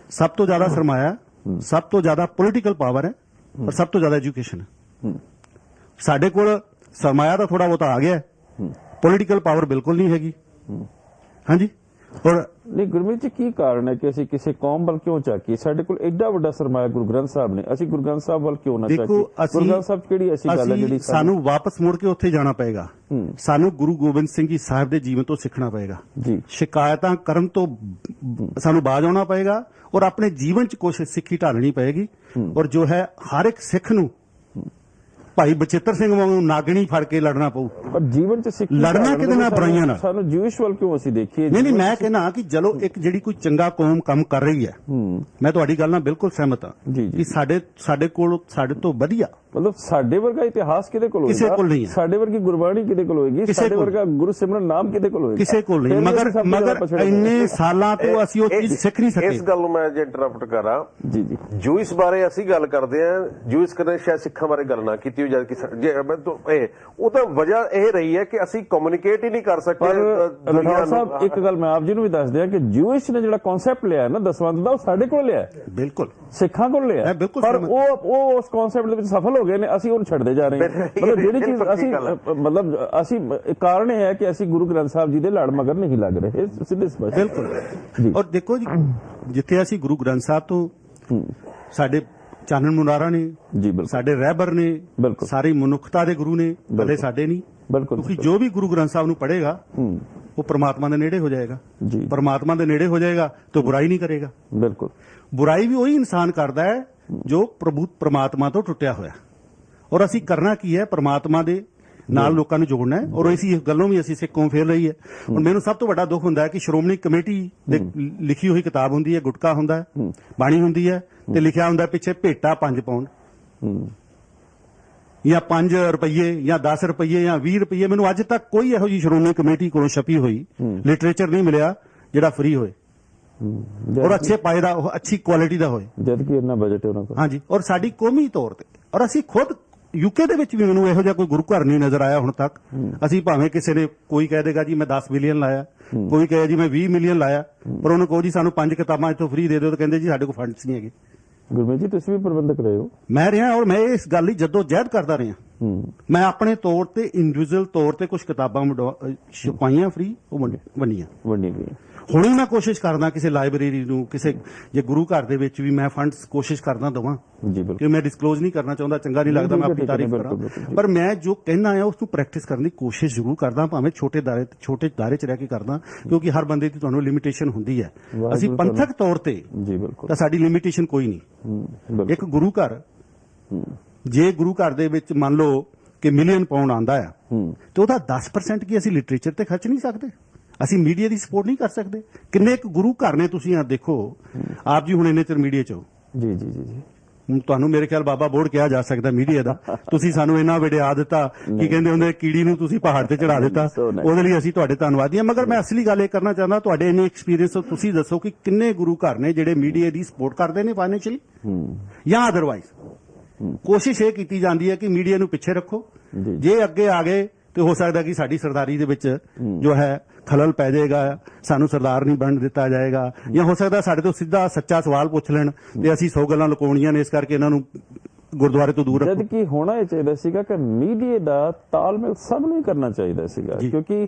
ਸਭ ਤੋਂ ਜ਼ਿਆਦਾ ਸਰਮਾਇਆ, ਸਭ ਤੋਂ ਜ਼ਿਆਦਾ ਪੋਲੀਟੀਕਲ ਪਾਵਰ ਹੈ ਔਰ ਸਭ ਤੋਂ ਜ਼ਿਆਦਾ ਐਜੂਕੇਸ਼ਨ ਹੈ। ਸਾਡੇ ਕੋਲ ਸਰਮਾਇਆ ਤਾਂ ਥੋੜਾ ਬਹੁਤਾ ਆ ਗਿਆ, ਪੋਲੀਟੀਕਲ ਪਾਵਰ ਬਿਲਕੁਲ ਨਹੀਂ ਹੈਗੀ। ਹਾਂਜੀ, ਔਰ ਨਹੀਂ ਗੁਰਮੀਤ ਜੀ, ਕੀ ਕਾਰਨ ਹੈ ਕਿ ਅਸੀਂ ਕਿਸੇ ਕੌਮ ਵੱਲ ਕਿਉਂ ਝਾਕੀਏ? ਸਾਡੇ ਕੋਲ ਐਡਾ ਵੱਡਾ ਸਰਮਾਇਆ ਗੁਰੂ ਗ੍ਰੰਥ ਸਾਹਿਬ ਨੇ, ਅਸੀਂ ਗੁਰੂ ਗ੍ਰੰਥ ਸਾਹਿਬ ਵੱਲ ਕਿਉਂ ਨਾ ਝਾਕੀਏ? ਦੇਖੋ, ਗੁਰੂ ਗ੍ਰੰਥ ਸਾਹਿਬ ਕਿਹੜੀ ਐਸੀ ਗੱਲ ਹੈ ਜਿਹੜੀ ਸਾਨੂੰ ਵਾਪਸ ਮੁੜ ਕੇ ਉੱਥੇ ਜਾਣਾ ਪਏਗਾ। ਸਾਨੂੰ ਗੁਰੂ ਗੋਬਿੰਦ ਸਿੰਘ ਜੀ ਸਾਹਿਬ ਦੇ ਜੀਵਨ ਤੋਂ ਸਿੱਖਣਾ ਪਏਗਾ ਜੀ, ਸ਼ਿਕਾਇਤਾਂ ਕਰਨ ਤੋਂ ਸਾਨੂੰ ਬਾਜ਼ ਆਉਣਾ ਪਏਗਾ ਔਰ ਆਪਣੇ ਜੀਵਨ 'ਚ ਕੁਛ ਸਿੱਖੀ ਢਾਲਣੀ ਪਏਗੀ। ਔਰ ਜੋ ਹੈ ਹਰ ਇੱਕ ਸਿੱਖ ਨੂੰ ਭਾਈ ਬਚਿੱਤਰ ਸਿੰਘ ਵਾਂਗੂ ਨਾਗਣੀ ਫੜ ਕੇ ਲੜਨਾ ਪਊ। ਪਰ ਜੀਵਨ 'ਚ ਸਿੱਖੀ ਲੜਨਾ ਕਿਹਦੇ ਨਾਲ? ਬੁਰਾਈਆਂ ਨਾਲ। ਸਾਨੂੰ ਜੂਇਸ਼ ਵੱਲ ਕਿਉਂ ਅਸੀਂ ਦੇਖੀਏ? ਨਹੀਂ, ਮੈਂ ਕਹਿਣਾ ਕਿ ਚਲੋ ਇੱਕ ਜਿਹੜੀ ਕੋਈ ਚੰਗਾ ਕੌਮ ਕੰਮ ਕਰ ਰਹੀ ਹੈ, ਮੈਂ ਤੁਹਾਡੀ ਗੱਲ ਨਾਲ ਬਿਲਕੁਲ ਸਹਿਮਤ ਹਾਂ ਜੀ, ਜੀ। ਕਿ ਸਾਡੇ ਕੋਲ ਸਾਡੇ ਤੋਂ ਵਧੀਆ ਮਤਲਬ ਸਾਡੇ ਵਰਗਾ ਇਤਿਹਾਸ ਕਿਹਦੇ ਕੋਲ ਹੋਏਗਾ? ਕਿਸੇ ਕੋਲ ਨਹੀਂ ਹੈ। ਸਾਡੇ ਵਰਗੀ ਗੁਰਬਾਣੀ ਕਿਹਦੇ ਕੋਲ ਹੋਏਗੀ? ਸਾਡੇ ਵਰਗਾ ਗੁਰੂ ਸਿਮਰਨ ਨਾਮ ਕਿਹਦੇ ਕੋਲ ਹੋਏਗਾ? ਕਿਸੇ ਕੋਲ ਨਹੀਂ। ਮਗਰ ਇੰਨੇ ਸਾਲਾਂ ਤੋਂ ਅਸੀਂ ਉਹ ਚੀਜ਼ ਸਿੱਖ ਨਹੀਂ ਸਕੇ। ਇਸ ਗੱਲ ਨੂੰ ਮੈਂ ਜੇ ਇੰਟਰਪਟ ਕਰਾਂ, ਜੀ ਜੀ, ਜੂਇਸ ਬਾਰੇ ਅਸੀਂ ਗੱਲ ਕਰਦੇ ਹਾਂ, ਜੂਇਸ ਕਦੇ ਸ਼ਾਇਦ ਸਿੱਖਾਂ ਬਾਰੇ ਗੱਲ ਨਾ ਕੀਤੀ ਹੋ, ਜਦ ਕਿ ਉਹ ਤਾਂ ਵਜ੍ਹਾ ਇਹ ਰਹੀ ਹੈ ਕਿ ਅਸੀਂ ਕਮਿਊਨੀਕੇਟ ਹੀ ਨਹੀਂ ਕਰ ਸਕੇ। ਪਰ ਰਠੌਰ ਸਾਹਿਬ, ਇੱਕ ਗੱਲ ਮੈਂ ਆਪ ਜੀ ਨੂੰ ਵੀ ਦੱਸ ਦਿਆਂ ਕਿ ਜੂਇਸ਼ ਨੇ ਜਿਹੜਾ ਕਨਸੈਪਟ ਲਿਆ ਨਾ ਦਸਵੰਧ ਦਾ, ਉਹ ਸਾਡੇ ਕੋਲ ਲਿਆ, ਬਿਲਕੁਲ ਸਿੱਖਾਂ ਕੋਲ ਲਿਆ, ਪਰ ਉਹ ਉਸ ਕਨਸੈਪਟ ਦੇ ਵਿੱਚ ਸਫਲ ਹੋ ਗਏ ਨੇ, ਅਸੀਂ ਉਹਨੂੰ ਛੱਡਦੇ ਜਾ ਰਹੇ ਹਾਂ। ਮਤਲਬ ਜਿਹੜੀ ਚੀਜ਼ ਅਸੀਂ ਕਾਰਨ ਇਹ ਹੈ ਕਿ ਅਸੀਂ ਗੁਰੂ ਗ੍ਰੰਥ ਸਾਹਿਬ ਜੀ ਦੇ ਲੜ ਮਗਰ ਨਹੀਂ ਲੱਗ ਰਹੇ, ਸਿੱਧੇ ਸਪਸ਼ਟ। ਬਿਲਕੁਲ। ਔਰ ਦੇਖੋ ਜੀ, ਜਿੱਥੇ ਅਸੀਂ ਗੁਰੂ ਗ੍ਰੰਥ ਸਾਹਿਬ ਤੋਂ ਸਾਡੇ ਚਾਨਣ ਮੁਨਾਰਾ ਨੇ ਜੀ, ਬਿਲਕੁਲ ਸਾਡੇ ਰਹਿਬਰ ਨੇ, ਬਿਲਕੁਲ ਸਾਰੀ ਮਨੁੱਖਤਾ ਦੇ ਗੁਰੂ ਨੇ, ਭਲੇ ਸਾਡੇ ਨਹੀਂ। ਬਿਲਕੁਲ, ਕਿਉਂਕਿ ਜੋ ਵੀ ਗੁਰੂ ਗ੍ਰੰਥ ਸਾਹਿਬ ਨੂੰ ਪੜ੍ਹੇਗਾ ਉਹ ਪ੍ਰਮਾਤਮਾ ਦੇ ਨੇੜੇ ਹੋ ਜਾਏਗਾ ਜੀ। ਪ੍ਰਮਾਤਮਾ ਦੇ ਨੇੜੇ ਹੋ ਜਾਏਗਾ ਤਾਂ ਬੁਰਾਈ ਨਹੀਂ ਕਰੇਗਾ। ਬਿਲਕੁਲ, ਬੁਰਾਈ ਵੀ ਉਹੀ ਇਨਸਾਨ ਕਰਦਾ ਹੈ ਜੋ ਪ੍ਰਮਾਤਮਾ ਤੋਂ ਟੁੱਟਿਆ ਹੋਇਆ। ਔਰ ਅਸੀਂ ਕਰਨਾ ਕੀ ਹੈ? ਪ੍ਰਮਾਤਮਾ ਦੇ ਨਾਲ ਲੋਕਾਂ ਨੂੰ ਜੋੜਨਾ ਹੈ। ਔਰ ਇਸੇ ਗੱਲੋਂ ਵੀ ਅਸੀਂ ਸਿੱਖ ਕੌਮ ਫੇਰ ਰਹੀ ਹੈ। ਹੁਣ ਮੈਨੂੰ ਸਭ ਤੋਂ ਵੱਡਾ ਦੁੱਖ ਹੁੰਦਾ ਹੈ ਕਿ ਸ਼੍ਰੋਮਣੀ ਕਮੇਟੀ ਦੇ ਲਿਖੀ ਹੋਈ ਕਿਤਾਬ ਹੁੰਦੀ ਹੈ, ਗੁਟਕਾ ਹੁੰਦਾ ਹੈ, ਬਾਣੀ ਹੁੰਦੀ ਹੈ, ਤੇ ਲਿਖਿਆ ਹੁੰਦਾ ਪਿੱਛੇ ਭੇਟਾ 5 ਪਾਉਂਡ ਜਾਂ 5 ਰੁਪਏ ਜਾਂ 10 ਰੁਪਏ ਜਾਂ 20 ਰੁਪਏ। ਮੈਨੂੰ ਅੱਜ ਤੱਕ ਕੋਈ ਇਹੋ ਜਿਹੀ ਸ਼੍ਰੋਮਣੀ ਕਮੇਟੀ ਕੋਲੋਂ ਛਪੀ ਹੋਈ ਲਿਟਰੇਚਰ ਨਹੀਂ ਮਿਲਿਆ ਜਿਹੜਾ ਫ੍ਰੀ ਹੋਏ ਔਰ ਅੱਛੇ ਪਾਏ ਦਾ, ਅੱਛੀ ਕੁਆਲਿਟੀ ਦਾ ਹੋਏ, ਜਦ ਕਿ ਇੰਨਾ ਬਜਟ ਹੈ ਉਹਨਾਂ ਕੋਲ। ਹਾਂਜੀ। ਔਰ ਸਾਡੀ ਕੌਮੀ ਤੌਰ ਤੇ, ਔਰ ਅਸੀਂ ਖੁਦ ਯੂਕੇ ਦੇ ਵਿੱਚ ਵੀ ਮੈਨੂੰ ਇਹੋ ਜਿਹਾ ਕੋਈ ਗੁਰੂ ਘਰ ਨਹੀਂ ਨਜ਼ਰ ਆਇਆ ਹੁਣ ਤੱਕ। ਅਸੀਂ ਭਾਵੇਂ ਕਿਸੇ ਨੇ ਕੋਈ ਕਹਿ ਦੇਗਾ ਜੀ ਮੈਂ 10 ਮਿਲੀਅਨ ਲਾਇਆ, ਕੋਈ ਕਹੇ ਜੀ ਮੈਂ 20 ਮਿਲੀਅਨ ਲਾਇਆ, ਪਰ ਉਹਨੂੰ ਕਹੋ ਜੀ ਸਾਨੂੰ 5 ਕਿਤਾਬਾਂ ਇੱਥੋਂ ਫ੍ਰੀ ਦੇ ਦਿਓ, ਤਾਂ ਕਹਿੰਦੇ ਜੀ ਸਾਡੇ ਕੋਲ ਫੰਡਸ ਨਹੀਂ ਹੈਗੇ। ਗੁਰਮੀਤ ਜੀ, ਤੁਸੀਂ ਵੀ ਪ੍ਰਬੰਧਕ ਰਹੇ ਹੋ। ਮੈਂ ਰਿਹਾ ਔਰ ਮੈਂ ਇਸ ਗੱਲ ਲਈ ਜੱਦੋ ਜਹਿਦ ਕਰਦਾ ਰਿਹਾ। ਮੈਂ ਆਪਣੇ ਤੌਰ ਤੇ ਇੰਡੀਵਿਜੂਅਲ ਤੌਰ ਤੇ ਕੁਝ ਕਿਤਾਬਾਂ ਛਪਾਈਆਂ ਫ੍ਰੀ, ਉਹ ਵੰਡੀਆਂ ਗਈਆਂ। ਹੁਣ ਮੈਂ ਕੋਸ਼ਿਸ਼ ਕਰਦਾ ਕਿਸੇ ਲਾਇਬ੍ਰੇਰੀ ਨੂੰ, ਕਿਸੇ ਜੇ ਗੁਰੂ ਘਰ ਦੇ ਵਿੱਚ ਵੀ ਮੈਂ ਫੰਡਸ ਕੋਸ਼ਿਸ਼ ਕਰਦਾ ਦਵਾਂ ਜੀ, ਬਿਲਕੁਲ। ਕਿ ਮੈਂ ਡਿਸਕਲੋਜ਼ ਨਹੀਂ ਕਰਨਾ ਚਾਹੁੰਦਾ, ਚੰਗਾ ਨਹੀਂ ਲੱਗਦਾ ਮੈਂ ਆਪਣੀ ਤਾਰੀਫ ਕਰਾਂ, ਪਰ ਮੈਂ ਜੋ ਕਹਿਣਾ ਹੈ ਉਸ ਨੂੰ ਪ੍ਰੈਕਟਿਸ ਕਰਨ ਦੀ ਕੋਸ਼ਿਸ਼ ਜ਼ਰੂਰ ਕਰਦਾ, ਭਾਵੇਂ ਛੋਟੇ ਦਾਇਰੇ 'ਚ ਰਹਿ ਕੇ ਕਰਦਾ, ਕਿਉਂਕਿ ਹਰ ਬੰਦੇ ਦੀ ਤੁਹਾਨੂੰ ਲਿਮਿਟੇਸ਼ਨ ਹੁੰਦੀ ਹੈ। ਅਸੀਂ ਪੰਥਕ ਤੌਰ ਤੇ ਜੀ ਬਿਲਕੁਲ ਤਾਂ ਸਾਡੀ ਲਿਮਿਟੇਸ਼ਨ ਕੋਈ ਨਹੀਂ। ਇੱਕ ਗੁਰੂ ਘਰ, ਜੇ ਗੁਰੂ ਘਰ ਦੇ ਵਿੱਚ ਮੰਨ ਲਓ ਕਿ ਮਿਲੀਅਨ ਪਾਉਂਡ ਆਂਦਾ ਆ, ਤੇ ਉਹਦਾ 10% ਕੀ ਅਸੀਂ ਲਿਟਰੇਚਰ ਤੇ ਖਰਚ ਨਹੀਂ ਸਕਦੇ? ਅਸੀਂ ਮੀਡੀਆ ਦੀ ਸਪੋਰਟ ਨਹੀਂ ਕਰ ਸਕਦੇ? ਕਿੰਨੇ ਕੁ ਗੁਰੂ ਘਰ ਨੇ, ਤੁਸੀਂ ਆ ਦੇਖੋ ਆਪ ਜੀ ਹੁਣ ਇੰਨੇ ਚਿਰ ਮੀਡੀਆ 'ਚ ਹੋ। ਜੀ ਜੀ ਜੀ ਜੀ, ਹੁਣ ਤੁਹਾਨੂੰ ਮੇਰੇ ਖਿਆਲ ਬਾਬਾ ਬੋੜ ਕਿਹਾ ਜਾ ਸਕਦਾ ਮੀਡੀਆ ਦਾ। ਤੁਸੀਂ ਸਾਨੂੰ ਇੰਨਾ ਵਡਿਆ ਦਿੱਤਾ, ਕੀ ਕਹਿੰਦੇ ਹੁੰਦੇ, ਕੀੜੀ ਨੂੰ ਤੁਸੀਂ ਪਹਾੜ ਤੇ ਚੜਾ ਦਿੱਤਾ, ਉਹਦੇ ਲਈ ਅਸੀਂ ਤੁਹਾਡੇ ਧੰਨਵਾਦੀ ਹਾਂ। ਮਗਰ ਮੈਂ ਅਸਲੀ ਗੱਲ ਇਹ ਕਰਨਾ ਚਾਹੁੰਦਾ, ਤੁਹਾਡੇ ਇੰਨੇ ਐਕਸਪੀਰੀਅੰਸ ਤੋਂ ਤੁਸੀਂ ਦੱਸੋ ਕਿ ਕਿੰਨੇ ਗੁਰੂ ਘਰ ਨੇ ਜਿਹੜੇ ਮੀਡੀਆ ਦੀ ਸਪੋਰਟ ਕਰਦੇ ਨੇ ਫਾਈਨੈਂਸ਼ੀਅਲੀ ਜਾਂ ਅਦਰਵਾਈਜ਼। ਕੋਸ਼ਿਸ਼ ਇਹ ਕੀਤੀ ਜਾਂਦੀ ਹੈ ਕਿ ਮੀਡੀਆ ਨੂੰ ਪਿੱਛੇ ਰੱਖੋ, ਜੇ ਅੱਗੇ ਆ ਗਏ ਤੇ ਹੋ ਸਕਦਾ ਕਿ ਸਾਡੀ ਸਰਦਾਰੀ ਦੇ ਵਿੱਚ ਜੋ ਹੈ ਖਲਲ ਪੈ ਜਾਏਗਾ, ਸਾਨੂੰ ਸਰਦਾਰ ਨਹੀਂ ਬਣ ਦਿੱਤਾ ਜਾਏਗਾ, ਜਾਂ ਹੋ ਸਕਦਾ ਸਾਡੇ ਤੋਂ ਸਿੱਧਾ ਸੱਚਾ ਸਵਾਲ ਪੁੱਛ ਲੈਣ ਤੇ ਅਸੀਂ 100 ਗੱਲਾਂ ਲੁਕਾਉਣੀਆਂ ਨੇ, ਇਸ ਕਰਕੇ ਇਹਨਾਂ ਨੂੰ ਗੁਰਦੁਆਰੇ ਤੋਂ ਦੂਰ ਰੱਖੋ। ਜਦ ਕਿ ਹੋਣਾ ਇਹ ਚਾਹੀਦਾ ਸੀਗਾ ਕਿ ਮੀਡੀਆ ਦਾ ਤਾਲਮੇਲ ਸਭ ਨੂੰ ਹੀ ਕਰਨਾ ਚਾਹੀਦਾ ਸੀਗਾ, ਕਿਉਂਕਿ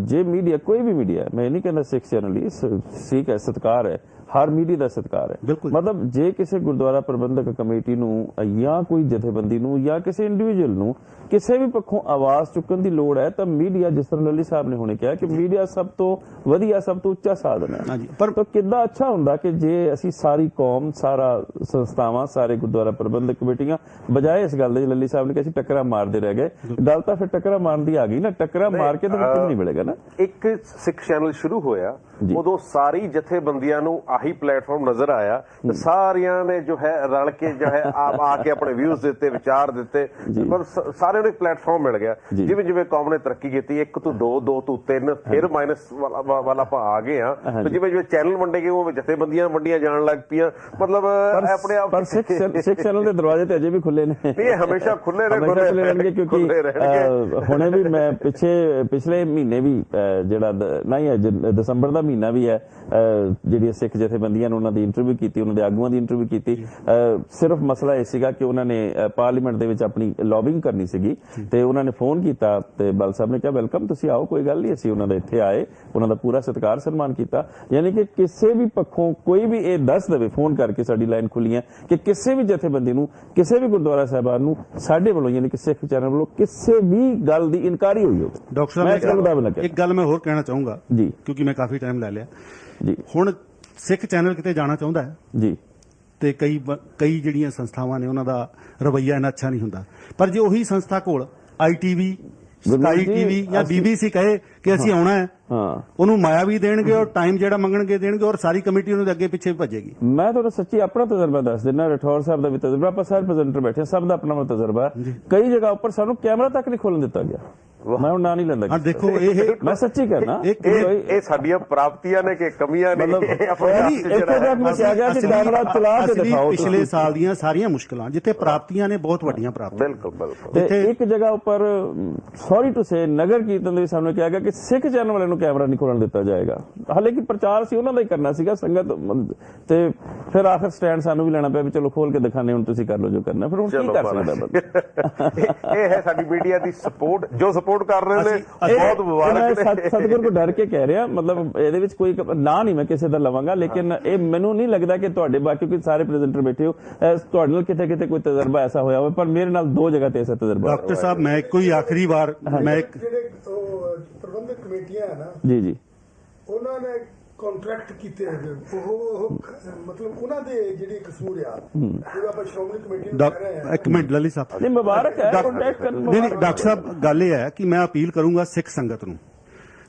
ਜੇ ਮੀਡੀਆ, ਕੋਈ ਵੀ ਮੀਡੀਆ, ਮੈਂ ਨਹੀਂ ਕਹਿੰਦਾ ਸਿੱਖ ਚੈਨਲ ਹੀ, ਸਿੱਖ ਹੈ, ਸਤਿਕਾਰ ਹੈ, ਹਰ ਮੀਡੀਆ ਦਾ ਸਤਿਕਾਰ ਹੈ। ਮਤਲਬ ਜੇ ਕਿਸੇ ਗੁਰਦੁਆਰਾ ਪ੍ਰਬੰਧਕ ਕਮੇਟੀ ਨੂੰ ਜਾਂ ਕੋਈ ਜਥੇਬੰਦੀ ਨੂੰ ਜਾਂ ਕਿਸੇ ਇੰਡੀਵਿਜੂਅਲ ਨੂੰ ਕਿਸੇ ਵੀ ਪੱਖੋਂ ਆਵਾਜ਼ ਚੁੱਕਣ ਦੀ ਲੋੜ ਹੈ, ਤਾਂ ਮੀਡੀਆ, ਜਿਸ ਤਰ੍ਹਾਂ ਲੱਲੀ ਸਾਹਿਬ ਨੇ ਹੁਣੇ ਕਿਹਾ ਕਿ ਮੀਡੀਆ ਸਭ ਤੋਂ ਵਧੀਆ, ਸਭ ਤੋਂ ਉੱਚਾ ਸਾਧਨ ਹੈ। ਪਰ ਕਿੱਦਾਂ ਅੱਛਾ ਹੁੰਦਾ ਕਿ ਜੇ ਅਸੀਂ ਸਾਰੀ ਕੌਮ, ਸਾਰਾ ਸੰਸਥਾਵਾਂ, ਸਾਰੇ ਗੁਰਦੁਆਰਾ ਪ੍ਰਬੰਧਕ ਕਮੇਟੀਆਂ, ਬਜਾਏ ਇਸ ਗੱਲ ਦੇ ਲੱਲੀ ਸਾਹਿਬ ਨੇ ਕਿ ਅਸੀਂ ਟੱਕਰਾਂ ਮਾਰਦੇ ਰਹਿ ਗਏ, ਗੱਲ ਤਾਂ ਫਿਰ ਟੱਕਰਾਂ ਮਾਰਨ ਦੀ ਆ ਗਈ ਨਾ, ਟੱਕਰਾਂ ਮਾਰ ਕੇ ਤਾਂ ਕੁਝ ਨਹੀਂ ਮਿਲੇਗਾ ਨਾ। ਇੱਕ ਸਿੱਖ ਚੈਨਲ ਸ਼ੁਰੂ ਹੋਇਆ, ਉਦੋਂ ਸਾਰੀ ਜਥੇਬੰਦੀਆਂ ਨੂੰ ਆਹੀ ਪਲੇਟਫਾਰਮ ਨਜ਼ਰ ਆਇਆ, ਤੇ ਸਾਰਿਆਂ ਨੇ ਜੋ ਹੈ ਰਲ ਕੇ ਜੋ ਹੈ ਆ ਕੇ ਆਪਣੇ ਵਿਊਜ਼ ਦਿੱਤੇ, ਵਿਚਾਰ ਦਿੱਤੇ, ਪਰ ਸਾਰਿਆਂ ਨੂੰ ਇੱਕ ਪਲੇਟਫਾਰਮ ਮਿਲ ਗਿਆ। ਜਿਵੇਂ ਜਿਵੇਂ ਕੌਮ ਨੇ ਤਰੱਕੀ ਕੀਤੀ, 1 ਤੋਂ 2, 2 ਤੋਂ 3, ਫਿਰ ਮਾਈਨਸ ਵਾਲਾ ਆਪਾਂ ਆ ਗਏ ਆ, ਤੇ ਜਿਵੇਂ ਜਿਵੇਂ ਚੈਨਲ ਵੰਡੇ ਗਏ, ਉਹ ਜਥੇਬੰਦੀਆਂ ਵੰਡੀਆਂ ਜਾਣ ਲੱਗ ਪਈਆਂ। ਮਤਲਬ ਆਪਣੇ ਆਪ ਪਰ ਸਿੱਖ ਚੈਨਲ ਦੇ ਦਰਵਾਜ਼ੇ ਤੇ ਅਜੇ ਵੀ ਖੁੱਲੇ ਨੇ, ਇਹ ਹਮੇਸ਼ਾ ਖੁੱਲੇ ਰਹਿਣਗੇ, ਕਿਉਂਕਿ ਹੁਣੇ ਵੀ ਮੈਂ ਪਿਛਲੇ ਮਹੀਨੇ ਵੀ ਜਿਹੜਾ ਨਹੀਂ, ਦਸੰਬਰ ਦਾ ਮਹੀਨਾ ਵੀ ਹੈ ਜਿਹੜੀਆਂ ਸਿੱਖ ਜਥੇਬੰਦੀਆਂ ਨੇ ਉਹਨਾਂ ਦੀ ਇੰਟਰਵਿਊ ਕੀਤੀ, ਉਹਨਾਂ ਦੇ ਆਗੂਆਂ ਦੀ ਇੰਟਰਵਿਊ ਕੀਤੀ। ਸਿਰਫ ਮਸਲਾ ਇਹ ਸੀਗਾ ਕਿ ਉਹਨਾਂ ਨੇ ਪਾਰਲੀਮੈਂਟ ਦੇ ਵਿੱਚ ਆਪਣੀ ਲੌਬਿੰਗ ਕਰਨੀ ਸੀਗੀ ਤੇ ਉਹਨਾਂ ਨੇ ਫੋਨ ਕੀਤਾ ਤੇ ਬਲ ਸਾਹਿਬ ਨੇ ਕਿਹਾ ਵੈਲਕਮ, ਤੁਸੀਂ ਆਓ, ਕੋਈ ਗੱਲ ਨਹੀਂ। ਅਸੀਂ ਉਹਨਾਂ ਦੇ ਇੱਥੇ ਆਏ, ਉਹਨਾਂ ਦਾ ਪੂਰਾ ਸਤਿਕਾਰ ਸਨਮਾਨ ਕੀਤਾ। ਯਾਨੀ ਕਿ ਕਿਸੇ ਵੀ ਪੱਖੋਂ ਕੋਈ ਵੀ ਇਹ ਦੱਸ ਦੇਵੇ ਫੋਨ ਕਰਕੇ, ਸਾਡੀ ਲਾਈਨ ਖੁੱਲੀ ਹੈ ਕਿ ਕਿਸੇ ਵੀ ਜਥੇਬੰਦੀ ਨੂੰ, ਕਿਸੇ ਵੀ ਗੁਰਦੁਆਰਾ ਸਾਹਿਬਾਨ ਨੂੰ ਸਾਡੇ ਵੱਲੋਂ ਯਾਨੀ ਕਿ ਸਿੱਖ ਚੈਨਲ ਵੱਲੋਂ ਕਿਸੇ ਵੀ ਗੱਲ ਦੀ ਇਨਕਾਰੀ ਹੋਈ ਹੋਵੇ। ਡਾਕਟਰ ਸਾਹਿਬ ਇੱਕ ਗੱਲ ਮੈਂ ਹੋਰ ਕਹਿਣਾ ਚਾਹੂੰਗਾ ਜੀ, ਕਿਉਂਕਿ ਮੈਂ ਕਾਫੀ ਟਾਈਮ ਲੈ ਲਿਆ ਜੀ। ਹੁਣ ਸਿੱਖ ਚੈਨਲ ਕਿਤੇ ਜਾਣਾ ਚਾਹੁੰਦਾ ਹੈ ਜੀ, ਤੇ ਕਈ ਜਿਹੜੀਆਂ ਸੰਸਥਾਵਾਂ ਨੇ ਉਹਨਾਂ ਦਾ ਰਵੱਈਆ ਇੰਨਾ ਅੱਛਾ ਨਹੀਂ ਹੁੰਦਾ, ਪਰ ਜੇ ਉਹੀ ਸੰਸਥਾ ਕੋਲ ITV, ਸਕਾਈ TV ਜਾਂ BBC ਕਹੇ ਕਿ ਅਸੀਂ ਆਉਣਾ ਹੈ, ਹਾਂ, ਉਹਨੂੰ ਮਾਇਆ ਵੀ ਦੇਣਗੇ ਔਰ ਟਾਈਮ ਜਿਹੜਾ ਮੰਗਣਗੇ ਦੇਣਗੇ ਔਰ ਸਾਰੀ ਕਮੇਟੀ ਉਹਨਾਂ ਦੇ ਅੱਗੇ ਪਿੱਛੇ ਭੱਜੇਗੀ। ਮੈਂ ਤੁਹਾਨੂੰ ਸੱਚੀ ਆਪਣਾ ਤਜਰਬਾ ਦੱਸ ਦਿੰਦਾ, ਰਠੌਰ ਸਾਹਿਬ ਦਾ ਵੀ ਤਜਰਬਾ, ਆਪਾਂ ਸਾਰੇ ਪ੍ਰੈਜ਼ੈਂਟਰ ਬੈਠੇ, ਸਭ ਦਾ ਆਪਣਾ ਤਜਰਬਾ। ਕਈ ਜਗ੍ਹਾ ਉੱਪਰ ਸਾਨੂੰ ਕੈਮਰਾ ਤੱਕ ਨਹੀਂ ਖੋਲਣ ਦਿੱਤਾ ਗਿਆ। ਮੈਂ ਹੁਣ ਨਾਂ ਨਹੀਂ ਲੈਂਦਾ। ਹਾਂ ਦੇਖੋ, ਇਹ ਮੈਂ ਸੱਚੀ ਕਹਿਣਾ, ਇਹ ਸਾਡੀਆਂ ਪ੍ਰਾਪਤੀਆਂ ਨੇ ਕਿ ਕਮੀਆਂ ਨੇ? ਮਤਲਬ ਮੈਂ ਕਿਹਾ ਗਿਆ ਕਿ ਕੈਮਰਾ ਚਲਾ ਕੇ ਦਿਖਾਓ। ਪਿਛਲੇ ਸਾਲ ਦੀਆਂ ਸਾਰੀਆਂ ਮੁਸ਼ਕਲਾਂ ਜਿੱਥੇ ਪ੍ਰਾਪਤੀਆਂ ਨੇ, ਬਹੁਤ ਵੱਡੀਆਂ ਪ੍ਰਾਪਤੀਆਂ। ਬਿਲਕੁਲ ਬਿਲਕੁਲ। ਤੇ ਇੱਕ ਜਗ੍ਹਾ ਉੱਪਰ ਸੌਰੀ ਟੂ ਸੇ ਨਗਰ ਕੀਰਤਨ ਦੇ ਸਾਨੂੰ ਕਿਹਾ ਗਿਆ ਕਿ ਸਿੱਖ ਚੈਨਲ ਵਾਲਿਆਂ ਨੂੰ ਕੈਮਰਾ ਨਹੀਂ ਖੋਲਣ ਦਿੱਤਾ ਜਾਏਗਾ। ਹਾਲਾਂਕਿ ਪ੍ਰਚਾਰ ਸੀ ਉਹਨਾਂ ਦਾ ਹੀ ਕਰਨਾ ਸੀਗਾ ਸੰਗਤ, ਤੇ ਫਿਰ ਆਖਰ ਸਟੈਂਡ ਸਾਨੂੰ ਵੀ ਲੈਣਾ ਪਿਆ ਵੀ ਚਲੋ ਖੋਲ ਕੇ ਦਿਖਾਣੇ, ਹੁਣ ਤੁਸੀਂ ਕਰ ਲਓ ਜੋ ਕਰਨਾ। ਫਿਰ ਹੁਣ ਕੀ ਕਰ ਸਕਦਾ ਬੰਦਾ? ਇਹ ਹੈ ਸਾਡੀ ਮੀਡੀਆ ਦੀ ਸਪੋਰਟ, ਜੋ ਸਪੋਰਟ ਕਰ ਰਹੇ ਨੇ ਬਹੁਤ ਮੁਬਾਰਕ ਨੇ। ਸਤਿਗੁਰ ਕੋ ਡਰ ਕੇ ਕਹਿ ਰਿਹਾ, ਮਤਲਬ ਇਹਦੇ ਵਿੱਚ ਕੋਈ ਨਾਂ ਨਹੀਂ ਮੈਂ ਕਿਸੇ ਦਾ ਲਵਾਂਗਾ, ਲੇਕਿਨ ਇਹ ਮੈਨੂੰ ਨਹੀਂ ਲੱਗਦਾ ਕਿ ਤੁਹਾਡੇ ਬਾਕੀ ਕੋਈ ਸਾਰੇ ਪ੍ਰੈਜ਼ੈਂਟਰ ਬੈਠੇ ਹੋ ਤੁਹਾਡੇ ਨਾਲ ਕਿਤੇ ਕਿਤੇ ਕੋਈ ਤਜਰਬਾ ਐਸਾ ਹੋਇਆ ਹੋਵੇ, ਪਰ ਮੇਰੇ ਨਾਲ 2 ਜਗ੍ਹਾ ਤੇ ਐਸਾ ਤਜਰਬਾ। ਡਾਕਟਰ ਸਾਹਿਬ ਮੈਂ ਇੱਕੋ ਹੀ ਆਖਰੀ ਵਾਰ ਮੈਂ ਇੱਕ ਜਿਹੜੇ ਪ੍ਰਬੰਧਕ ਕਮੇਟੀਆਂ ਹੈ ਨਾ ਜੀ ਜੀ, ਉਹਨਾਂ ਨੇ ਕੰਟਰੈਕਟ ਕੀਤੇ ਹੈਗੇ, ਉਹ ਮਤਲਬ ਉਹਨਾਂ ਦੇ ਜਿਹੜੀ ਕਸੂਰ ਆ, ਜਿਹੜਾ ਆਪਾਂ ਸ਼੍ਰੋਮਣੀ ਕਮੇਟੀ ਨੂੰ ਕਹਿ ਰਹੇ ਹਾਂ। ਇੱਕ ਮਿੰਟ ਲਲੀ ਸਾਹਿਬ, ਨਹੀਂ ਮੁਬਾਰਕ ਹੈ ਕੰਟੈਕਟ ਕਰਨ। ਨਹੀਂ ਡਾਕਟਰ ਸਾਹਿਬ ਗੱਲ ਇਹ ਹੈ ਕਿ ਮੈਂ ਅਪੀਲ ਕਰੂੰਗਾ ਸਿੱਖ ਸੰਗਤ ਨੂੰ।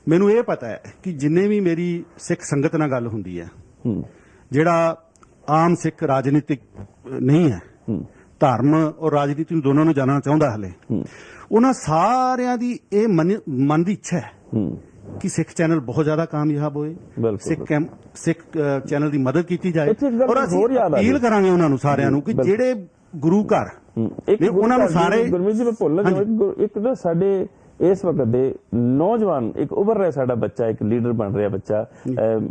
ਮੈਨੂੰ ਇਹ ਪਤਾ ਹੈ ਕਿ ਜਿੰਨੇ ਵੀ ਮੇਰੀ ਸਿੱਖ ਸੰਗਤ ਨਾਲ ਗੱਲ ਹੁੰਦੀ ਹੈ, ਜਿਹੜਾ ਆਮ ਸਿੱਖ ਰਾਜਨੀਤਿਕ ਨਹੀਂ ਹੈ, ਧਰਮ ਔਰ ਰਾਜਨੀਤੀ ਨੂੰ ਦੋਨਾਂ ਨੂੰ ਜਾਣਨਾ ਚਾਹੁੰਦਾ ਹਲੇ, ਉਹਨਾਂ ਸਾਰਿਆਂ ਦੀ ਇਹ ਮਨ ਦੀ ਇੱਛਾ ਹੈ ਕਿ ਸਿੱਖ ਚੈਨਲ ਬਹੁਤ ਜ਼ਿਆਦਾ ਕਾਮਯਾਬ ਹੋਏ, ਸਿੱਖ ਚੈਨਲ ਦੀ ਮਦਦ ਕੀਤੀ ਜਾਏ। ਔਰ ਅਸੀਂ ਅਪੀਲ ਕਰਾਂਗੇ ਉਹਨਾਂ ਨੂੰ ਸਾਰਿਆਂ ਨੂੰ ਕਿ ਜਿਹੜੇ ਗੁਰੂ ਘਰ ਉਹਨਾਂ ਨੂੰ ਸਾਰੇ ਗੁਰਮੀਤ ਜੀ ਮੈਂ ਭੁੱਲ ਗਿਆ, ਇੱਕ ਨਾ ਸਾਡੇ ਇਸ ਵਕਤ ਦੇ ਨੌਜਵਾਨ ਇੱਕ ਉੱਭਰ ਰਿਹਾ ਸਾਡਾ ਬੱਚਾ, ਇੱਕ ਲੀਡਰ ਬਣ ਰਿਹਾ ਬੱਚਾ,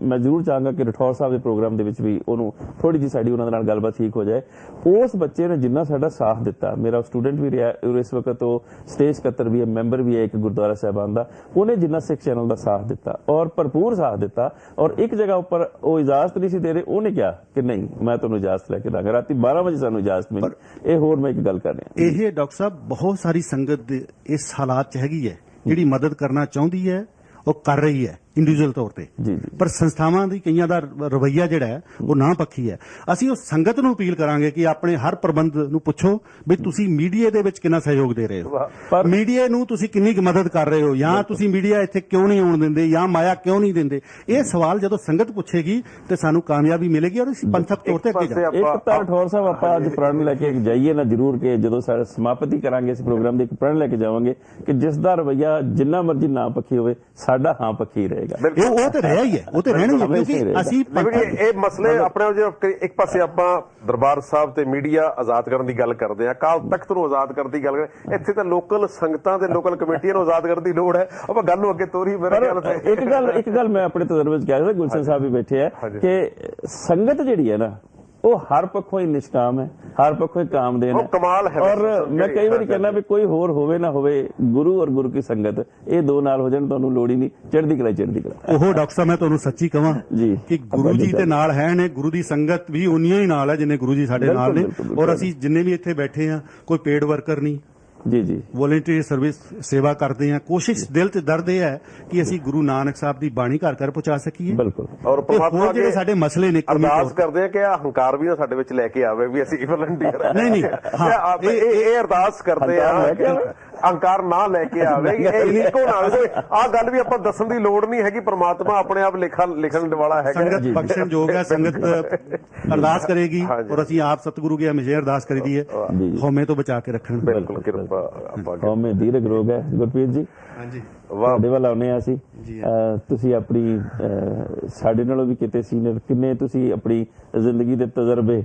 ਮੈਂ ਜ਼ਰੂਰ ਚਾਹਾਂਗਾ ਕਿ ਰਠੌਰ ਸਾਹਿਬ ਦੇ ਪ੍ਰੋਗਰਾਮ ਦੇ ਵਿੱਚ ਵੀ ਉਹਨੂੰ ਥੋੜੀ ਜਿਹੀ ਸਾਡੀ ਉਹਨਾਂ ਦੇ ਨਾਲ ਗੱਲਬਾਤ ਠੀਕ ਹੋ ਜਾਏ। ਉਸ ਬੱਚੇ ਨੇ ਜਿੰਨਾ ਸਾਡਾ ਸਾਥ ਦਿੱਤਾ, ਮੇਰਾ ਸਟੂਡੈਂਟ ਵੀ ਰਿਹਾ ਔਰ ਇਸ ਵਕਤ ਉਹ ਸਟੇਜ ਸਕੱਤਰ ਵੀ ਹੈ, ਮੈਂਬਰ ਵੀ ਹੈ ਇੱਕ ਗੁਰਦੁਆਰਾ ਸਾਹਿਬਾਨ ਦਾ, ਉਹਨੇ ਜਿੰਨਾ ਸਿੱਖ ਚੈਨਲ ਦਾ ਸਾਥ ਦਿੱਤਾ ਔਰ ਭਰਪੂਰ ਸਾਥ ਦਿੱਤਾ। ਔਰ ਇੱਕ ਜਗ੍ਹਾ ਉੱਪਰ ਉਹ ਇਜਾਜ਼ਤ ਨਹੀਂ ਸੀ ਦੇ ਰਹੇ, ਉਹਨੇ ਕਿਹਾ ਕਿ ਨਹੀਂ ਮੈਂ ਤੁਹਾਨੂੰ ਇਜਾਜ਼ਤ ਲੈ ਕੇ ਦਾਂਗਾ, ਰਾਤੀ 12 ਵਜੇ ਸਾਨੂੰ ਇਜਾਜ਼ਤ ਮਿਲੀ। ਇਹ ਹੋਰ ਮੈਂ ਇੱਕ ਗੱਲ ਕਰ ਰਿਹਾ, ਇਹ ਡਾਕਟਰ ਸਾਹਿਬ ਬਹੁਤ ਸਾਰੀ ਸੰਗਤ ਦੇ ਇਸ ਹਾਲਾਤ 'ਚ ਹੈਗੀ ਹੈ ਜਿਹੜੀ ਮਦਦ ਕਰਨਾ ਚਾਹੁੰਦੀ ਹੈ, ਉਹ ਕਰ ਰਹੀ ਹੈ ਇੰਡੀਵਿਜੂਅਲ ਤੌਰ ਤੇ, ਪਰ ਸੰਸਥਾਵਾਂ ਦੀ ਕਈਆਂ ਦਾ ਰਵੱਈਆ ਜਿਹੜਾ ਹੈ ਉਹ ਨਾ ਪੱਖੀ ਹੈ। ਅਸੀਂ ਉਹ ਸੰਗਤ ਨੂੰ ਅਪੀਲ ਕਰਾਂਗੇ ਕਿ ਆਪਣੇ ਹਰ ਪ੍ਰਬੰਧ ਨੂੰ ਪੁੱਛੋ ਵੀ ਤੁਸੀਂ ਮੀਡੀਆ ਦੇ ਵਿੱਚ ਕਿੰਨਾ ਸਹਿਯੋਗ ਦੇ ਰਹੇ ਹੋ, ਪਰ ਮੀਡੀਆ ਨੂੰ ਤੁਸੀਂ ਕਿੰਨੀ ਕੁ ਮਦਦ ਕਰ ਰਹੇ ਹੋ, ਜਾਂ ਤੁਸੀਂ ਮੀਡੀਆ ਇੱਥੇ ਕਿਉਂ ਨਹੀਂ ਆਉਣ ਦਿੰਦੇ, ਜਾਂ ਮਾਇਆ ਕਿਉਂ ਨਹੀਂ ਦਿੰਦੇ। ਇਹ ਸਵਾਲ ਜਦੋਂ ਸੰਗਤ ਪੁੱਛੇਗੀ ਤੇ ਸਾਨੂੰ ਕਾਮਯਾਬੀ ਮਿਲੇਗੀ ਔਰ ਅਸੀਂ ਪੰਥਕ ਤੌਰ ਤੇ ਅੱਗੇ ਜਾਵਾਂਗੇ। ਇੱਕ ਤਾਂ ਰਠੌਰ ਸਾਹਿਬ ਆਪਾਂ ਅੱਜ ਪ੍ਰਣ ਲੈ ਕੇ ਜਾਈਏ ਨਾ ਜ਼ਰੂਰ, ਕਿ ਜਦੋਂ ਸਾਡਾ ਸਮਾਪਤੀ ਕਰਾਂਗੇ ਇਸ ਪ੍ਰੋਗਰਾਮ ਦੀ, ਇੱਕ ਪ੍ਰਣ ਲੈ ਕੇ ਜਾਵਾਂਗੇ ਕਿ ਜਿਸ ਦਾ ਰਵੱਈਆ ਜਿੰਨਾ ਮਰਜ਼ੀ ਨਾ ਪੱਖੀ ਹੋਵੇ, ਸਾਡਾ ਹਾਂ ਪੱਖੀ ਰਹੇਗਾ। ਉਹ ਤੇ ਰਿਹਾ ਹੀ ਹੈ, ਉਹ ਤੇ ਰਹਿਣੀ ਹੈ, ਕਿਉਂਕਿ ਅਸੀਂ ਇਹ ਮਸਲੇ ਆਪਣੇ ਇੱਕ ਪਾਸੇ ਆਪਾਂ ਦਰਬਾਰ ਸਾਹਿਬ ਤੇ ਮੀਡੀਆ ਆਜ਼ਾਦ ਕਰਨ ਦੀ ਗੱਲ ਕਰਦੇ ਆ, ਅਕਾਲ ਤਖਤ ਨੂੰ ਆਜ਼ਾਦ ਕਰਨ ਦੀ ਗੱਲ ਕਰਦੇ, ਇੱਥੇ ਤਾਂ ਲੋਕਲ ਸੰਗਤਾਂ ਤੇ ਲੋਕਲ ਕਮੇਟੀਆਂ ਨੂੰ ਆਜ਼ਾਦ ਕਰਨ ਦੀ ਲੋੜ ਹੈ। ਆਪਾਂ ਗੱਲ ਨੂੰ ਅੱਗੇ ਤੋਰੀ ਮੇਰੇ ਖਿਆਲ ਤੇ ਇੱਕ ਗੱਲ ਮੈਂ ਆਪਣੇ ਤਜਰਬੇ ਚ ਕਹਿ ਰਿਹਾ, ਗੁਲਸ਼ਨ ਸਾਹਿਬ ਵੀ ਬੈਠੇ ਆ ਕਿ ਸੰਗਤ ਜਿਹੜੀ ਹੈ ਨਾ ਉਹ ਹਰ ਪੱਖੋਂ ਹੀ ਨਿਸ਼ਕਾਮ ਹੈ, ਹਰ ਪੱਖੋਂ ਹੀ ਕਾਮਦੇਨ ਹੈ, ਕਮਾਲ ਹੈ। ਔਰ ਮੈਂ ਕਈ ਵਾਰੀ ਕਹਿੰਦਾ ਵੀ ਕੋਈ ਹੋਰ ਹੋਵੇ ਨਾ ਹੋਵੇ, ਗੁਰੂ ਔਰ ਗੁਰੂ ਕੀ ਸੰਗਤ, ਇਹ ਦੋ ਨਾਲ ਹੋ ਜਾਣ, ਤੁਹਾਨੂੰ ਲੋੜ ਹੀ ਨਹੀਂ, ਚੜ੍ਹਦੀ ਕਲਾ ਚੜ੍ਹਦੀ ਕਲਾ। ਉਹ ਡਾਕਟਰ ਸਾਹਿਬ ਮੈਂ ਤੁਹਾਨੂੰ ਸੱਚੀ ਕਹਾਂ ਜੀ ਕਿ ਗੁਰੂ ਜੀ ਦੇ ਨਾਲ ਹੈ ਨੇ, ਗੁਰੂ ਦੀ ਸੰਗਤ ਵੀ ਉਨੀਆਂ ਹੀ ਨਾਲ ਹੈ ਜਿੰਨੇ ਗੁਰੂ ਜੀ ਸਾਡੇ ਨਾਲ ਨੇ। ਔਰ ਅਸੀਂ ਜਿੰਨੇ ਵੀ ਇੱਥੇ ਬੈਠੇ ਆ, ਕੋਈ ਪੇਡ ਵਰਕਰ ਨਹੀਂ, ਜੀ ਜੀ ਵੋਲੰਟਰੀ ਸਰਵਿਸ ਸੇਵਾ ਕਰਦੇ ਆ। ਕੋਸ਼ਿਸ਼ ਦਿਲ ਤੇ ਦਰਦ ਇਹ ਹੈ ਕਿ ਅਸੀਂ ਗੁਰੂ ਨਾਨਕ ਸਾਹਿਬ ਦੀ ਬਾਣੀ ਘਰ ਘਰ ਪਹੁੰਚਾ ਸਕੀਏ। ਬਿਲਕੁਲ। ਔਰ ਪਰਮਾਤਮਾ ਜਿਹੜੇ ਸਾਡੇ ਮਸਲੇ ਨੇ ਅਰਦਾਸ ਕਰਦੇ ਆ ਕਿ ਆ ਹੰਕਾਰ ਵੀ ਨਾ ਸਾਡੇ ਵਿੱਚ ਲੈ ਕੇ ਆਵੇ, ਵੀ ਅਸੀਂ ਵਲੰਟੀਅਰ ਨਹੀਂ ਇਹ ਅਰਦਾਸ ਕਰਦੇ ਆ ਅਹੰਕਾਰ ਨਾ ਲੈ ਕੇ ਆਵੇ, ਇਹ ਈਗੋ ਨਾ ਹੋਵੇ। ਆਹ ਗੱਲ ਵੀ ਆਪਾਂ ਦੱਸਣ ਦੀ ਲੋੜ ਨਹੀਂ ਹੈਗੀ, ਪਰਮਾਤਮਾ ਆਪਣੇ ਆਪ ਲਿਖਣ ਵਾਲਾ ਹੈਗਾ। ਸੰਗਤ ਬਖਸ਼ਣ ਯੋਗ ਹੈ, ਸੰਗਤ ਅਰਦਾਸ ਕਰੇਗੀ ਔਰ ਅਸੀਂ ਆਪ ਸਤਿਗੁਰੂ ਕੀ ਹਮੇਸ਼ਾ ਅਰਦਾਸ ਕਰੀਦੀ ਹੈ ਹਉਮੈ ਤੋਂ ਬਚਾ ਕੇ ਰੱਖਣ। ਬਿਲਕੁਲ ਕਿਰਪਾ ਹਉਮੈ ਦੀਰਘ ਰੋਗ ਹੈ। ਗੁਰਪ੍ਰੀਤ ਜੀ ਹਾਂਜੀ ਤੁਹਾਡੇ ਵੱਲ ਆਉਂਦੇ ਆ ਅਸੀਂ, ਤੁਸੀਂ ਆਪਣੀ ਸਾਡੇ ਨਾਲੋਂ ਵੀ ਕਿਤੇ ਸੀਨੀਅਰ, ਕਿੰਨੇ ਤੁਸੀਂ ਆਪਣੀ ਜ਼ਿੰਦਗੀ ਦੇ ਤਜਰਬੇ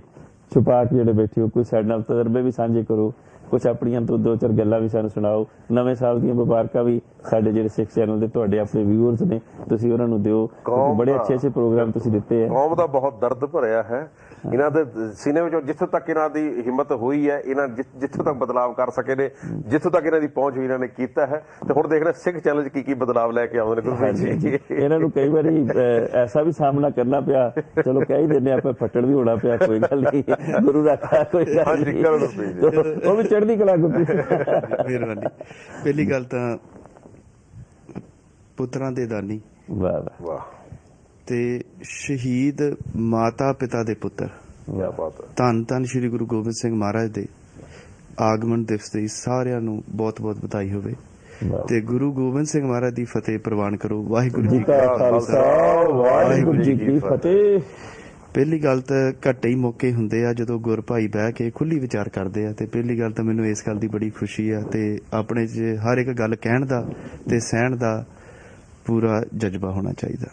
ਛੁਪਾ ਕੇ ਜਿਹੜੇ ਬੈਠੇ ਹੋ, ਕੋਈ ਸਾਡੇ ਨਾਲ ਤਜਰਬੇ ਵੀ ਸਾਂਝੇ ਕਰੋ ਕੁਝ ਆਪਣੀਆਂ ਦੋ ਚਾਰ ਗੱਲਾਂ ਵੀ ਸਾਨੂੰ ਸੁਣਾਓ। ਨਵੇਂ ਸਾਲ ਦੀਆਂ ਮੁਬਾਰਕਾਂ ਵੀ ਸਾਡੇ ਜਿਹੜੇ ਸਿੱਖ ਚੈਨਲ ਦੇ ਤੁਹਾਡੇ ਆਪਣੇ ਵਿਊਅਰਸ ਨੇ, ਤੁਸੀਂ ਉਹਨਾਂ ਨੂੰ ਦਿਓ। ਬੜੇ ਅੱਛੇ ਪ੍ਰੋਗਰਾਮ ਤੁਸੀਂ ਦਿੱਤੇ ਹੈ। ਕੌਮ ਦਾ ਬਹੁਤ ਦਰਦ ਭਰਿਆ ਹੈ ਇਹਨਾਂ ਦੇ ਸੀਨੇ ਵਿੱਚੋਂ, ਜਿੱਥੋਂ ਤੱਕ ਇਹਨਾਂ ਦੀ ਹਿੰਮਤ ਹੋਈ ਹੈ, ਇਹਨਾਂ ਜਿੱਥੋਂ ਤੱਕ ਬਦਲਾਵ ਕਰ ਸਕੇ ਨੇ, ਜਿੱਥੋਂ ਤੱਕ ਇਹਨਾਂ ਦੀ ਪਹੁੰਚ ਹੋਈ ਇਹਨਾਂ ਨੇ ਕੀਤਾ ਹੈ। ਤੇ ਹੁਣ ਦੇਖ ਰਹੇ ਸਿੱਖ ਚੈਨਲ 'ਚ ਕੀ ਬਦਲਾਵ ਲੈ ਕੇ ਆਉਂਦੇ ਨੇ। ਇਹਨਾਂ ਨੂੰ ਕਈ ਵਾਰੀ ਐਸਾ ਵੀ ਸਾਹਮਣਾ ਕਰਨਾ ਪਿਆ, ਚਲੋ ਕਹਿ ਹੀ ਦਿੰਦੇ ਆਪਾਂ, ਫੱਟੜ ਵੀ ਹੋਣਾ ਪਿਆ, ਕੋਈ ਗੱਲ ਨਹੀਂ, ਗੁਰੂ ਰੱਖਾ, ਕੋਈ ਗੱਲ ਨਹੀਂ, ਉਹ ਵੀ ਚੜ੍ਹਦੀ ਕਲਾ। ਮਿਹਰਬਾਨੀ। ਪਹਿਲੀ ਗੱਲ ਤਾਂ ਪੁੱਤਰਾਂ ਦੇ ਦਾਨੀ, ਵਾਹ ਵਾਹ, ਤੇ ਸ਼ਹੀਦ ਮਾਤਾ ਪਿਤਾ ਦੇ ਪੁੱਤਰ, ਕਿਆ ਬਾਤ ਹੈ। ਧੰਨ ਧੰਨ ਸ਼੍ਰੀ ਗੁਰੂ ਗੋਬਿੰਦ ਸਿੰਘ ਮਹਾਰਾਜ ਦੇ ਆਗਮਨ ਦਿਵਸ ਦੀ ਸਾਰਿਆਂ ਨੂੰ ਬਹੁਤ ਬਹੁਤ ਵਧਾਈ ਹੋਵੇ ਤੇ ਗੁਰੂ ਗੋਬਿੰਦ ਸਿੰਘ ਮਹਾਰਾਜ ਦੀ ਫਤਿਹ ਪ੍ਰਵਾਨ ਕਰੋ। ਵਾਹਿਗੁਰੂ ਜੀ ਕਾ ਖਾਲਸਾ, ਵਾਹਿਗੁਰੂ ਜੀ ਕੀ ਫਤਿਹ। ਪਹਿਲੀ ਗੱਲ ਤਾਂ ਘੱਟੇ ਹੀ ਮੌਕੇ ਹੁੰਦੇ ਆ ਜਦੋਂ ਗੁਰ ਭਾਈ ਬਹਿ ਕੇ ਖੁੱਲੀ ਵਿਚਾਰ ਕਰਦੇ ਆ, ਤੇ ਪਹਿਲੀ ਗੱਲ ਤਾਂ ਮੈਨੂੰ ਇਸ ਗੱਲ ਦੀ ਬੜੀ ਖੁਸ਼ੀ ਆ ਤੇ ਆਪਣੇ 'ਚ ਹਰ ਇੱਕ ਗੱਲ ਕਹਿਣ ਦਾ ਤੇ ਸਹਿਣ ਦਾ ਪੂਰਾ ਜਜ਼ਬਾ ਹੋਣਾ ਚਾਹੀਦਾ।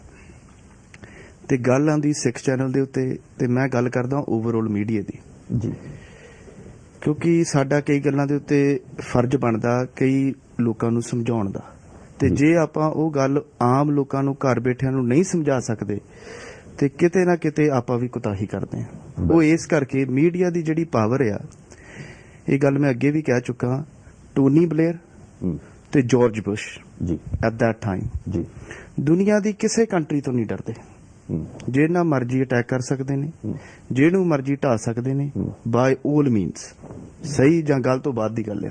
ਤੇ ਗੱਲ ਆਉਂਦੀ ਸਿੱਖ ਚੈਨਲ ਦੇ ਉੱਤੇ, ਤੇ ਮੈਂ ਗੱਲ ਕਰਦਾ ਓਵਰਆਲ ਮੀਡੀਆ ਦੀ ਜੀ, ਕਿਉਂਕਿ ਸਾਡਾ ਕਈ ਗੱਲਾਂ ਦੇ ਉੱਤੇ ਫਰਜ਼ ਬਣਦਾ ਕਈ ਲੋਕਾਂ ਨੂੰ ਸਮਝਾਉਣ ਦਾ, ਤੇ ਜੇ ਆਪਾਂ ਉਹ ਗੱਲ ਆਮ ਲੋਕਾਂ ਨੂੰ ਘਰ ਬੈਠਿਆਂ ਨੂੰ ਨਹੀਂ ਸਮਝਾ ਸਕਦੇ ਤੇ ਕਿਤੇ ਨਾ ਕਿਤੇ ਆਪਾਂ ਵੀ ਕੁਤਾਹੀ ਕਰਦੇ ਹਾਂ। ਉਹ ਇਸ ਕਰਕੇ ਮੀਡੀਆ ਦੀ ਜਿਹੜੀ ਪਾਵਰ ਆ, ਇਹ ਗੱਲ ਮੈਂ ਅੱਗੇ ਵੀ ਕਹਿ ਚੁੱਕਾ, ਟੋਨੀ ਬਲੇਅਰ ਤੇ ਜਾਰਜ ਬੁਸ਼ ਜੀ ਐਟ ਦੈਟ ਟਾਈਮ ਜੀ ਦੁਨੀਆ ਦੀ ਕਿਸੇ ਕੰਟਰੀ ਤੋਂ ਨਹੀਂ ਡਰਦੇ। ਜਿਹਨਾਂ ਮਰਜ਼ੀ ਅਟੈਕ ਕਰ ਸਕਦੇ ਨੇ, ਜਿਹਨੂੰ ਮਰਜ਼ੀ ਢਾ ਸਕਦੇ ਨੇ, ਬਾਈ 올 ਮੀਨਸ। ਸਹੀ ਜਾਂ ਗਲਤ ਤੋਂ ਬਾਅਦ ਦੀ ਗੱਲ ਆ,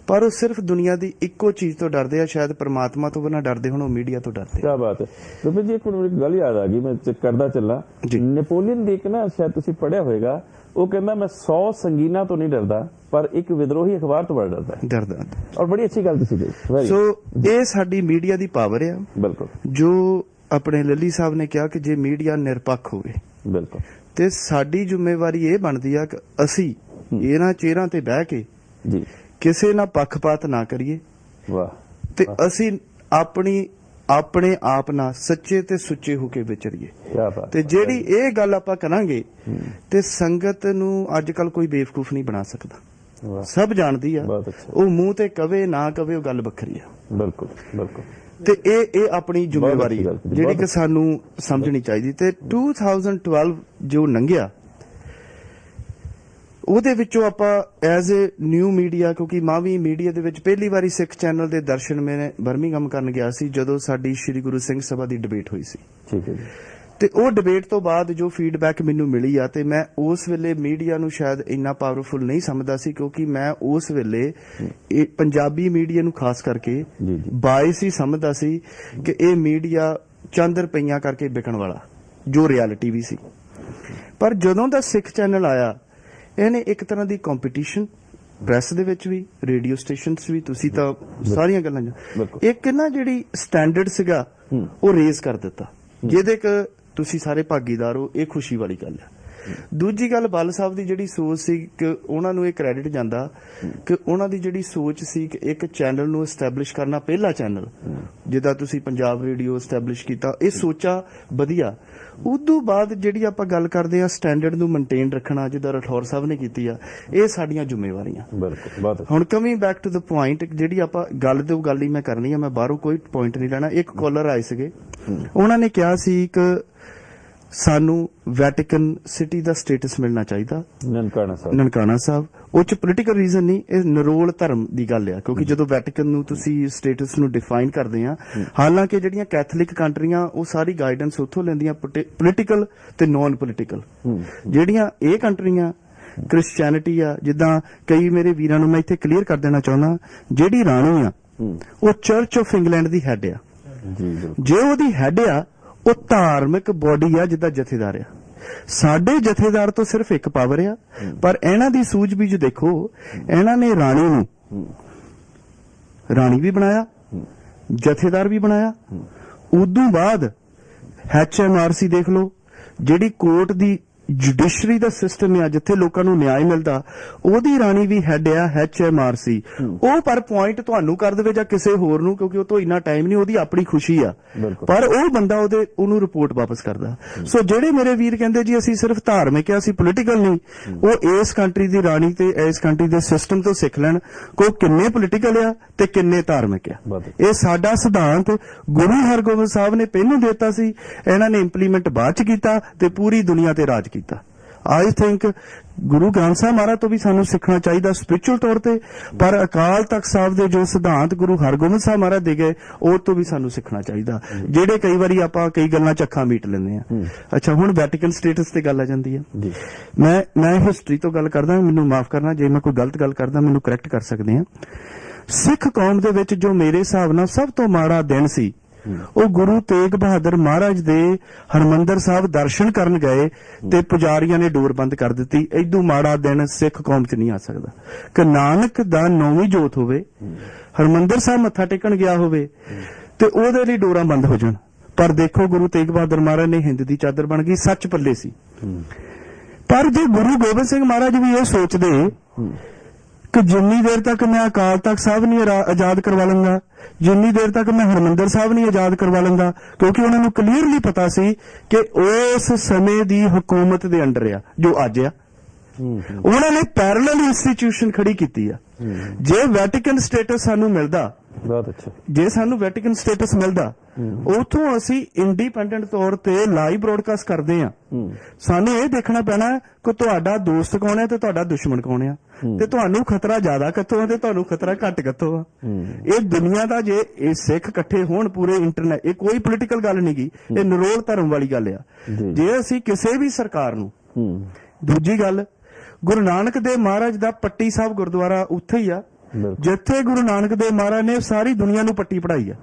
ਪਰ ਉਹ ਸਿਰਫ ਦੁਨੀਆ ਦੀ ਇੱਕੋ ਚੀਜ਼ ਤੋਂ ਡਰਦੇ ਆ, ਸ਼ਾਇਦ ਪਰਮਾਤਮਾ ਤੋਂ ਵੀ ਨਾ ਡਰਦੇ ਹੁਣ, ਉਹ ਮੀਡੀਆ ਤੋਂ ਡਰਦੇ। ਕੀ ਬਾਤ ਹੈ ਰੂਪੇ ਜੀ। ਇੱਕ ਮੈਨੂੰ ਇੱਕ ਗੱਲ ਯਾਦ ਆ ਗਈ, ਮੈਂ ਚੈੱਕ ਕਰਦਾ ਚੱਲਾਂ। ਨੈਪੋਲੀਅਨ ਦੀ ਇੱਕ ਨਾ, ਸ਼ਾਇਦ ਤੁਸੀਂ ਪੜ੍ਹਿਆ ਹੋਵੇਗਾ, ਉਹ ਕਹਿੰਦਾ ਮੈਂ 100 ਸੰਗੀਨਾਂ ਤੋਂ ਨਹੀਂ ਡਰਦਾ, ਪਰ ਇੱਕ ਵਿਦਰੋਹੀ ਅਖਬਾਰ ਤੋਂ ਬੜਾ ਡਰਦਾ। ਔਰ ਬੜੀ ਅੱਛੀ ਗੱਲ ਤੁਸੀਂ ਕਹੀ। ਸੋ ਇਹ ਸਾਡੀ ਮੀਡੀਆ ਦੀ ਪਾਵਰ ਆ। ਬਿਲਕੁਲ। ਜੋ ਆਪਣੇ ਲੱਲੀ ਸਾਹਿਬ ਨੇ ਕਿਹਾ ਕਿ ਜੇ ਮੀਡੀਆ ਨਿਰਪੱਖ ਹੋਵੇ, ਬਿਲਕੁਲ, ਤੇ ਸਾਡੀ ਜ਼ਿੰਮੇਵਾਰੀ ਇਹ ਬਣਦੀ ਆ ਕਿ ਅਸੀਂ ਇਹਨਾਂ ਚਿਹਰਿਆਂ ਤੇ ਬਹਿ ਕੇ ਜੀ ਕਿਸੇ ਨਾਲ ਪੱਖਪਾਤ ਨਾ ਕਰੀਏ, ਵਾਹ, ਤੇ ਅਸੀਂ ਆਪਣੇ ਆਪ ਨਾਲ ਸੱਚੇ ਤੇ ਸੁੱਚੇ ਹੋ ਕੇ ਵਿਚਰੀਏ। ਕੀ ਬਾਤ। ਤੇ ਜਿਹੜੀ ਇਹ ਗੱਲ ਆਪਾਂ ਕਰਾਂਗੇ ਤੇ ਸੰਗਤ ਨੂੰ ਅੱਜ ਕੱਲ ਕੋਈ ਬੇਵਕੂਫ ਨਹੀਂ ਬਣਾ ਸਕਦਾ, ਸਭ ਜਾਣਦੀ ਆ। ਉਹ ਮੂੰਹ ਤੇ ਕਵੇ ਨਾ ਕਵੇ, ਉਹ ਗੱਲ ਵੱਖਰੀ ਆ। ਬਿਲਕੁਲ ਬਿਲਕੁਲ। ਤੇ ਇਹ ਆਪਣੀ ਜ਼ਿੰਮੇਵਾਰੀ ਹੈ ਜਿਹੜੀ ਕਿ ਸਾਨੂੰ ਸਮਝਣੀ ਚਾਹੀਦੀ। ਤੇ 2012 ਜੋ ਲੰਘਿਆ, ਉਹਦੇ ਵਿੱਚੋਂ ਆਪਾਂ ਐਜ਼ ਏ ਨਿਊ ਮੀਡੀਆ, ਕਿਉਂਕਿ ਮੈਂ ਵੀ ਮੀਡੀਆ ਦੇ ਵਿੱਚ ਪਹਿਲੀ ਵਾਰੀ ਸਿੱਖ ਚੈਨਲ ਦੇ ਦਰਸ਼ਨ ਮੈਂ ਬਰਮਿੰਘਮ ਕਰਨ ਗਿਆ ਸੀ ਜਦੋਂ ਸਾਡੀ ਸ਼੍ਰੀ ਗੁਰੂ ਸਿੰਘ ਸਭਾ ਦੀ ਡਿਬੇਟ ਹੋਈ ਸੀ। ਠੀਕ ਹੈ ਜੀ। ਤੇ ਉਹ ਡਿਬੇਟ ਤੋਂ ਬਾਅਦ ਜੋ ਫੀਡਬੈਕ ਮੈਨੂੰ ਮਿਲੀ ਆ, ਤੇ ਮੈਂ ਉਸ ਵੇਲੇ ਮੀਡੀਆ ਨੂੰ ਸ਼ਾਇਦ ਇੰਨਾ ਪਾਵਰਫੁਲ ਨਹੀਂ ਸਮਝਦਾ ਸੀ, ਕਿਉਂਕਿ ਮੈਂ ਉਸ ਵੇਲੇ ਇਹ ਪੰਜਾਬੀ ਮੀਡੀਆ ਨੂੰ ਖਾਸ ਕਰਕੇ ਬਾਇਸ ਹੀ ਸਮਝਦਾ ਸੀ ਕਿ ਇਹ ਮੀਡੀਆ ਚੰਦ ਰੁਪਈਆਂ ਕਰਕੇ ਵਿਕਣ ਵਾਲਾ, ਜੋ ਰਿਐਲਿਟੀ ਵੀ ਸੀ। ਪਰ ਜਦੋਂ ਦਾ ਸਿੱਖ ਚੈਨਲ ਆਇਆ, ਇਹਨੇ ਇੱਕ ਤਰ੍ਹਾਂ ਦੀ ਕੰਪੀਟੀਸ਼ਨ ਪ੍ਰੈਸ ਦੇ ਵਿੱਚ ਵੀ, ਰੇਡੀਓ ਸਟੇਸ਼ਨਸ ਵੀ, ਤੁਸੀਂ ਤਾਂ ਸਾਰੀਆਂ ਗੱਲਾਂ ਇੱਕ ਨਾ ਜਿਹੜੀ ਸਟੈਂਡਰਡ ਸੀਗਾ ਉਹ ਰੇਜ਼ ਕਰ ਦਿੱਤਾ, ਜਿਹਦੇ ਕਿ ਤੁਸੀਂ ਸਾਰੇ ਭਾਗੀਦਾਰ ਹੋ। ਇਹ ਖੁਸ਼ੀ ਵਾਲੀ ਗੱਲ ਹੈ। ਦੂਜੀ ਗੱਲ, ਬੱਲ ਸਾਹਿਬ ਦੀ ਜਿਹੜੀ ਸੋਚ ਸੀ ਕਿ ਉਹਨਾਂ ਨੂੰ ਇਹ ਕ੍ਰੈਡਿਟ ਜਾਂਦਾ ਕਿ ਉਹਨਾਂ ਦੀ ਜਿਹੜੀ ਸੋਚ ਸੀ ਕਿ ਇੱਕ ਚੈਨਲ ਨੂੰ ਐਸਟੈਬਲਿਸ਼ ਕਰਨਾ, ਪਹਿਲਾ ਚੈਨਲ ਜਿਹਦਾ ਤੁਸੀਂ ਪੰਜਾਬ ਰੇਡੀਓ ਐਸਟੈਬਲਿਸ਼ ਕੀਤਾ, ਇਹ ਸੋਚਾ ਵਧੀਆ। ਉਦੋਂ ਬਾਅਦ ਜਿਹੜੀ ਆਪਾਂ ਗੱਲ ਕਰਦੇ ਆ ਸਟੈਂਡਰਡ ਨੂੰ ਮੇਨਟੇਨ ਰੱਖਣਾ, ਜਿੱਦਾਂ ਰਠੌਰ ਸਾਹਿਬ ਨੇ ਕੀਤੀ ਆ, ਇਹ ਸਾਡੀਆਂ ਜ਼ਿੰਮੇਵਾਰੀਆਂ। ਬਿਲਕੁਲ। ਹੁਣ coming back to the point, ਜਿਹੜੀ ਆਪਾਂ ਗੱਲ ਤੋਂ ਗੱਲ ਹੀ ਮੈਂ ਕਰਨੀ ਆ, ਮੈਂ ਬਾਹਰੋਂ ਕੋਈ ਪੁਆਇੰਟ ਨਹੀਂ ਲੈਣਾ। ਇੱਕ ਕਾਲਰ ਆਏ ਸੀਗੇ, ਉਹਨਾਂ ਨੇ ਕਿਹਾ ਸੀ ਕਿ ਸਾਨੂੰ ਵੈਟੀਕਨ ਸਿਟੀ ਦਾ ਸਟੇਟਸ ਮਿਲਣਾ ਚਾਹੀਦਾ, ਨਨਕਾਣਾ ਸਾਹਿਬ। ਉਹ ਚ ਪੋਲੀਟੀਕਲ ਰੀਜ਼ਨ ਨਹੀਂ, ਇਹ ਨਰੋਲ ਧਰਮ ਦੀ ਗੱਲ ਆ, ਕਿਉਂਕਿ ਜਦੋਂ ਵੈਟੀਕਨ ਨੂੰ ਤੁਸੀਂ ਸਟੇਟਸ ਨੂੰ ਡਿਫਾਈਨ ਕਰਦੇ ਆ, ਹਾਲਾਂਕਿ ਜਿਹੜੀਆਂ ਕੈਥੋਲਿਕ ਕੰਟਰੀਆਂ ਉਹ ਸਾਰੀ ਗਾਈਡੈਂਸ ਉੱਥੋਂ ਲੈਂਦੀਆਂ, ਪੋਲੀਟੀਕਲ ਤੇ ਨਾਨ ਪੋਲੀਟੀਕਲ। ਜਿਹੜੀਆਂ ਇਹ ਕੰਟਰੀਆਂ ਕ੍ਰਿਸਚੀਅਨਿਟੀ ਆ, ਜਿੱਦਾਂ ਕਈ ਮੇਰੇ ਵੀਰਾਂ ਨੂੰ ਮੈਂ ਇੱਥੇ ਕਲੀਅਰ ਕਰ ਦੇਣਾ ਚਾਹੁੰਦਾ, ਜਿਹੜੀ ਰਾਣੀ ਆ ਉਹ church of England the head ਆ। ਜੇ ਉਹਦੀ ਹੈਡ ਆ, ਉਹ ਧਾਰਮਿਕ ਬੋਡੀ ਆ, ਜਿੱਦਾਂ ਜਥੇਦਾਰ ਆ। ਸਾਡੇ ਜਥੇਦਾਰ ਤੋਂ ਸਿਰਫ ਇੱਕ ਪਾਵਰ ਆ, ਪਰ ਇਹਨਾਂ ਦੀ ਸੂਝ-ਬੂਝ ਦੇਖੋ, ਇਹਨਾਂ ਨੇ ਰਾਣੀ ਨੂੰ ਰਾਣੀ ਵੀ ਬਣਾਇਆ, ਜਥੇਦਾਰ ਵੀ ਬਣਾਇਆ। ਉਦੋਂ ਬਾਅਦ HMRC ਦੇਖ ਲਓ, ਜਿਹੜੀ ਕੋਰਟ ਦੀ ਜੁਡੀਸ਼ਰੀ ਦਾ ਸਿਸਟਮ ਆ ਜਿੱਥੇ ਲੋਕਾਂ ਨੂੰ ਨਿਆਂ ਮਿਲਦਾ, ਉਹਦੀ ਰਾਣੀ ਵੀ ਹੈਡ ਆ HMRC। ਉਹ ਪਰ ਪੁਆਇੰਟ ਤੁਹਾਨੂੰ ਕਰ ਦੇਵੇ ਜਾਂ ਕਿਸੇ ਹੋਰ ਨੂੰ, ਕਿਉਂਕਿ ਉਹ ਤੋਂ ਇੰਨਾ ਟਾਈਮ ਨਹੀਂ, ਉਹਦੀ ਆਪਣੀ ਖੁਸ਼ੀ ਆ, ਪਰ ਉਹ ਬੰਦਾ ਉਹਨੂੰ ਰਿਪੋਰਟ ਵਾਪਸ ਕਰਦਾ। ਸੋ ਜਿਹੜੇ ਮੇਰੇ ਵੀਰ ਕਹਿੰਦੇ ਜੀ ਅਸੀਂ ਸਿਰਫ ਧਾਰਮਿਕ ਆ, ਅਸੀਂ ਪੋਲੀਟੀਕਲ ਨਹੀਂ, ਉਹ ਇਸ ਕੰਟਰੀ ਦੀ ਰਾਣੀ ਤੇ ਇਸ ਕੰਟਰੀ ਦੇ ਸਿਸਟਮ ਤੋਂ ਸਿੱਖ ਲੈਣ ਕੋ ਕਿੰਨੇ ਪੋਲੀਟੀਕਲ ਆ ਤੇ ਕਿੰਨੇ ਧਾਰਮਿਕ ਆ। ਇਹ ਸਾਡਾ ਸਿਧਾਂਤ ਗੁਰੂ ਹਰਗੋਬਿੰਦ ਸਾਹਿਬ ਨੇ ਪਹਿਲਾਂ ਦਿੱਤਾ ਸੀ, ਇਹਨਾਂ ਨੇ ਇੰਪਲੀਮੈਂਟ ਬਾਅਦ ਚ ਕੀਤਾ ਤੇ ਪੂਰੀ ਦੁਨੀਆ ਤੇ ਰਾਜ ਕੀਤਾ। ਆਈ ਥਿੰਕ ਗੁਰੂ ਗ੍ਰੰਥ ਸਾਹਿਬ ਮਹਾਰਾਜ ਤੋਂ ਵੀ ਸਾਨੂੰ ਸਿੱਖਣਾ ਚਾਹੀਦਾ ਸਪਿਰਚੁਅਲ ਤੌਰ ਤੇ, ਪਰ ਅਕਾਲ ਤਖਤ ਸਾਹਿਬ ਦੇ ਜੋ ਸਿਧਾਂਤ ਗੁਰੂ ਹਰਗੋਬਿੰਦ ਸਾਹਿਬ ਮਹਾਰਾਜ ਦੇ ਗਏ ਉਹ ਤੋਂ ਵੀ ਸਾਨੂੰ ਸਿੱਖਣਾ ਚਾਹੀਦਾ, ਜਿਹੜੇ ਕਈ ਵਾਰੀ ਆਪਾਂ ਕਈ ਗੱਲਾਂ ਚ ਅੱਖਾਂ ਮੀਟ ਲੈਂਦੇ ਆ। ਅੱਛਾ, ਹੁਣ ਵੈਟੀਕਨ ਸਟੇਟਸ ਤੇ ਗੱਲ ਆ ਜਾਂਦੀ ਆ। ਮੈਂ ਹਿਸਟਰੀ ਤੋਂ ਗੱਲ ਕਰਦਾ, ਮੈਨੂੰ ਮਾਫ ਕਰਨਾ ਜੇ ਮੈਂ ਕੋਈ ਗਲਤ ਗੱਲ ਕਰਦਾ, ਮੈਨੂੰ ਕਰੈਕਟ ਕਰ ਸਕਦੇ ਆ। ਸਿੱਖ ਕੌਮ ਦੇ ਵਿੱਚ ਜੋ ਮੇਰੇ ਹਿਸਾਬ ਨਾਲ ਸਭ ਤੋਂ ਮਾੜਾ ਦਿਨ ਸੀ, ਉਹ ਗੁਰੂ ਤੇਗ ਬਹਾਦਰ ਮਹਾਰਾਜ ਦੇ ਹਰਮੰਦਰ ਸਾਹਿਬ ਦਰਸ਼ਨ ਕਰਨ ਗਏ ਤੇ ਪੁਜਾਰੀਆਂ ਨੇ ਡੋਰ ਬੰਦ ਕਰ ਦਿੱਤੀ। ਏਦੂ ਮਾੜਾ ਦਿਨ ਸਿੱਖ ਕੌਮ 'ਚ ਨਹੀਂ ਆ ਸਕਦਾ ਕਿ ਨਾਨਕ ਦਾ 9ਵੀਂ ਜੋਤ ਹੋਵੇ, ਹਰਮੰਦਰ ਸਾਹਿਬ ਮੱਥਾ ਟੇਕਣ ਗਿਆ ਹੋਵੇ ਤੇ ਉਹਦੇ ਲਈ ਡੋਰਾਂ ਬੰਦ ਹੋ ਜਾਣ। ਪਰ ਦੇਖੋ ਗੁਰੂ ਤੇਗ ਬਹਾਦਰ ਮਹਾਰਾਜ ਨੇ ਹਿੰਦ ਦੀ ਚਾਦਰ ਬਣ ਗਈ, ਸੱਚ ਪੱਲੇ ਸੀ। ਪਰ ਜੇ ਗੁਰੂ ਗੋਬਿੰਦ ਸਿੰਘ ਮਹਾਰਾਜ ਵੀ ਇਹ ਸੋਚਦੇ ਕਿ ਜਿੰਨੀ ਦੇਰ ਤੱਕ ਮੈਂ ਅਕਾਲ ਤਖਤ ਸਾਹਿਬ ਨਹੀਂ ਆਜ਼ਾਦ ਕਰਵਾ ਲਵਾਂਗਾ, ਜਿੰਨੀ ਦੇਰ ਤੱਕ ਮੈਂ ਹਰਮੰਦਰ ਸਾਹਿਬ ਨਹੀਂ ਆਜ਼ਾਦ ਕਰਵਾ ਲਵਾਂਗਾ, ਕਿਉਂਕਿ ਉਹਨਾਂ ਨੂੰ ਕਲੀਅਰਲੀ ਪਤਾ ਸੀ ਕਿ ਉਸ ਸਮੇਂ ਦੀ ਹਕੂਮਤ ਦੇ ਅੰਡਰ ਆ ਜੋ ਅੱਜ ਆ। ਉਹਨਾਂ ਨੇ ਪੈਰਲਲ ਇੰਸਟੀਟਿਊਸ਼ਨ ਖੜੀ ਕੀਤੀ ਆ। ਜੇ ਵੈਟੀਕਨ ਸਟੇਟਸ ਸਾਨੂੰ ਮਿਲਦਾ, ਬਹੁਤ ਅੱਛਾ, ਜੇ ਸਾਨੂੰ ਵੈਟੀਕਨ ਸਟੇਟਸ ਮਿਲਦਾ, ਉਥੋਂ ਅਸੀਂ ਇੰਡੀਪੈਂਡੈਂਟ ਤੌਰ ਤੇ ਲਾਈਵ ਬ੍ਰੌਡਕਾਸਟ ਕਰਦੇ ਆ। ਸਾਨੂੰ ਇਹ ਦੇਖਣਾ ਪੈਣਾ ਕਿ ਤੁਹਾਡਾ ਦੋਸਤ ਕੌਣ ਹੈ ਤੇ ਤੁਹਾਡਾ ਦੁਸ਼ਮਣ ਕੌਣ ਆ, ਤੇ ਤੁਹਾਨੂੰ ਖਤਰਾ ਜ਼ਿਆਦਾ ਕਿੱਥੋਂ ਆ ਤੇ ਤੁਹਾਨੂੰ ਖਤਰਾ ਘੱਟ ਕਿੱਥੋਂ ਆ। ਇਹ ਦੁਨੀਆ ਦਾ ਜੇ ਇਹ ਸਿੱਖ ਇਕੱਠੇ ਹੋਣ ਪੂਰੇ ਇੰਟਰਨੈਟ, ਇਹ ਕੋਈ ਪੋਲੀਟੀਕਲ ਗੱਲ ਨਹੀਂ ਗੀ, ਇਹ ਨਿਰੋਲ ਧਰਮ ਵਾਲੀ ਗੱਲ ਆ। ਜੇ ਅਸੀਂ ਕਿਸੇ ਵੀ ਸਰਕਾਰ ਨੂੰ, ਦੂਜੀ ਗੱਲ ਗੁਰੂ ਨਾਨਕ ਦੇਵ ਮਹਾਰਾਜ ਦਾ ਪੱਟੀ ਸਾਹਿਬ ਗੁਰਦੁਆਰਾ ਉੱਥੇ ਹੀ ਆ ਜਿੱਥੇ ਗੁਰੂ ਨਾਨਕ ਦੇਵ ਮਹਾਰਾਜ ਨੇ ਸਾਰੀ ਦੁਨੀਆ ਨੂੰ ਪੱਟੀ ਪੜਾਈ ਆ।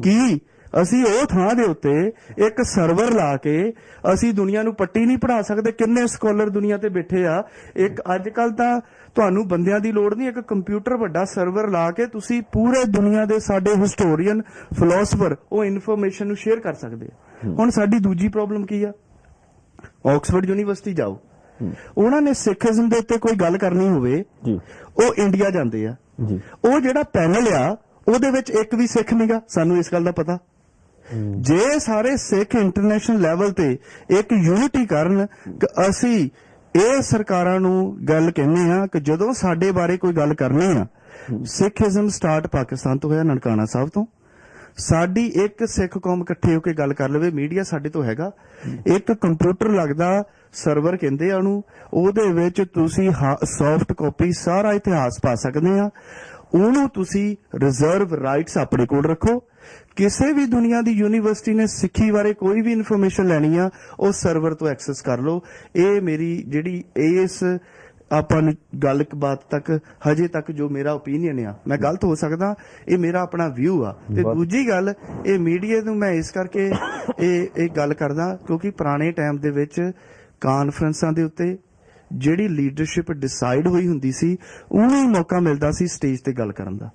ਕੀ ਅਸੀਂ ਉਹ ਥਾਂ ਦੇ ਉੱਤੇ ਇੱਕ ਸਰਵਰ ਲਾ ਕੇ ਅਸੀਂ ਦੁਨੀਆ ਨੂੰ ਪੱਟੀ ਨਹੀਂ ਪੜਾ ਸਕਦੇ? ਕਿੰਨੇ ਸਕਾਲਰ ਦੁਨੀਆ ਤੇ ਬੈਠੇ ਆ। ਇੱਕ ਅੱਜ ਕੱਲ ਤਾਂ ਤੁਹਾਨੂੰ ਬੰਦਿਆਂ ਦੀ ਲੋੜ ਨਹੀਂ, ਇੱਕ ਕੰਪਿਊਟਰ ਵੱਡਾ ਸਰਵਰ ਲਾ ਕੇ ਤੁਸੀਂ ਪੂਰੇ ਦੁਨੀਆ ਦੇ ਸਾਡੇ ਹਿਸਟੋਰੀਅਨ, ਫਿਲਾਸਫਰ ਉਹ ਇਨਫੋਰਮੇਸ਼ਨ ਨੂੰ ਸ਼ੇਅਰ ਕਰ ਸਕਦੇ ਆ। ਹੁਣ ਸਾਡੀ ਦੂਜੀ ਪ੍ਰੋਬਲਮ ਕੀ ਆ? ਆਕਸਫੋਰਡ ਯੂਨੀਵਰਸਿਟੀ ਜਾਓ, ਉਹਨਾਂ ਨੇ ਸਿੱਖੀਜ਼ਮ ਦੇ ਉੱਤੇ ਕੋਈ ਗੱਲ ਕਰਨੀ ਹੋਵੇ ਉਹ ਇੰਡੀਆ ਜਾਂਦੇ ਆ। ਉਹ ਜਿਹੜਾ ਪੈਨਲ ਆ ਉਹਦੇ ਵਿੱਚ ਇੱਕ ਵੀ ਸਿੱਖ ਨਹੀਂਗਾ, ਸਾਨੂੰ ਇਸ ਗੱਲ ਦਾ ਪਤਾ। ਜੇ ਸਾਰੇ ਸਿੱਖ ਇੰਟਰਨੈਸ਼ਨਲ ਲੈਵਲ ਤੇ ਇੱਕ ਯੂਨਿਟੀ ਕਰਨ ਕਿ ਅਸੀਂ ਇਹ ਸਰਕਾਰਾਂ ਨੂੰ ਗੱਲ ਕਹਿੰਦੇ ਆ ਕਿ ਜਦੋਂ ਸਾਡੇ ਬਾਰੇ ਕੋਈ ਗੱਲ ਕਰਨੀ ਆ, ਸਿੱਖੀਜ਼ਮ ਸਟਾਰਟ ਪਾਕਿਸਤਾਨ ਤੋਂ ਹੋਇਆ, ਨਨਕਾਣਾ ਸਾਹਿਬ ਤੋਂ। ਸਾਡੀ ਇੱਕ ਸਿੱਖ ਕੌਮ ਇਕੱਠੇ ਹੋ ਕੇ ਗੱਲ ਕਰ ਲਵੇ, ਮੀਡੀਆ ਸਾਡੇ ਤੋਂ ਹੈਗਾ, ਇੱਕ ਕੰਪਿਊਟਰ ਲੱਗਦਾ, ਸਰਵਰ ਕਹਿੰਦੇ ਆ ਉਹਨੂੰ, ਉਹਦੇ ਵਿੱਚ ਤੁਸੀਂ ਸੌਫਟ ਕਾਪੀ ਸਾਰਾ ਇਤਿਹਾਸ ਪਾ ਸਕਦੇ ਆ। ਉਹਨੂੰ ਤੁਸੀਂ ਰਿਜ਼ਰਵ ਰਾਈਟਸ ਆਪਣੇ ਕੋਲ ਰੱਖੋ। ਕਿਸੇ ਵੀ ਦੁਨੀਆ ਦੀ ਯੂਨੀਵਰਸਿਟੀ ਨੇ ਸਿੱਖੀ ਬਾਰੇ ਕੋਈ ਵੀ ਇਨਫੋਰਮੇਸ਼ਨ ਲੈਣੀ ਆ, ਉਹ ਸਰਵਰ ਤੋਂ ਐਕਸੈਸ ਕਰ ਲਓ। ਇਹ ਮੇਰੀ ਜਿਹੜੀ ਇਸ ਆਪਾਂ ਨੂੰ ਗੱਲ ਬਾਤ ਤੱਕ ਹਜੇ ਤੱਕ ਜੋ ਮੇਰਾ ਓਪੀਨੀਅਨ ਆ, ਮੈਂ ਗਲਤ ਹੋ ਸਕਦਾ, ਇਹ ਮੇਰਾ ਆਪਣਾ ਵਿਊ ਆ। ਤੇ ਦੂਜੀ ਗੱਲ, ਇਹ ਮੀਡੀਆ ਨੂੰ ਮੈਂ ਇਸ ਕਰਕੇ ਇਹ ਗੱਲ ਕਰਦਾ ਕਿਉਂਕਿ ਪੁਰਾਣੇ ਟਾਈਮ ਦੇ ਵਿੱਚ ਕਾਨਫਰੰਸਾਂ ਦੇ ਉੱਤੇ ਜਿਹੜੀ ਲੀਡਰਸ਼ਿਪ ਡਿਸਾਈਡ ਹੋਈ ਹੁੰਦੀ ਸੀ, ਉਹਨੂੰ ਹੀ ਮੌਕਾ ਮਿਲਦਾ ਸੀ ਸਟੇਜ ਤੇ ਗੱਲ ਕਰਨ ਦਾ।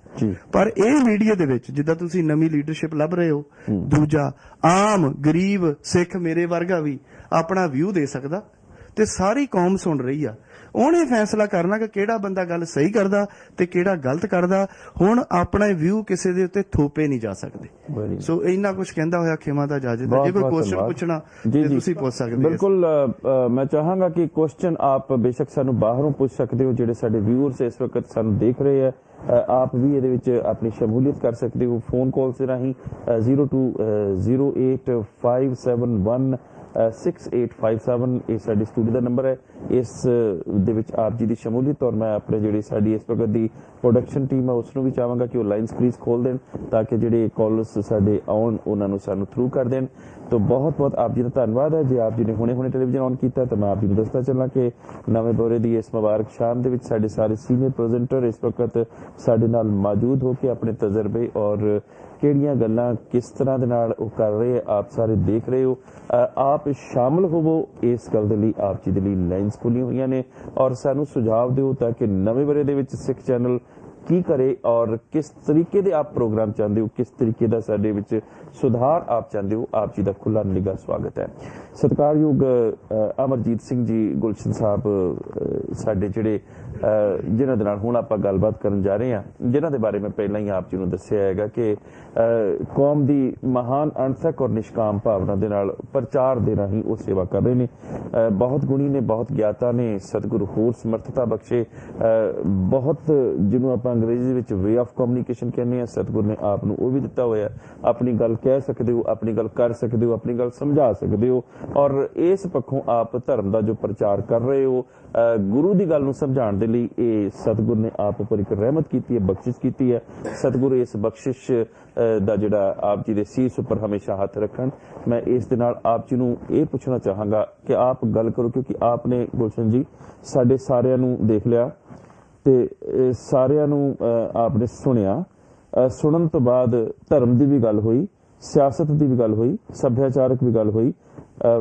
ਪਰ ਇਹ ਮੀਡੀਆ ਦੇ ਵਿੱਚ ਜਿੱਦਾਂ ਤੁਸੀਂ ਨਵੀਂ ਲੀਡਰਸ਼ਿਪ ਲੱਭ ਰਹੇ ਹੋ, ਦੂਜਾ ਆਮ ਗਰੀਬ ਸਿੱਖ ਮੇਰੇ ਵਰਗਾ ਵੀ ਆਪਣਾ ਵਿਊ ਦੇ ਸਕਦਾ ਤੇ ਸਾਰੀ ਕੌਮ ਸੁਣ ਰਹੀ ਆ। ਉਹਨੇ ਫੈਸਲਾ ਕਰਨਾ ਕਿ ਕਿਹੜਾ ਬੰਦਾ ਗੱਲ ਸਹੀ ਕਰਦਾ ਤੇ ਕਿਹੜਾ ਗਲਤ ਕਰਦਾ। ਹੁਣ ਆਪਣਾ ਵਿਊ ਕਿਸੇ ਦੇ ਉੱਤੇ ਥੋਪੇ ਨਹੀਂ ਜਾ ਸਕਦੇ। ਸੋ ਇੰਨਾ ਕੁਝ ਕਹਿੰਦਾ ਹੋਇਆ ਖਿਮਾ ਦਾ ਇਜਾਜ਼ਤ ਹੈ। ਜੇ ਕੋਈ ਕੁਐਸਚਨ ਪੁੱਛਣਾ ਤੇ ਤੁਸੀਂ ਪੁੱਛ ਸਕਦੇ ਹੋ। ਬਿਲਕੁਲ, ਮੈਂ ਚਾਹਾਂਗਾ ਕਿ ਕੁਐਸਚਨ ਆਪ ਬੇਸ਼ੱਕ ਸਾਨੂੰ ਬਾਹਰੋਂ ਪੁੱਛ ਸਕਦੇ ਹੋ। ਜਿਹੜੇ ਸਾਡੇ ਵਿਊਅਰਸ ਇਸ ਵਕਤ ਸਾਨੂੰ ਦੇਖ ਰਹੇ ਆ, ਆਪ ਵੀ ਇਹਦੇ ਵਿੱਚ ਆਪਣੀ ਸ਼ਮੂਲੀਅਤ ਕਰ ਸਕਦੇ ਹੋ ਫੋਨ ਕਾਲ ਦੇ ਰਾਹੀਂ 02085716 6857 ਇਹ ਸਾਡੀ ਸਟੂਡੀਓ ਦਾ ਨੰਬਰ ਹੈ। ਇਸ ਦੇ ਵਿੱਚ ਆਪ ਜੀ ਦੀ ਸ਼ਮੂਲੀਅਤ ਔਰ ਮੈਂ ਆਪਣੇ ਜਿਹੜੀ ਸਾਡੀ ਇਸ ਵਕਤ ਦੀ ਪ੍ਰੋਡਕਸ਼ਨ ਟੀਮ ਹੈ ਉਸ ਨੂੰ ਵੀ ਚਾਹਾਂਗਾ ਕਿ ਉਹ ਲਾਈਨਸ ਪਲੀਜ਼ ਖੋਲ ਦੇਣ ਤਾਂ ਕਿ ਜਿਹੜੇ ਕਾਲਰਸ ਸਾਡੇ ਆਉਣ ਉਹਨਾਂ ਨੂੰ ਸਾਨੂੰ ਥਰੂ ਕਰ ਦੇਣ। ਤਾਂ ਬਹੁਤ ਬਹੁਤ ਆਪ ਜੀ ਦਾ ਧੰਨਵਾਦ ਹੈ। ਜੇ ਆਪ ਜੀ ਨੇ ਹੁਣੇ ਟੈਲੀਵਿਜ਼ਨ ਔਨ ਕੀਤਾ ਤਾਂ ਮੈਂ ਆਪ ਜੀ ਨੂੰ ਦੱਸਣਾ ਚਾਹੁੰਦਾ ਕਿ ਨਵੇਂ ਬੋਰੇ ਦੀ ਇਸ ਮੁਬਾਰਕ ਸ਼ਾਮ ਦੇ ਵਿੱਚ ਸਾਡੇ ਸਾਰੇ ਸੀਨੀਅਰ ਪ੍ਰੈਜ਼ੈਂਟਰ ਇਸ ਵਕਤ ਸਾਡੇ ਨਾਲ ਮੌਜੂਦ ਹੋ ਕੇ ਆਪਣੇ ਤਜਰਬੇ ਔਰ ਕਿਹੜੀਆਂ ਗੱਲਾਂ ਕਿਸ ਤਰ੍ਹਾਂ ਦੇ ਨਾਲ ਉਹ ਕਰ ਰਹੇ ਆਪ ਸਾਰੇ ਦੇਖ ਰਹੇ ਹੋ। ਆਪ ਸ਼ਾਮਲ ਹੋਵੋ ਇਸ ਗੱਲ ਦੇ ਲਈ, ਆਪ ਜੀ ਦੇ ਲਈ ਲਾਈਨਸ ਖੁੱਲੀਆਂ ਹੋਈਆਂ ਨੇ ਔਰ ਸਾਨੂੰ ਸੁਝਾਅ ਦਿਓ ਤਾਂ ਕਿ ਨਵੇਂ ਬਰੇ ਦੇ ਵਿੱਚ ਸਿੱਖ ਚੈਨਲ ਕੀ ਕਰੇ ਔਰ ਕਿਸ ਤਰੀਕੇ ਦੇ ਆਪ ਪ੍ਰੋਗਰਾਮ ਚਾਹੁੰਦੇ ਹੋ, ਕਿਸ ਤਰੀਕੇ ਦਾ ਸਾਡੇ ਵਿੱਚ ਸੁਧਾਰ ਆਪ ਚਾਹੁੰਦੇ ਹੋ, ਆਪ ਜੀ ਦਾ ਖੁੱਲ੍ਹਾ ਨਿੱਘਾ ਸਵਾਗਤ ਹੈ। ਸਤਿਕਾਰਯੋਗ ਅਮਰਜੀਤ ਸਿੰਘ ਜੀ ਗੁਲਸ਼ਨ ਸਾਹਿਬ ਸਾਡੇ ਜਿਹੜੇ ਜਿਨ੍ਹਾਂ ਦੇ ਨਾਲ ਹੁਣ ਆਪਾਂ ਗੱਲਬਾਤ ਕਰਨ ਜਾ ਰਹੇ ਹਾਂ, ਜਿਨ੍ਹਾਂ ਦੇ ਬਾਰੇ ਮੈਂ ਪਹਿਲਾਂ ਹੀ ਆਪ ਜੀ ਨੂੰ ਦੱਸਿਆ ਹੈਗਾ ਕਿ ਕੌਮ ਦੀ ਮਹਾਨ ਅਣਥਕ ਔਰ ਨਿਸ਼ਕਾਮ ਭਾਵਨਾ ਦੇ ਨਾਲ ਪ੍ਰਚਾਰ ਦੇ ਰਾਹੀਂ ਉਹ ਸੇਵਾ ਕਰ ਰਹੇ ਨੇ। ਬਹੁਤ ਗੁਣੀ ਨੇ, ਬਹੁਤ ਗਿਆਤਾ ਨੇ, ਸਤਿਗੁਰੂ ਹੋਰ ਸਮਰਥਤਾ ਬਖਸ਼ੇ। ਬਹੁਤ ਜਿਹਨੂੰ ਆਪਾਂ ਅੰਗਰੇਜ਼ੀ ਵਿੱਚ ਵੇ ਆਫ ਕਮਿਊਨੀਕੇਸ਼ਨ ਕਹਿੰਦੇ ਆ, ਸਤਿਗੁਰੂ ਨੇ ਆਪ ਨੂੰ ਉਹ ਵੀ ਦਿੱਤਾ ਹੋਇਆ। ਆਪਣੀ ਗੱਲ ਕਹਿ ਸਕਦੇ ਹੋ, ਆਪਣੀ ਗੱਲ ਕਰ ਸਕਦੇ ਹੋ, ਆਪਣੀ ਗੱਲ ਸਮਝਾ ਸਕਦੇ ਹੋ ਔਰ ਇਸ ਪੱਖੋਂ ਆਪ ਧਰਮ ਦਾ ਜੋ ਪ੍ਰਚਾਰ ਕਰ ਰਹੇ ਹੋ, ਗੁਰੂ ਦੀ ਗੱਲ ਨੂੰ ਸਮਝਾਉਣ ਦੇ ਲਈ ਇਹ ਸਤਿਗੁਰੂ ਨੇ ਆਪ ਉੱਪਰ ਇੱਕ ਰਹਿਮਤ ਕੀਤੀ ਹੈ, ਬਖਸ਼ਿਸ਼ ਕੀਤੀ ਹੈ। ਸਤਿਗੁਰੂ ਇਸ ਬਖਸ਼ਿਸ਼ ਦਾ ਜਿਹੜਾ ਆਪ ਜੀ ਦੇ ਸੀਸ ਉੱਪਰ ਹਮੇਸ਼ਾ ਹੱਥ ਰੱਖਣ। ਮੈਂ ਇਸ ਦੇ ਨਾਲ ਆਪ ਜੀ ਨੂੰ ਇਹ ਪੁੱਛਣਾ ਚਾਹਾਂਗਾ ਕਿ ਆਪ ਗੱਲ ਕਰੋ, ਕਿਉਂਕਿ ਆਪ ਨੇ ਗੁਲਸ਼ਨ ਜੀ ਸਾਡੇ ਸਾਰਿਆਂ ਨੂੰ ਦੇਖ ਲਿਆ ਤੇ ਸਾਰਿਆਂ ਨੂੰ ਆਪ ਨੇ ਸੁਣਿਆ। ਸੁਣਨ ਤੋਂ ਬਾਅਦ ਧਰਮ ਦੀ ਵੀ ਗੱਲ ਹੋਈ, ਸਿਆਸਤ ਦੀ ਵੀ ਗੱਲ ਹੋਈ, ਸੱਭਿਆਚਾਰਕ ਵੀ ਗੱਲ ਹੋਈ,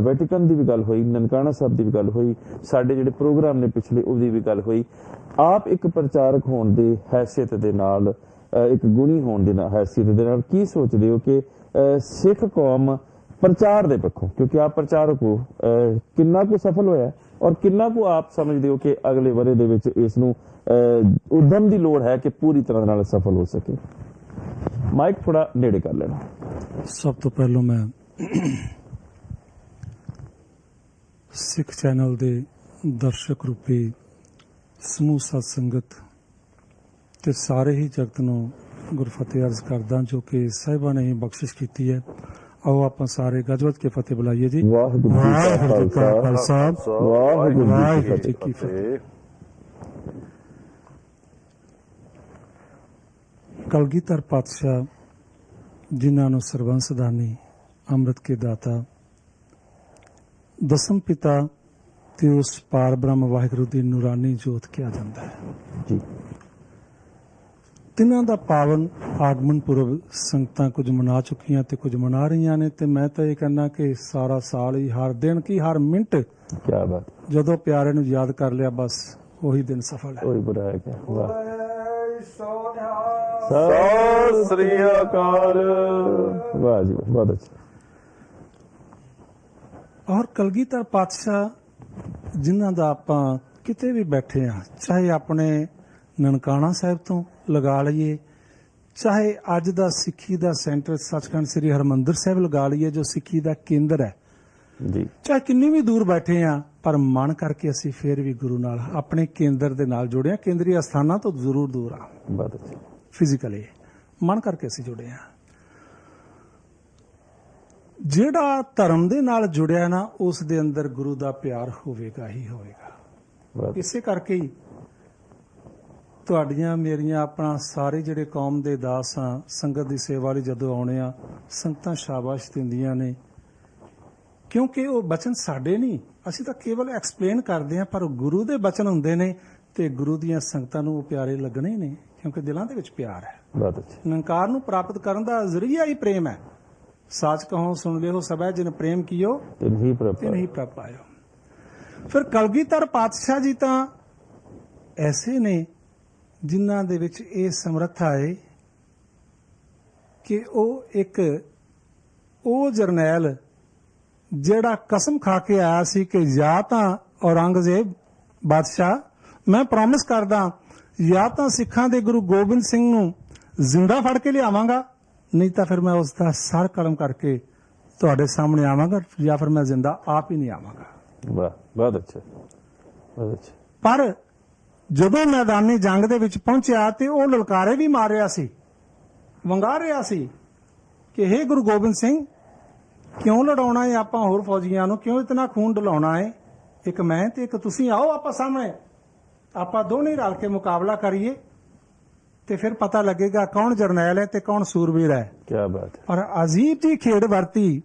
ਵੈਟੀਕਨ ਦੀ ਵੀ ਗੱਲ ਹੋਈ, ਨਨਕਾਣਾ ਸਾਹਿਬ ਦੀ ਵੀ ਗੱਲ ਹੋਈ, ਸਾਡੇ ਜਿਹੜੇ ਪ੍ਰੋਗਰਾਮ ਨੇ ਪਿਛਲੇ ਉਹਦੀ ਵੀ ਗੱਲ ਹੋਈ। ਆਪ ਇੱਕ ਪ੍ਰਚਾਰਕ ਹੋਣ ਦੀ ਹੈਸੀਅਤ ਦੇ ਨਾਲ, ਇੱਕ ਗੁਣੀ ਹੋਣ ਦੀ ਹੈਸੀਅਤ ਦੇ ਨਾਲ ਕੀ ਸੋਚਦੇ ਹੋ ਕਿ ਸਿੱਖ ਕੌਮ ਪ੍ਰਚਾਰ ਦੇ ਪੱਖੋਂ, ਕਿਉਂਕਿ ਆਪ ਪ੍ਰਚਾਰਕ ਹੋ, ਕਿੰਨਾ ਕੁ ਸਫਲ ਹੋਇਆ ਔਰ ਕਿੰਨਾ ਕੁ ਆਪ ਸਮਝਦੇ ਹੋ ਕਿ ਅਗਲੇ ਵਰ੍ਹੇ ਦੇ ਵਿੱਚ ਇਸ ਨੂੰ ਉਦਮ ਦੀ ਲੋੜ ਹੈ ਕਿ ਪੂਰੀ ਤਰ੍ਹਾਂ ਨਾਲ ਸਫਲ ਹੋ ਸਕੇ? ਮਾਈਕ ਥੋੜਾ ਨੇੜੇ ਕਰ ਲੈਣਾ। ਸਭ ਤੋਂ ਪਹਿਲਾਂ ਮੈਂ ਸਿੱਖ ਚੈਨਲ ਦੇ ਦਰਸ਼ਕ ਰੂਪੀ ਸਮੂਹ ਸਤ ਸੰਗਤ ਤੇ ਸਾਰੇ ਹੀ ਜਗਤ ਨੂੰ ਗੁਰਫਤਿਹ ਅਰਜ਼ ਕਰਦਾ ਜੋ ਕਿ ਸਾਹਿਬਾਂ ਨੇ ਬਖਸ਼ਿਸ਼ ਕੀਤੀ ਹੈ। ਆਓ ਆਪਾਂ ਸਾਰੇ ਗੱਜ-ਵੱਜ ਕੇ ਫਤਿਹ ਬੁਲਾਈਏ ਜੀ। ਵਾਹਿਗੁਰੂ ਜੀ ਕਾ ਖਾਲਸਾ, ਵਾਹਿਗੁਰੂ ਜੀ ਕੀ ਫਤਿਹ। ਕਲਗੀਧਰ ਪਾਤਸ਼ਾਹ ਜਿਨ੍ਹਾਂ ਨੂੰ ਸਰਬੰਸ ਦਾਨੀ, ਅੰਮ੍ਰਿਤ ਕੇ ਦਾਤਾ, ਦਸਮ ਪਿਤਾ ਤੇ ਉਸ ਪਾਰ ਬ੍ਰਹਮ ਵਾਹਿਗੁਰੂ ਦੀ ਨੂਰਾਨੀ ਜੋਤ ਕਿਹਾ ਜਾਂਦਾ ਹੈ ਜੀ। ਤਿੰਨਾਂ ਦਾ ਪਾਵਨ ਆਗਮਨ ਪੁਰਬ ਸੰਗਤਾਂ ਕੁਝ ਮਨਾ ਚੁੱਕੀਆਂ ਤੇ ਕੁਝ ਮਨਾ ਰਹੀਆਂ ਨੇ, ਤੇ ਮੈਂ ਤਾਂ ਇਹ ਕਹਿੰਦਾ ਕਿ ਸਾਰਾ ਸਾਲ ਹੀ, ਹਰ ਦਿਨ ਕੀ ਹਰ ਮਿੰਟ, ਕੀ ਬਾਤ, ਜਦੋਂ ਪਿਆਰੇ ਨੂੰ ਯਾਦ ਕਰ ਲਿਆ ਬਸ ਉਹੀ ਦਿਨ ਸਫਲ ਹੈ। ਕੋਈ ਬੁਰਾ ਹੈ ਕਿ ਵਾਹ। ਸਤਿ ਸ੍ਰੀ ਅਕਾਲ। ਵਾਹ ਜੀ, ਬਹੁਤ ਅੱਛਾ। ਔਰ ਕਲਗੀਧਰ ਪਾਤਸ਼ਾਹ ਜਿਨ੍ਹਾਂ ਦਾ ਆਪਾਂ ਕਿਤੇ ਵੀ ਬੈਠੇ ਆ, ਚਾਹੇ ਆਪਣੇ ਨਨਕਾਣਾ ਸਾਹਿਬ ਤੋਂ ਲਗਾ ਲਈਏ, ਚਾਹੇ ਅੱਜ ਦਾ ਸਿੱਖੀ ਦਾ ਸੈਂਟਰ ਸੱਚਖੰਡ ਸ੍ਰੀ ਹਰਿਮੰਦਰ ਸਾਹਿਬ ਲਗਾ ਲਈਏ ਜੋ ਸਿੱਖੀ ਦਾ ਕੇਂਦਰ ਹੈ ਜੀ, ਚਾਹੇ ਕਿੰਨੀ ਵੀ ਦੂਰ ਬੈਠੇ ਆ, ਪਰ ਮਨ ਕਰਕੇ ਅਸੀਂ ਫੇਰ ਵੀ ਗੁਰੂ ਨਾਲ, ਆਪਣੇ ਕੇਂਦਰ ਦੇ ਨਾਲ ਜੁੜੇ ਆ। ਕੇਂਦਰੀ ਅਸਥਾਨਾਂ ਤੋਂ ਜ਼ਰੂਰ ਦੂਰ ਆ, ਬਹੁਤ ਅੱਛਾ। ਫਿਜ਼ੀਕਲੀ ਮਨ ਕਰਕੇ ਅਸੀਂ ਜੁੜੇ ਆ। ਜਿਹੜਾ ਧਰਮ ਦੇ ਨਾਲ ਜੁੜਿਆ ਨਾ, ਉਸ ਦੇ ਅੰਦਰ ਗੁਰੂ ਦਾ ਪਿਆਰ ਹੋਵੇਗਾ ਹੀ ਹੋਵੇਗਾ। ਇਸੇ ਕਰਕੇ ਹੀ ਤੁਹਾਡੀਆਂ ਮੇਰੀਆਂ, ਆਪਣਾ ਸਾਰੇ ਜਿਹੜੇ ਕੌਮ ਦੇ ਦਾਸ ਆ, ਸੰਗਤ ਦੀ ਸੇਵਾ ਲਈ ਜਦੋਂ ਆਉਣੇ ਆ, ਸੰਗਤਾਂ ਸ਼ਾਬਾਸ਼ ਦਿੰਦੀਆਂ ਨੇ, ਕਿਉਂਕਿ ਉਹ ਬਚਨ ਸਾਡੇ ਨਹੀਂ, ਅਸੀਂ ਤਾਂ ਕੇਵਲ ਐਕਸਪਲੇਨ ਕਰਦੇ ਆ, ਪਰ ਗੁਰੂ ਦੇ ਬਚਨ ਹੁੰਦੇ ਨੇ ਤੇ ਗੁਰੂ ਦੀਆਂ ਸੰਗਤਾਂ ਨੂੰ ਉਹ ਪਿਆਰੇ ਲੱਗਣੇ ਹੀ ਨੇ, ਕਿਉਂਕਿ ਦਿਲਾਂ ਦੇ ਵਿੱਚ ਪਿਆਰ ਹੈ। ਬਹੁਤ ਅੱਛਾ। ਨਿਰੰਕਾਰ ਨੂੰ ਪ੍ਰਾਪਤ ਕਰਨ ਦਾ ਜ਼ਰੀਆ ਹੀ ਪ੍ਰੇਮ ਹੈ। ਸਾਚ ਕਹੋ ਸੁਣ ਲਿਓ ਸਭੈ ਜਿਨ ਪ੍ਰੇਮ ਕੀਓ ਤਿਨਹੀ ਪ੍ਰਭ ਪਾਇਓ। ਫਿਰ ਕਲਗੀਧਰ ਪਾਤਸ਼ਾਹ ਜੀ ਤਾਂ ਐਸੇ ਨੇ ਜਿਨ੍ਹਾਂ ਦੇ ਵਿੱਚ ਇਹ ਸਮਰੱਥਾ ਹੈ ਕਿ ਉਹ ਜਰਨੈਲ ਜਿਹੜਾ ਕਸਮ ਖਾ ਕੇ ਆਇਆ ਸੀ ਕਿ ਜਾਂ ਤਾਂ ਔਰੰਗਜ਼ੇਬ ਬਾਦਸ਼ਾਹ, ਮੈਂ ਪ੍ਰੋਮਿਸ ਕਰਦਾ, ਜਾਂ ਤਾਂ ਸਿੱਖਾਂ ਦੇ ਗੁਰੂ ਗੋਬਿੰਦ ਸਿੰਘ ਨੂੰ ਜ਼ਿੰਦਾ ਫੜ ਕੇ ਲਿਆਵਾਂਗਾ, ਨਹੀਂ ਤਾਂ ਫਿਰ ਮੈਂ ਉਸ ਦਾ ਸਰ ਕਲਮ ਕਰਕੇ ਤੁਹਾਡੇ ਸਾਹਮਣੇ ਆਵਾਂਗਾ, ਜਾਂ ਫਿਰ ਮੈਂ ਜ਼ਿੰਦਾ ਆਪ ਹੀ ਨਹੀਂ ਆਵਾਂਗਾ। ਵਾਹ, ਬਹੁਤ ਅੱਛਾ, ਬਹੁਤ ਅੱਛਾ। ਪਰ ਜਦੋਂ ਮੈਦਾਨੀ ਜੰਗ ਦੇ ਵਿੱਚ ਪਹੁੰਚਿਆ ਤੇ ਉਹ ਲਲਕਾਰੇ ਵੀ ਮਾਰ ਰਿਹਾ ਸੀ, ਵੰਗਾ ਰਿਹਾ ਸੀ ਕਿ ਹੇ ਗੁਰੂ ਗੋਬਿੰਦ ਸਿੰਘ, ਕਿਉਂ ਲੜਾਉਣਾ ਹੈ ਆਪਾਂ ਹੋਰ ਫੌਜੀਆਂ ਨੂੰ, ਕਿਉਂ ਇਤਨਾ ਖੂਨ ਡਲਾਉਣਾ ਹੈ? ਇੱਕ ਮੈਂ ਤੇ ਇੱਕ ਤੁਸੀਂ, ਆਓ ਆਪਾਂ ਸਾਹਮਣੇ, ਆਪਾਂ ਦੋਨੇ ਰਲ ਕੇ ਮੁਕਾਬਲਾ ਕਰੀਏ ਤੇ ਫਿਰ ਪਤਾ ਲੱਗੇਗਾ ਕੌਣ ਜਰਨੈਲ ਹੈ ਤੇ ਕੌਣ ਸੂਰਵੀਰ ਹੈ। ਕੀ ਬਾਤ ਹੈ। ਪਰ ਅਜੀਬ ਜੀ ਖੇਡ ਵਰਤੀ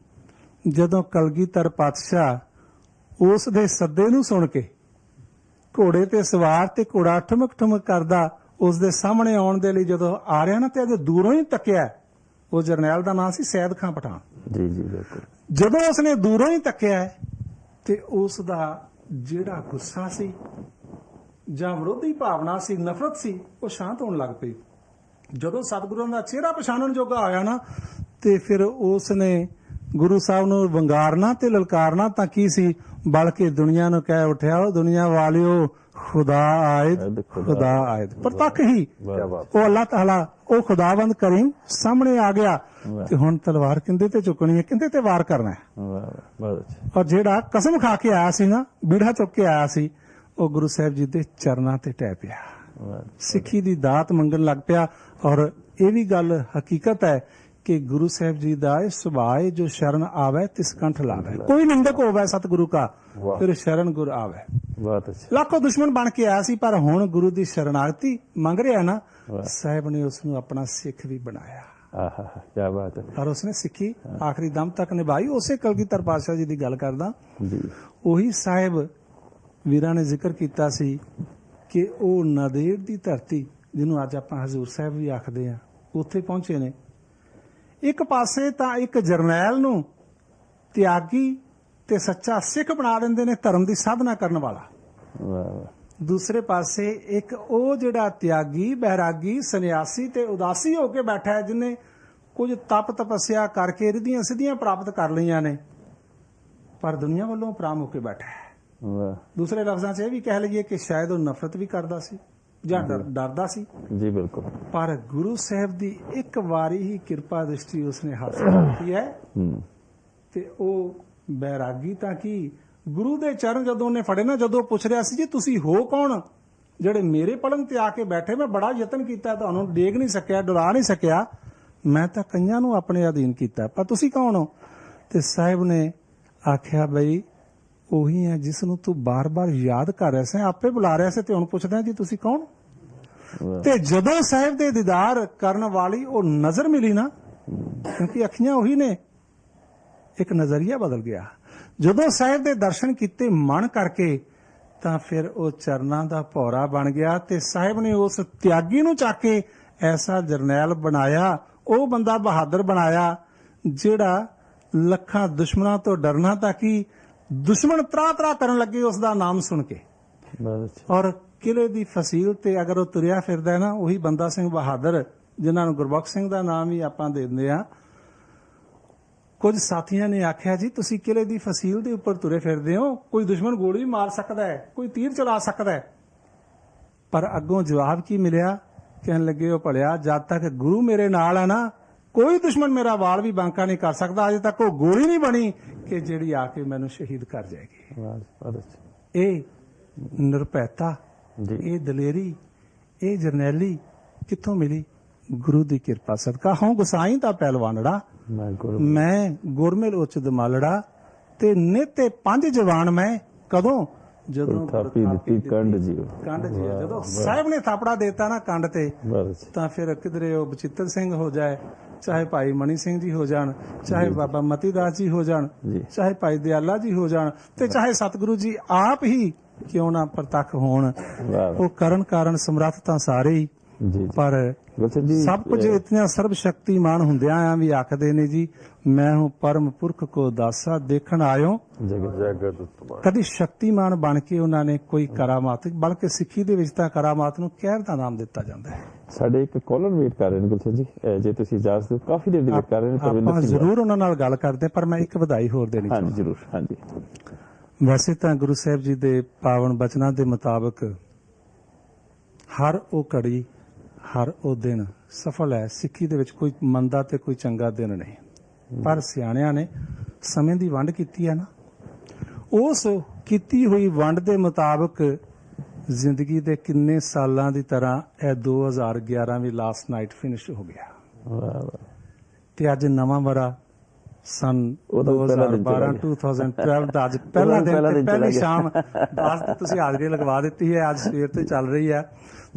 ਜਦੋਂ ਕਲਗੀਧਰ ਪਾਤਸ਼ਾਹ ਉਸ ਦੇ ਸੱਦੇ ਨੂੰ ਸੁਣ ਕੇ ਘੋੜੇ ਤੇ ਸਵਾਰ ਤੇ ਘੋੜਾ ਠਮਕ ਠਮਕ ਕਰਦਾ ਉਸ ਦੇ ਸਾਹਮਣੇ ਆਉਣ ਦੇ ਲਈ ਜਦੋਂ ਆ ਰਿਹਾ ਨਾ, ਤੇ ਅਜੇ ਦੂਰੋਂ ਹੀ ਤੱਕਿਆ। ਉਹ ਜਰਨੈਲ ਦਾ ਨਾਮ ਸੀ ਸੈਦ ਖਾਂ ਪਠਾਨ। ਜੀ ਜੀ, ਬਿਲਕੁਲ। ਜਦੋਂ ਉਸਨੇ ਦੂਰੋਂ ਹੀ ਤੱਕਿਆ ਤੇ ਉਸ ਦਾ ਜਿਹੜਾ ਗੁੱਸਾ ਸੀ, ਜਾਂ ਵਿਰੋਧੀ ਭਾਵਨਾ ਸੀ, ਨਫ਼ਰਤ ਸੀ, ਉਹ ਸ਼ਾਂਤ ਹੋਣ ਲੱਗ ਪਈ। ਜਦੋਂ ਸਤਿਗੁਰਾਂ ਦਾ ਚਿਹਰਾ ਪਛਾਣਨ ਜੋਗਾ ਆਇਆ ਨਾ, ਤੇ ਫਿਰ ਉਸ ਨੇ ਗੁਰੂ ਸਾਹਿਬ ਨੂੰ ਵੰਗਾਰਨਾ ਤੇ ਲਲਕਾਰਨਾ ਤਾਂ ਕੀ ਸੀ, ਬਲਕਿ ਦੁਨੀਆ ਨੂੰ ਕਹਿ ਉੱਠਿਆ, ਉਹ ਦੁਨੀਆ ਵਾਲਿਓ ਖੁਦਾ ਆਇਦ, ਖੁਦਾ ਆਇਦ। ਪ੍ਰਤੱਖ ਹੀ ਉਹ ਅੱਲਾਹ ਤਾਲਾ, ਉਹ ਖੁਦਾਵੰਦ ਕਰੀਮ ਸਾਹਮਣੇ ਆ ਗਿਆ ਤੇ ਹੁਣ ਤਲਵਾਰ ਕਿੰਦੇ ਤੇ ਚੁੱਕਣੀ ਹੈ, ਕਿੰਦੇ ਤੇ ਵਾਰ ਕਰਨਾ ਹੈ। ਔਰ ਜਿਹੜਾ ਕਸਮ ਖਾ ਕੇ ਆਇਆ ਸੀ ਨਾ, ਬੀੜਾ ਚੁੱਕ ਕੇ ਆਇਆ ਸੀ, ਉਹ ਗੁਰੂ ਸਾਹਿਬ ਜੀ ਦੇ ਚਰਨਾਂ ਤੇ ਟਹਿ ਪਿਆ, ਸਿੱਖੀ ਦੀ ਦਾਤ ਮੰਗਣ ਲੱਗ ਪਿਆ। ਔਰ ਇਹ ਵੀ ਗੱਲ ਹਕੀਕਤ ਹੈ ਕਿ ਗੁਰੂ ਸਾਹਿਬ ਜੀ ਦਾ ਇਹ ਸੁਭਾਅ ਹੈ, ਜੋ ਸ਼ਰਨ ਆਵੇ ਤਿਸ ਕੰਠ ਲਾਵੇ। ਕੋਈ ਨਿੰਦਕ ਹੋਵੇ ਸਤਿਗੁਰੂ ਕਾ, ਫਿਰ ਸ਼ਰਨ ਗੁਰ ਆਵੇ। ਲੱਖੋਂ ਦੁਸ਼ਮਣ ਬਣ ਕੇ ਆਇਆ ਸੀ, ਪਰ ਹੁਣ ਗੁਰੂ ਦੀ ਸ਼ਰਨਾਗਤੀ ਮੰਗ ਰਿਹਾ ਨਾ, ਸਾਹਿਬ ਨੇ ਉਸ ਨੂੰ ਆਪਣਾ ਸਿੱਖ ਵੀ ਬਣਾਇਆ। ਕੀ ਬਾਤ ਹੈ। ਔਰ ਉਸਨੇ ਸਿੱਖੀ ਆਖਰੀ ਦਮ ਤੱਕ ਨਿਭਾਈ। ਉਸੇ ਕਲਗੀਧਰ ਪਾਤਸ਼ਾਹ ਜੀ ਦੀ ਗੱਲ ਕਰਦਾ, ਉਹੀ ਸਾਹਿਬ ਵੀਰਾਂ ਨੇ ਜ਼ਿਕਰ ਕੀਤਾ ਸੀ ਕਿ ਉਹ ਨਾਂਦੇੜ ਦੀ ਧਰਤੀ, ਜਿਹਨੂੰ ਅੱਜ ਆਪਾਂ ਹਜ਼ੂਰ ਸਾਹਿਬ ਵੀ ਆਖਦੇ ਆ, ਉੱਥੇ ਪਹੁੰਚੇ ਨੇ। ਇੱਕ ਪਾਸੇ ਤਾਂ ਇੱਕ ਜਰਨੈਲ ਨੂੰ ਤਿਆਗੀ ਤੇ ਸੱਚਾ ਸਿੱਖ ਬਣਾ ਦਿੰਦੇ ਨੇ, ਧਰਮ ਦੀ ਸਾਧਨਾ ਕਰਨ ਵਾਲਾ। ਦੂਸਰੇ ਪਾਸੇ ਇੱਕ ਉਹ ਜਿਹੜਾ ਤਿਆਗੀ, ਬੈਰਾਗੀ, ਸੰਨਿਆਸੀ ਤੇ ਉਦਾਸੀ ਹੋ ਕੇ ਬੈਠਾ ਹੈ, ਜਿਹਨੇ ਕੁਝ ਤਪ ਤਪੱਸਿਆ ਕਰਕੇ ਰਿੱਧੀਆਂ ਸਿੱਧੀਆਂ ਪ੍ਰਾਪਤ ਕਰ ਲਈਆਂ ਨੇ, ਪਰ ਦੁਨੀਆ ਵੱਲੋਂ ਉਪਰਾਮ ਹੋ ਕੇ ਬੈਠਾ ਹੈ। ਦੂਸਰੇ ਲਫ਼ਜ਼ਾਂ 'ਚ ਇਹ ਵੀ ਕਹਿ ਲਈਏ ਕਿ ਸ਼ਾਇਦ ਉਹ ਨਫ਼ਰਤ ਵੀ ਕਰਦਾ ਸੀ ਜਾਂ ਡਰਦਾ ਸੀ। ਜੀ ਬਿਲਕੁਲ। ਪਰ ਗੁਰੂ ਸਾਹਿਬ ਦੀ ਇੱਕ ਵਾਰੀ ਹੀ ਕਿਰਪਾ ਦ੍ਰਿਸ਼ਟੀ ਉਸਨੇ ਹਾਸਲ ਕੀਤੀ ਹੈ ਤੇ ਉਹ ਬੈਰਾਗੀ ਤਾਂ ਕੀ, ਗੁਰੂ ਦੇ ਚਰਨ ਜਦੋਂ ਉਹਨੇ ਫੜੇ ਨਾ, ਜਦੋਂ ਪੁੱਛ ਰਿਹਾ ਸੀ ਜੀ ਤੁਸੀਂ ਹੋ ਕੌਣ ਜਿਹੜੇ ਮੇਰੇ ਪਲੰਗ ਤੇ ਆ ਕੇ ਬੈਠੇ, ਮੈਂ ਬੜਾ ਯਤਨ ਕੀਤਾ, ਤੁਹਾਨੂੰ ਡੇਗ ਨਹੀਂ ਸਕਿਆ, ਡਰਾ ਨਹੀਂ ਸਕਿਆ, ਮੈਂ ਤਾਂ ਕਈਆਂ ਨੂੰ ਆਪਣੇ ਅਧੀਨ ਕੀਤਾ, ਪਰ ਤੁਸੀਂ ਕੌਣ ਹੋ? ਤੇ ਸਾਹਿਬ ਨੇ ਆਖਿਆ ਬਈ ਉਹੀ ਹੈ ਜਿਸ ਨੂੰ ਤੂੰ ਬਾਰ-ਬਾਰ ਯਾਦ ਕਰ ਰਿਹਾ ਸੀ, ਆਪੇ ਬੁਲਾ ਰਿਹਾ ਸੀ ਤੇ ਹੁਣ ਪੁੱਛਦਾ ਜੀ ਤੁਸੀਂ ਕੌਣ? ਤੇ ਜਦੋਂ ਸਾਹਿਬ ਦੇ ਦੀਦਾਰ ਕਰਨ ਵਾਲੀ ਉਹ ਨਜ਼ਰ ਮਿਲੀ ਨਾ, ਕਿਉਂਕਿ ਅੱਖੀਆਂ ਉਹੀ ਨੇ, ਇੱਕ ਨਜ਼ਰੀਆ ਬਦਲ ਗਿਆ। ਜਦੋਂ ਸਾਹਿਬ ਦੇ ਦਰਸ਼ਨ ਕੀਤੇ ਮਨ ਕਰਕੇ, ਤਾਂ ਫਿਰ ਉਹ ਚਰਨਾਂ ਦਾ ਭੌਰਾ ਬਣ ਗਿਆ ਤੇ ਸਾਹਿਬ ਨੇ ਉਸ ਤਿਆਗੀ ਨੂੰ ਚੱਕ ਕੇ ਐਸਾ ਜਰਨੈਲ ਬਣਾਇਆ, ਉਹ ਬੰਦਾ ਬਹਾਦਰ ਬਣਾਇਆ ਜਿਹੜਾ ਲੱਖਾਂ ਦੁਸ਼ਮਣਾਂ ਤੋਂ ਡਰਨਾ ਤਾਂ ਕੀ, ਦੁਸ਼ਮਣ ਤਰਾ ਕਰਨ ਲੱਗੇ ਉਸ ਦਾ ਨਾਮ ਸੁਣ ਕੇ। ਔਰ ਕਿਲੇ ਦੀ ਫਸੀਲ ਤੇ ਅਗਰ ਉਹ ਤੁਰਿਆ ਫਿਰਦਾ ਹੈ ਨਾ, ਉਹੀ ਬੰਦਾ ਸਿੰਘ ਬਹਾਦਰ, ਜਿਨ੍ਹਾਂ ਨੂੰ ਗੁਰਬਖਸ਼ ਸਿੰਘ ਦਾ ਨਾਮ ਵੀ ਆਪਾਂ ਦੇ ਦਿੰਦੇ ਆ। ਕੁਝ ਸਾਥੀਆਂ ਨੇ ਆਖਿਆ ਜੀ ਤੁਸੀਂ ਕਿਲੇ ਦੀ ਫਸੀਲ ਦੇ ਉੱਪਰ ਤੁਰੇ ਫਿਰਦੇ ਹੋ, ਕੋਈ ਦੁਸ਼ਮਣ ਗੋਲੀ ਵੀ ਮਾਰ ਸਕਦਾ ਹੈ, ਕੋਈ ਤੀਰ ਚਲਾ ਸਕਦਾ ਹੈ। ਪਰ ਅੱਗੋਂ ਜਵਾਬ ਕੀ ਮਿਲਿਆ? ਕਹਿਣ ਲੱਗੇ ਉਹ ਭਲਿਆ, ਜਦ ਤੱਕ ਗੁਰੂ ਮੇਰੇ ਨਾਲ ਹੈ ਨਾ, ਕੋਈ ਦੁਸ਼ਮਣ ਮੇਰਾ ਵਾਲ ਵੀ ਬਾਂਕਾ ਨਹੀਂ ਕਰ ਸਕਦਾ। ਅਜੇ ਤੱਕ ਉਹ ਗੋਲੀ ਨਹੀਂ ਬਣੀ ਕਿ ਜਿਹੜੀ ਆ ਕੇ ਮੈਨੂੰ ਸ਼ਹੀਦ ਕਰ ਜਾਏਗੀ। ਇਹ ਨਿਰਭੈਤਾ, ਇਹ ਦਲੇਰੀ, ਇਹ ਜਰਨੈਲੀ ਕਿੱਥੋਂ ਮਿਲੀ? ਗੁਰੂ ਦੀ ਕਿਰਪਾ ਸਦਕਾ। ਹਾਂ ਗੁਸਾਈ ਦਾ ਪਹਿਲਵਾਨੜਾ, ਮੈਂ ਗੁਰਮੇਲ ਉੱਚ ਦਮਾਲੜਾ, ਤੇ ਨਿਤੇ 5 ਜਵਾਨ ਮੈਂ ਕਦੋਂ, ਜਦੋਂ ਥਾਪੀ ਦਿੱਤੀ ਕੰਡ ਜੀ। ਜਦੋਂ ਸਾਹਿਬ ਨੇ ਥਾਪੜਾ ਦੇਤਾ ਨਾ ਕੰਡ ਤੇ, ਤਾਂ ਫਿਰ ਕਿਧਰੇ ਉਹ ਬਚਿੱਤਰ ਸਿੰਘ ਹੋ ਜਾਏ, ਚਾਹੇ ਭਾਈ ਮਣੀ ਸਿੰਘ ਜੀ ਹੋ ਜਾਣ, ਚਾਹੇ ਬਾਬਾ ਮਤੀ ਦਾਸ ਜੀ ਹੋ ਜਾਣ, ਚਾਹੇ ਭਾਈ ਦਿਆਲਾ ਜੀ ਹੋ ਜਾਣ, ਤੇ ਚਾਹੇ ਸਤਿਗੁਰੂ ਜੀ ਆਪ ਹੀ ਕਿਉਂ ਨਾ ਪ੍ਰਤੱਖ ਹੋਣ, ਉਹ ਕਰਨ ਕਾਰਨ ਸਮਰੱਥ ਤਾਂ ਸਾਰੇ ਹੀ, ਪਰ ਸਭ ਕੁਝ ਇਤਨਾ ਸਰਬ ਸ਼ਕਤੀਮਾਨ ਹੁੰਦਿਆਂ ਆ ਵੀ ਆਖਦੇ ਨੇ ਜੀ ਮੈਂ ਹੂੰ ਪਰਮ ਪੁਰਖ ਕੋ ਦਾਸਾ ਦੇਖਣ ਆਇਓ ਜਗਤ। ਕਦੀ ਸ਼ਕਤੀਮਾਨ ਬਣ ਕੇ ਉਹਨਾਂ ਨੇ ਕੋਈ ਕਰਾਮਾਤ, ਬਲਕਿ ਸਿੱਖੀ ਦੇ ਵਿੱਚ ਤਾਂ ਕਰਾਮਾਤ ਨੂੰ ਕਹਿਰ ਦਾ ਨਾਮ ਦਿੱਤਾ ਜਾਂਦਾ ਹੈ। ਸਾਡੇ ਇੱਕ ਕਾਲਰ ਵੇਟ ਕਰ ਰਹੇ ਨੇ ਗੁਲਸ਼ਨ ਜੀ, ਜੇ ਤੁਸੀਂ ਇਜਾਜ਼ਤ ਦਿਓ, ਕਾਫੀ ਦੇਰ ਦੀ ਵੇਟ ਕਰ ਰਹੇ ਨੇ। ਆਪਾਂ ਜ਼ਰੂਰ ਉਹਨਾਂ ਨਾਲ ਗੱਲ ਕਰਦੇ, ਪਰ ਮੈਂ ਇੱਕ ਵਧਾਈ ਹੋਰ ਦੇਣੀ ਚਾਹੁੰਦਾ। ਜ਼ਰੂਰ। ਹਾਂਜੀ, ਵੈਸੇ ਤਾਂ ਗੁਰੂ ਸਾਹਿਬ ਜੀ ਦੇ ਪਾਵਨ ਬਚਨਾਂ ਦੇ ਮੁਤਾਬਕ ਹਰ ਉਹ ਘੜੀ, ਹਰ ਉਹ ਦਿਨ ਸਫਲ ਹੈ। ਸਿੱਖੀ ਦੇ ਵਿੱਚ ਕੋਈ ਮੰਦਾ ਤੇ ਕੋਈ ਚੰਗਾ ਦਿਨ ਨਹੀਂ, ਪਰ ਸਿਆਣਿਆਂ ਨੇ ਸਮੇਂ ਦੀ ਵੰਡ ਕੀਤੀ ਹੈ ਨਾ, ਉਸ ਕੀਤੀ ਹੋਈ ਵੰਡ ਦੇ ਮੁਤਾਬਕ ਜ਼ਿੰਦਗੀ ਦੇ ਕਿੰਨੇ ਸਾਲਾਂ ਦੀ ਤਰ੍ਹਾਂ ਇਹ 2011 ਵੀ ਲਾਸਟ ਨਾਈਟ ਫਿਨਿਸ਼ ਹੋ ਗਿਆ। ਤੇ ਅੱਜ ਨਵਾਂ ਵਰਾ ਸਨ 2012 2012 ਦਾ ਅੱਜ ਪਹਿਲਾ ਦਿਨ, ਪਹਿਲੀ ਸ਼ਾਮ ਤੁਸੀਂ ਹਾਜ਼ਰੀ ਲਗਵਾ ਦਿੱਤੀ ਹੈ, ਅੱਜ ਸਵੇਰ ਤੋਂ ਚੱਲ ਰਹੀ ਹੈ।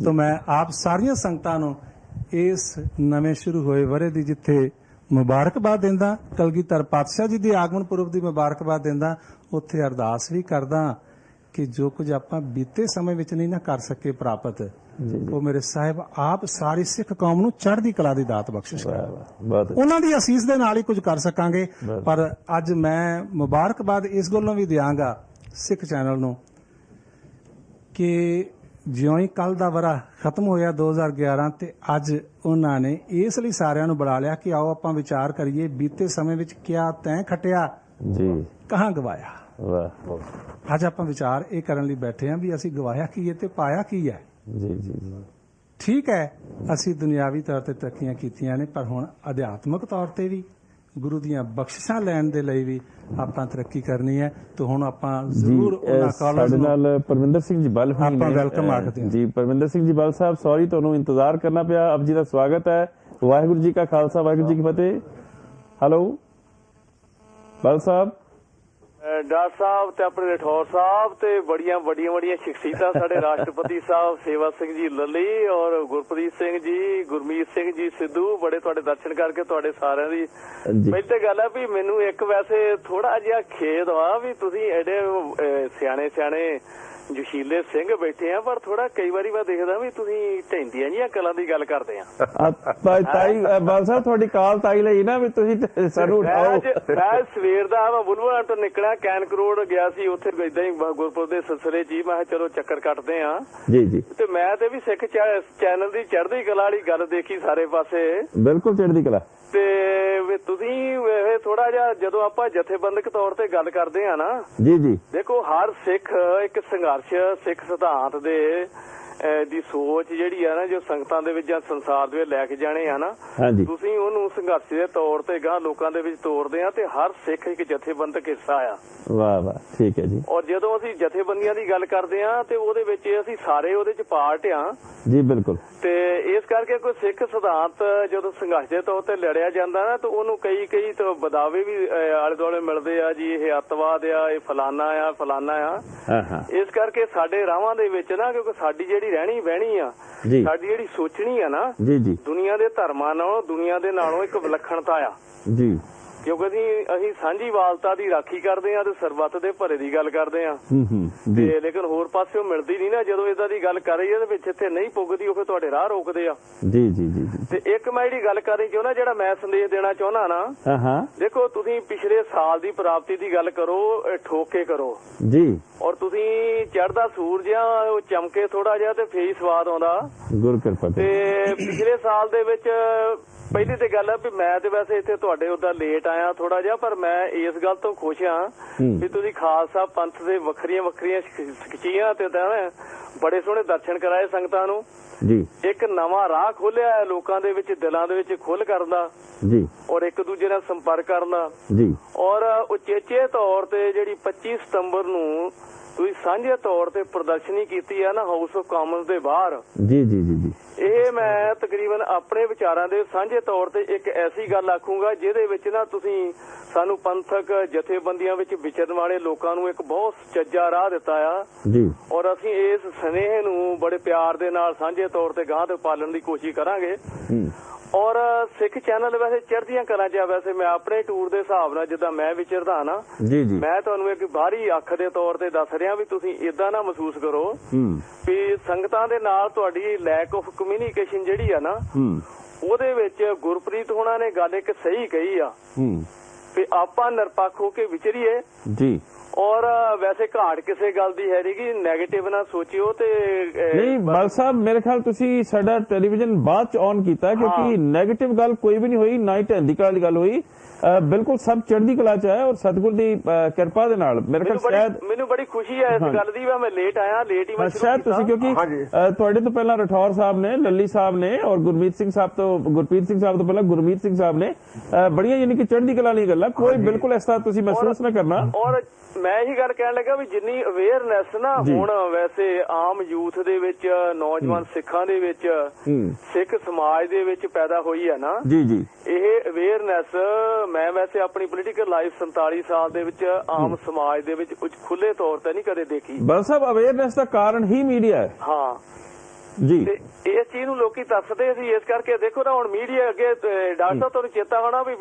ਤਾਂ ਮੈਂ ਆਪ ਸਾਰੀਆਂ ਸੰਗਤਾਂ ਨੂੰ ਇਸ ਨਵੇਂ ਸ਼ੁਰੂ ਹੋਏ ਵਰੇ ਦੀ ਜਿੱਥੇ ਮੁਬਾਰਕਬਾਦ ਦਿੰਦਾ, ਕਲਗੀਧਰ ਪਾਤਸ਼ਾਹ ਜੀ ਦੇ ਆਗਮਨ ਪੁਰਬ ਦੀ ਮੁਬਾਰਕਬਾਦ ਦਿੰਦਾ, ਉੱਥੇ ਅਰਦਾਸ ਵੀ ਕਰਦਾ ਕਿ ਜੋ ਕੁਝ ਆਪਾਂ ਬੀਤੇ ਸਮੇਂ ਵਿੱਚ ਨਹੀਂ ਨਾ ਕਰ ਸਕੇ ਪ੍ਰਾਪਤ, ਉਹ ਮੇਰੇ ਸਾਹਿਬ ਆਪ ਸਾਰੀ ਸਿੱਖ ਕੌਮ ਨੂੰ ਚੜ੍ਹਦੀ ਕਲਾ ਦੀ ਦਾਤ ਬਖਸ਼ਿਸ਼ ਕਰੇ। ਉਹਨਾਂ ਦੀ ਅਸੀਸ ਦੇ ਨਾਲ ਹੀ ਕੁਝ ਕਰ ਸਕਾਂਗੇ। ਪਰ ਅੱਜ ਮੈਂ ਮੁਬਾਰਕਬਾਦ ਇਸ ਗੱਲੋਂ ਵੀ ਦਿਆਂਗਾ ਸਿੱਖ ਚੈਨਲ ਨੂੰ ਕਿ ਜਿਉਂ ਹੀ ਕੱਲ ਦਾ ਵਰਾ ਖਤਮ ਹੋਇਆ 2011 ਤੇ ਅੱਜ ਉਹਨਾਂ ਨੇ ਇਸ ਲਈ ਸਾਰਿਆਂ ਨੂੰ ਬੁਲਾ ਲਿਆ ਕਿ ਆਓ ਆਪਾਂ ਵਿਚਾਰ ਕਰੀਏ ਬੀਤੇ ਸਮੇਂ ਵਿੱਚ ਕਿਆ ਤੈਂ ਖਟਿਆ ਜੀ ਕਹਾਂ ਗਵਾਇਆ। ਵਾਹ ਅੱਜ ਆਪਾਂ ਵਿਚਾਰ ਇਹ ਕਰਨ ਲਈ ਬੈਠੇ ਹਾਂ ਵੀ ਅਸੀਂ ਗਵਾਇਆ ਕੀ ਹੈ ਤੇ ਪਾਇਆ ਕੀ ਹੈ। ਜੀ ਜੀ ਜੀ ਠੀਕ ਹੈ ਅਸੀਂ ਦੁਨਿਆਵੀ ਤੌਰ ਤੇ ਤਰੱਕੀਆਂ ਕੀਤੀਆਂ ਨੇ ਪਰ ਹੁਣ ਅਧਿਆਤਮਿਕ ਤੌਰ ਤੇ ਵੀ ਗੁਰੂ ਦੀਆਂ ਬਖਸ਼ਿਸ਼ਾਂ ਲੈਣ ਦੇ ਲਈ ਵੀ ਆਪਾਂ ਤਰੱਕੀ ਕਰਨੀ ਹੈ ਤੇ ਹੁਣ ਆਪਾਂ ਜ਼ਰੂਰ ਉਹਨਾਂ ਕਾਲਜ ਸਾਡੇ ਨਾਲ ਪਰਮਿੰਦਰ ਸਿੰਘ ਜੀ ਬਲ ਹੋਣੀ ਆਪਾਂ ਨੇ। ਵੈਲਕਮ ਆਖਦੇ ਹਾਂ ਜੀ ਪਰਮਿੰਦਰ ਸਿੰਘ ਜੀ ਬਲ ਸਾਹਿਬ ਸੌਰੀ ਤੁਹਾਨੂੰ ਇੰਤਜ਼ਾਰ ਕਰਨਾ ਪਿਆ। ਆਪ ਜੀ ਦਾ ਸਵਾਗਤ ਹੈ। ਵਾਹਿਗੁਰੂ ਜੀ ਕਾ ਖਾਲਸਾ ਵਾਹਿਗੁਰੂ ਜੀ ਕੀ ਫਤਿਹ। ਹੈਲੋ ਬਲ ਸਾਹਿਬ। ਡਾਕਟਰ ਸਾਹਿਬ ਤੇ ਆਪਣੇ ਰਠੌਰ ਸਾਹਿਬ ਤੇ ਬੜੀਆਂ ਸ਼ਖਸੀਅਤਾਂ ਸਾਡੇ ਰਾਸ਼ਟਰਪਤੀ ਸਾਹਿਬ ਸੇਵਾ ਸਿੰਘ ਜੀ ਲੱਲੀ ਔਰ ਗੁਰਪ੍ਰੀਤ ਸਿੰਘ ਜੀ ਗੁਰਮੀਤ ਸਿੰਘ ਜੀ ਸਿੱਧੂ ਬੜੇ ਤੁਹਾਡੇ ਦਰਸ਼ਨ ਕਰਕੇ ਤੁਹਾਡੇ ਸਾਰਿਆਂ ਦੀ ਪਹਿਲੀ ਤਾਂ ਗੱਲ ਹੈ ਵੀ ਮੈਨੂੰ ਇੱਕ ਵੈਸੇ ਥੋੜਾ ਜਿਹਾ ਖੇਦ ਆ ਵੀ ਤੁਸੀਂ ਐਡੇ ਸਿਆਣੇ ਜੋਸ਼ੀਲੇ ਸਿੰਘ ਬੈਠੇ ਆ ਪਰ ਥੋੜਾ ਕਈ ਵਾਰੀ ਮੈਂ ਦੇਖਦਾ ਵੀ ਤੁਸੀਂ ਢੈਂਦੀਆਂ ਜੀਆਂ ਕਲਾਂ ਦੀ ਗੱਲ ਕਰਦੇ ਆ। ਤਾਈ ਬਲ ਸਾਹਿਬ ਤੁਹਾਡੀ ਕਾਲ ਤਾਈ ਲਈ ਨਾ ਵੀ ਤੁਸੀਂ ਸਾਨੂੰ ਉਠਾਓ। ਮੈਂ ਸਵੇਰ ਦਾ ਮੈਂ ਬੁਲਬੁਲਾਂ ਤੋਂ ਨਿਕਲਿਆ ਕੈਨ ਕਰੋੜ ਗਿਆ ਸੀ ਉੱਥੇ ਇਦਾਂ ਹੀ ਗੁਰਪੁਰ ਦੇ ਸਿਲਸਿਲੇ ਜੀ ਮੈਂ ਚਲੋ ਚੱਕਰ ਕੱਟਦੇ ਆ ਜੀ ਜੀ ਤੇ ਮੈਂ ਤੇ ਵੀ ਸਿੱਖ ਚੈਨਲ ਦੀ ਚੜ੍ਹਦੀ ਕਲਾ ਵਾਲੀ ਗੱਲ ਦੇਖੀ ਸਾਰੇ ਪਾਸੇ ਬਿਲਕੁਲ ਚੜ੍ਹਦੀ ਕਲਾ ਤੇ ਤੁਸੀਂ ਥੋੜਾ ਜਿਹਾ ਜਦੋਂ ਆਪਾਂ ਜਥੇਬੰਦਕ ਤੌਰ ਤੇ ਗੱਲ ਕਰਦੇ ਆ ਨਾ ਜੀ ਜੀ ਦੇਖੋ ਹਰ ਸਿੱਖ ਇੱਕ ਸੰਘਰਸ਼ ਸਿੱਖ ਸਿਧਾਂਤ ਦੀ ਸੋਚ ਜਿਹੜੀ ਆ ਨਾ ਜੋ ਸੰਗਤਾਂ ਦੇ ਵਿੱਚ ਜਾਂ ਸੰਸਾਰ ਦੇ ਵਿੱਚ ਲੈ ਕੇ ਜਾਣੇ ਆ ਨਾ ਤੁਸੀਂ ਉਹਨੂੰ ਸੰਘਰਸ਼ ਦੇ ਤੌਰ ਤੇ ਗਾਂ ਲੋਕਾਂ ਦੇ ਵਿੱਚ ਤੋਰਦੇ ਆ ਤੇ ਹਰ ਸਿੱਖ ਇੱਕ ਜਥੇਬੰਦਕ ਹਿੱਸਾ ਆ। ਵਾਹ ਵਾਹ ਠੀਕ ਹੈ ਜੀ। ਔਰ ਜਦੋਂ ਅਸੀਂ ਜਥੇਬੰਦੀਆਂ ਦੀ ਗੱਲ ਕਰਦੇ ਆ ਤੇ ਉਹਦੇ ਵਿੱਚ ਅਸੀਂ ਸਾਰੇ ਉਹਦੇ ਚ ਪਾਰਟ ਆ ਜੀ ਬਿਲਕੁਲ। ਤੇ ਇਸ ਕਰਕੇ ਕੋਈ ਸਿੱਖ ਸਿਧਾਂਤ ਜਦੋਂ ਸੰਘਰਸ਼ ਦੇ ਤੌਰ ਤੇ ਲੜਿਆ ਜਾਂਦਾ ਨਾ ਤਾਂ ਉਹਨੂੰ ਕਈ ਤੋਂ ਬਦਾਵੇ ਵੀ ਆਲੇ ਦੁਆਲੇ ਮਿਲਦੇ ਆ ਜੀ ਇਹ ਅੱਤਵਾਦ ਆ ਇਹ ਫਲਾਨਾ ਆ। ਇਸ ਕਰਕੇ ਸਾਡੇ ਰਾਹਾਂ ਦੇ ਵਿੱਚ ਨਾ ਕਿਉਂਕਿ ਸਾਡੀ ਜਿਹੜੀ ਰਹਿਣੀ ਬਹਿਣੀ ਆ ਸਾਡੀ ਜਿਹੜੀ ਸੋਚਣੀ ਆ ਨਾ ਜੀ ਦੁਨੀਆ ਦੇ ਧਰਮਾਂ ਨਾਲੋਂ ਦੁਨੀਆ ਦੇ ਨਾਲੋਂ ਇੱਕ ਵਿਲੱਖਣਤਾ ਆ ਜੀ ਕਿਉਂਕਿ ਅਸੀਂ ਸਾਂਝੀਵਾਲਤਾ ਦੀ ਰਾਖੀ ਕਰਦੇ ਆ ਤੇ ਸਰਬੱਤ ਦੇ ਭਲੇ ਦੀ ਗੱਲ ਕਰਦੇ ਆ ਤੇ ਲੇਕਿਨ ਹੋਰ ਪਾਸਿਓਂ ਮਿਲਦੀ ਨਹੀਂ ਨਾ ਜਦੋਂ ਇਦਾਂ ਦੀ ਗੱਲ ਕਰ ਰਹੀ ਹੈ ਤੇ ਵਿੱਚ ਇੱਥੇ ਨਹੀਂ ਪੁੱਗਦੀ ਉਹ ਫਿਰ ਤੁਹਾਡੇ ਰਾਹ ਰੋਕਦੇ ਆ। ਜੀ ਜੀ ਜੀ ਤੇ ਇੱਕ ਮੈਂ ਜਿਹੜੀ ਗੱਲ ਕਰ ਰਹੀ ਚਾਹੁੰਦਾ ਜਿਹੜਾ ਮੈਂ ਸੰਦੇਸ਼ ਦੇਣਾ ਚਾਹੁੰਦਾ ਨਾ ਦੇਖੋ ਤੁਸੀਂ ਪਿਛਲੇ ਸਾਲ ਦੀ ਪ੍ਰਾਪਤੀ ਦੀ ਗੱਲ ਕਰੋ ਠੋਕ ਕੇ ਕਰੋ ਜੀ ਔਰ ਤੁਸੀਂ ਚੜ੍ਹਦਾ ਸੂਰਜ ਆ ਉਹ ਚਮਕੇ ਥੋੜਾ ਜਿਹਾ ਤੇ ਫੇਰ ਸਵਾਦ ਆਉਂਦਾ ਗੁਰ ਕਿਰਪਾ ਤੇ ਪਿਛਲੇ ਸਾਲ ਦੇ ਵਿੱਚ ਪਹਿਲੀ ਤੇ ਗੱਲ ਹੈ ਵੀ ਮੈਂ ਤੇ ਵੈਸੇ ਇੱਥੇ ਤੁਹਾਡੇ ਉਦਾਂ ਲੇਟ ਆਇਆ ਥੋੜਾ ਜਿਹਾ ਪਰ ਮੈਂ ਇਸ ਗੱਲ ਤੋਂ ਖੁਸ਼ ਹਾਂ ਵੀ ਤੁਸੀਂ ਖਾਲਸਾ ਪੰਥ ਦੇ ਵੱਖਰੀਆਂ ਸ਼ਖਸੀਅਤਾਂ ਤੇ ਬੜੇ ਸੋਹਣੇ ਦਰਸ਼ਨ ਕਰਾਏ ਸੰਗਤਾਂ ਨੂੰ ਜੀ ਇੱਕ ਨਵਾਂ ਰਾਹ ਖੋਲਿਆ ਲੋਕਾਂ ਦੇ ਵਿੱਚ ਦਿਲਾਂ ਦੇ ਵਿੱਚ ਖੁੱਲ੍ਹ ਕਰਨ ਦਾ ਜੀ ਔਰ ਇੱਕ ਦੂਜੇ ਨਾਲ ਸੰਪਰਕ ਕਰਨ ਦਾ ਜੀ ਔਰ ਉਚੇਚੇ ਤੌਰ ਤੇ ਜਿਹੜੀ 25 ਸਤੰਬਰ ਨੂੰ ਤੁਸੀਂ ਸਾਂਝੇ ਤੌਰ ਤੇ ਪ੍ਰਦਰਸ਼ਨੀ ਕੀਤੀ ਹੈ ਨਾ ਹਾਊਸ ਆਫ ਕਾਮਨਸ ਦੇ ਬਾਹਰ ਜੀ ਜੀ ਜੀ ਜੀ ਇਹ ਮੈਂ ਤਕਰੀਬਨ ਆਪਣੇ ਵਿਚਾਰਾਂ ਦੇ ਸਾਂਝੇ ਤੌਰ ਤੇ ਇੱਕ ਐਸੀ ਗੱਲ ਆਖੂੰਗਾ ਜਿਹਦੇ ਵਿੱਚ ਨਾ ਤੁਸੀਂ ਸਾਨੂੰ ਪੰਥਕ ਜਥੇਬੰਦੀਆਂ ਵਿੱਚ ਵਿਚਰਨ ਵਾਲੇ ਲੋਕਾਂ ਨੂੰ ਇੱਕ ਬਹੁਤ ਚੱਜਾ ਰਾਹ ਦਿੱਤਾ ਆ ਜੀ ਔਰ ਅਸੀਂ ਇਸ ਸੁਨੇਹੇ ਨੂੰ ਬੜੇ ਪਿਆਰ ਦੇ ਨਾਲ ਸਾਂਝੇ ਤੌਰ ਤੇ ਗਾਂਹ ਤੇ ਪਾਲਣ ਦੀ ਕੋਸ਼ਿਸ਼ ਕਰਾਂਗੇ ਔਰ ਸਿੱਖ ਚੈਨਲ ਵੈਸੇ ਚੜ੍ਹਦੀਆਂ ਕਲਾਂ 'ਚ ਵੈਸੇ ਮੈਂ ਆਪਣੇ ਟੂਰ ਦੇ ਹਿਸਾਬ ਨਾਲ ਜਿੱਦਾਂ ਮੈਂ ਵਿਚਰਦਾ ਨਾ ਮੈਂ ਤੁਹਾਨੂੰ ਇੱਕ ਬਾਹਰੀ ਅੱਖ ਦੇ ਤੌਰ ਤੇ ਦੱਸ ਰਿਹਾ ਵੀ ਤੁਸੀਂ ਇਦਾਂ ਨਾ ਮਹਿਸੂਸ ਕਰੋ ਵੀ ਸੰਗਤਾਂ ਦੇ ਨਾਲ ਤੁਹਾਡੀ ਲੈਕ ਆਫ ਕਮਿਊਨੀਕੇਸ਼ਨ ਜਿਹੜੀ ਆ ਨਾ ਉਹਦੇ ਵਿੱਚ ਗੁਰਪ੍ਰੀਤ ਹੋਣਾ ਨੇ ਗੱਲ ਇੱਕ ਸਹੀ ਕਹੀ ਆ ਵੀ ਆਪਾਂ ਨਿਰਪੱਖ ਹੋ ਕੇ ਵਿਚਰੀਏ ਜੀ ਔਰ ਵੈਸੇ ਘਾਟ ਕਿਸੇ ਗੱਲ ਦੀ ਹੈ ਨਹੀਂ ਕਿ ਨੈਗੇਟਿਵ ਨਾ ਸੋਚਿਓ ਤੇ ਨਹੀਂ ਬਲ ਸਾਹਿਬ ਮੇਰੇ ਖਿਆਲ ਤੁਸੀਂ ਸਾਡਾ ਟੈਲੀਵਿਜ਼ਨ ਬਾਅਦ ਚ ਔਨ ਕੀਤਾ ਕਿਉਂਕਿ ਨੈਗੇਟਿਵ ਗੱਲ ਕੋਈ ਵੀ ਨਹੀਂ ਹੋਈ ਨਾ ਹੀ ਢੈਂਦੀ ਕਲਾ ਦੀ ਗੱਲ ਹੋਈ ਬਿਲਕੁਲ ਸਭ ਚੜ੍ਹਦੀ ਕਲਾ ਚ ਹੈ ਔਰ ਸਤਿਗੁਰ ਦੀ ਕਿਰਪਾ ਦੇ ਨਾਲ ਮੇਰੇ ਖਿਆਲ ਸ਼ਾਇਦ ਮੈਨੂੰ ਬੜੀ ਖੁਸ਼ੀ ਹੈ ਇਸ ਗੱਲ ਦੀ ਮੈਂ ਲੇਟ ਆਇਆ ਲੇਟ ਹੀ ਮੈਂ ਸ਼ਾਇਦ ਤੁਸੀਂ ਕਿਉਂਕਿ ਤੁਹਾਡੇ ਤੋਂ ਪਹਿਲਾਂ ਰਠੌਰ ਸਾਹਿਬ ਨੇ ਲੱਲੀ ਸਾਹਿਬ ਨੇ ਔਰ ਗੁਰਪ੍ਰੀਤ ਸਿੰਘ ਸਾਹਿਬ ਤੋਂ ਪਹਿਲਾਂ ਗੁਰਮੀਤ ਸਿੰਘ ਸਾਹਿਬ ਨੇ ਬੜੀਆਂ ਯਾਨੀ ਕਿ ਚੜ੍ਹਦੀ ਕਲਾ ਵਾਲੀ ਗੱਲਾਂ ਕੋਈ ਬਿਲਕੁਲ ਇਸ ਤਰ੍ਹਾਂ ਤੁਸੀਂ ਮਹਿਸੂਸ ਨਾ ਕਰਨਾ ਔਰ ਮੈਂ ਇਹੀ ਗੱਲ ਕਹਿਣ ਲੱਗਾ ਵੀ ਜਿੰਨੀ ਅਵੇਅਰਨੈਸ ਨਾ ਹੁਣ ਵੈਸੇ ਆਮ ਯੂਥ ਦੇ ਵਿੱਚ ਨੌਜਵਾਨ ਸਿੱਖਾਂ ਦੇ ਵਿੱਚ ਸਿੱਖ ਸਮਾਜ ਦੇ ਵਿੱਚ ਪੈਦਾ ਹੋਈ ਹੈ ਨਾ ਜੀ ਜੀ ਇਹ ਅਵੇਅਰਨੈਸ ਮੈਂ ਵੈਸੇ ਆਪਣੀ ਪੋਲੀਟੀਕਲ ਲਾਈਫ 47 ਸਾਲ ਦੇ ਵਿੱਚ ਆਮ ਸਮਾਜ ਦੇ ਵਿੱਚ ਖੁੱਲੇ ਤੌਰ ਤੇ ਨਹੀਂ ਕਦੇ ਦੇਖੀ ਬਲ ਸਾਹਿਬ ਅਵੇਅਰਨੈਸ ਦਾ ਕਾਰਨ ਹੀ ਮੀਡੀਆ ਹੈ ਹਾਂ ਜੀ ਤੇ ਇਸ ਚੀਜ਼ ਨੂੰ ਲੋਕੀ ਦੱਸਦੇ ਸੀ। ਇਸ ਕਰਕੇ ਦੇਖੋ ਨਾ ਹੁਣ ਮੀਡੀਆ ਅੱਗੇ ਡਾਕਟਰ ਸਾਹਿਬ ਤੁਹਾਨੂੰ ਚੇਤਾ ਹੋਣਾ ਵੀ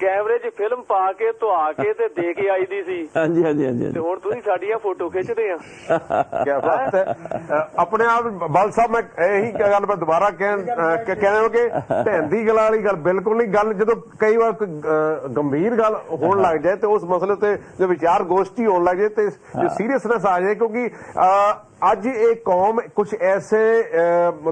ਕੈਮਰੇ 'ਚ ਫਿਲਮ ਪਾ ਕੇ ਧੁਆ ਕੇ ਤੇ ਦੇ ਕੇ ਆਈ ਦੀ ਸੀ। ਹਾਂਜੀ ਹਾਂਜੀ ਹਾਂਜੀ। ਤੇ ਹੁਣ ਤੁਸੀਂ ਸਾਡੀਆਂ ਫੋਟੋ ਖਿੱਚਦੇ ਆ। ਕਿਆ ਬਾਤ ਹੈ। ਆਪਣੇ ਆਪ ਬਲ ਸਾਹਿਬ ਮੈਂ ਇਹੀ ਗੱਲ ਮੈਂ ਦੁਬਾਰਾ ਕਹਿੰਦਾ ਕਿ ਢਹਿੰਦੀ ਗੱਲਾਂ ਵਾਲੀ ਗੱਲ ਬਿਲਕੁਲ ਨਹੀਂ। ਗੱਲ ਜਦੋਂ ਕਈ ਵਾਰ ਗੰਭੀਰ ਗੱਲ ਹੋਣ ਲੱਗ ਜਾਏ ਤੇ ਉਸ ਮਸਲੇ ਤੇ ਜੋ ਵਿਚਾਰ ਗੋਸ਼ਟੀ ਹੋਣ ਲੱਗ ਜਾਏ ਤੇ ਜੋ ਸੀਰੀਅਸਨੈਸ ਆ ਜਾਏ, ਕਿਉਂਕਿ ਅੱਜ ਇਹ ਕੌਮ ਕੁਝ ਐਸੇ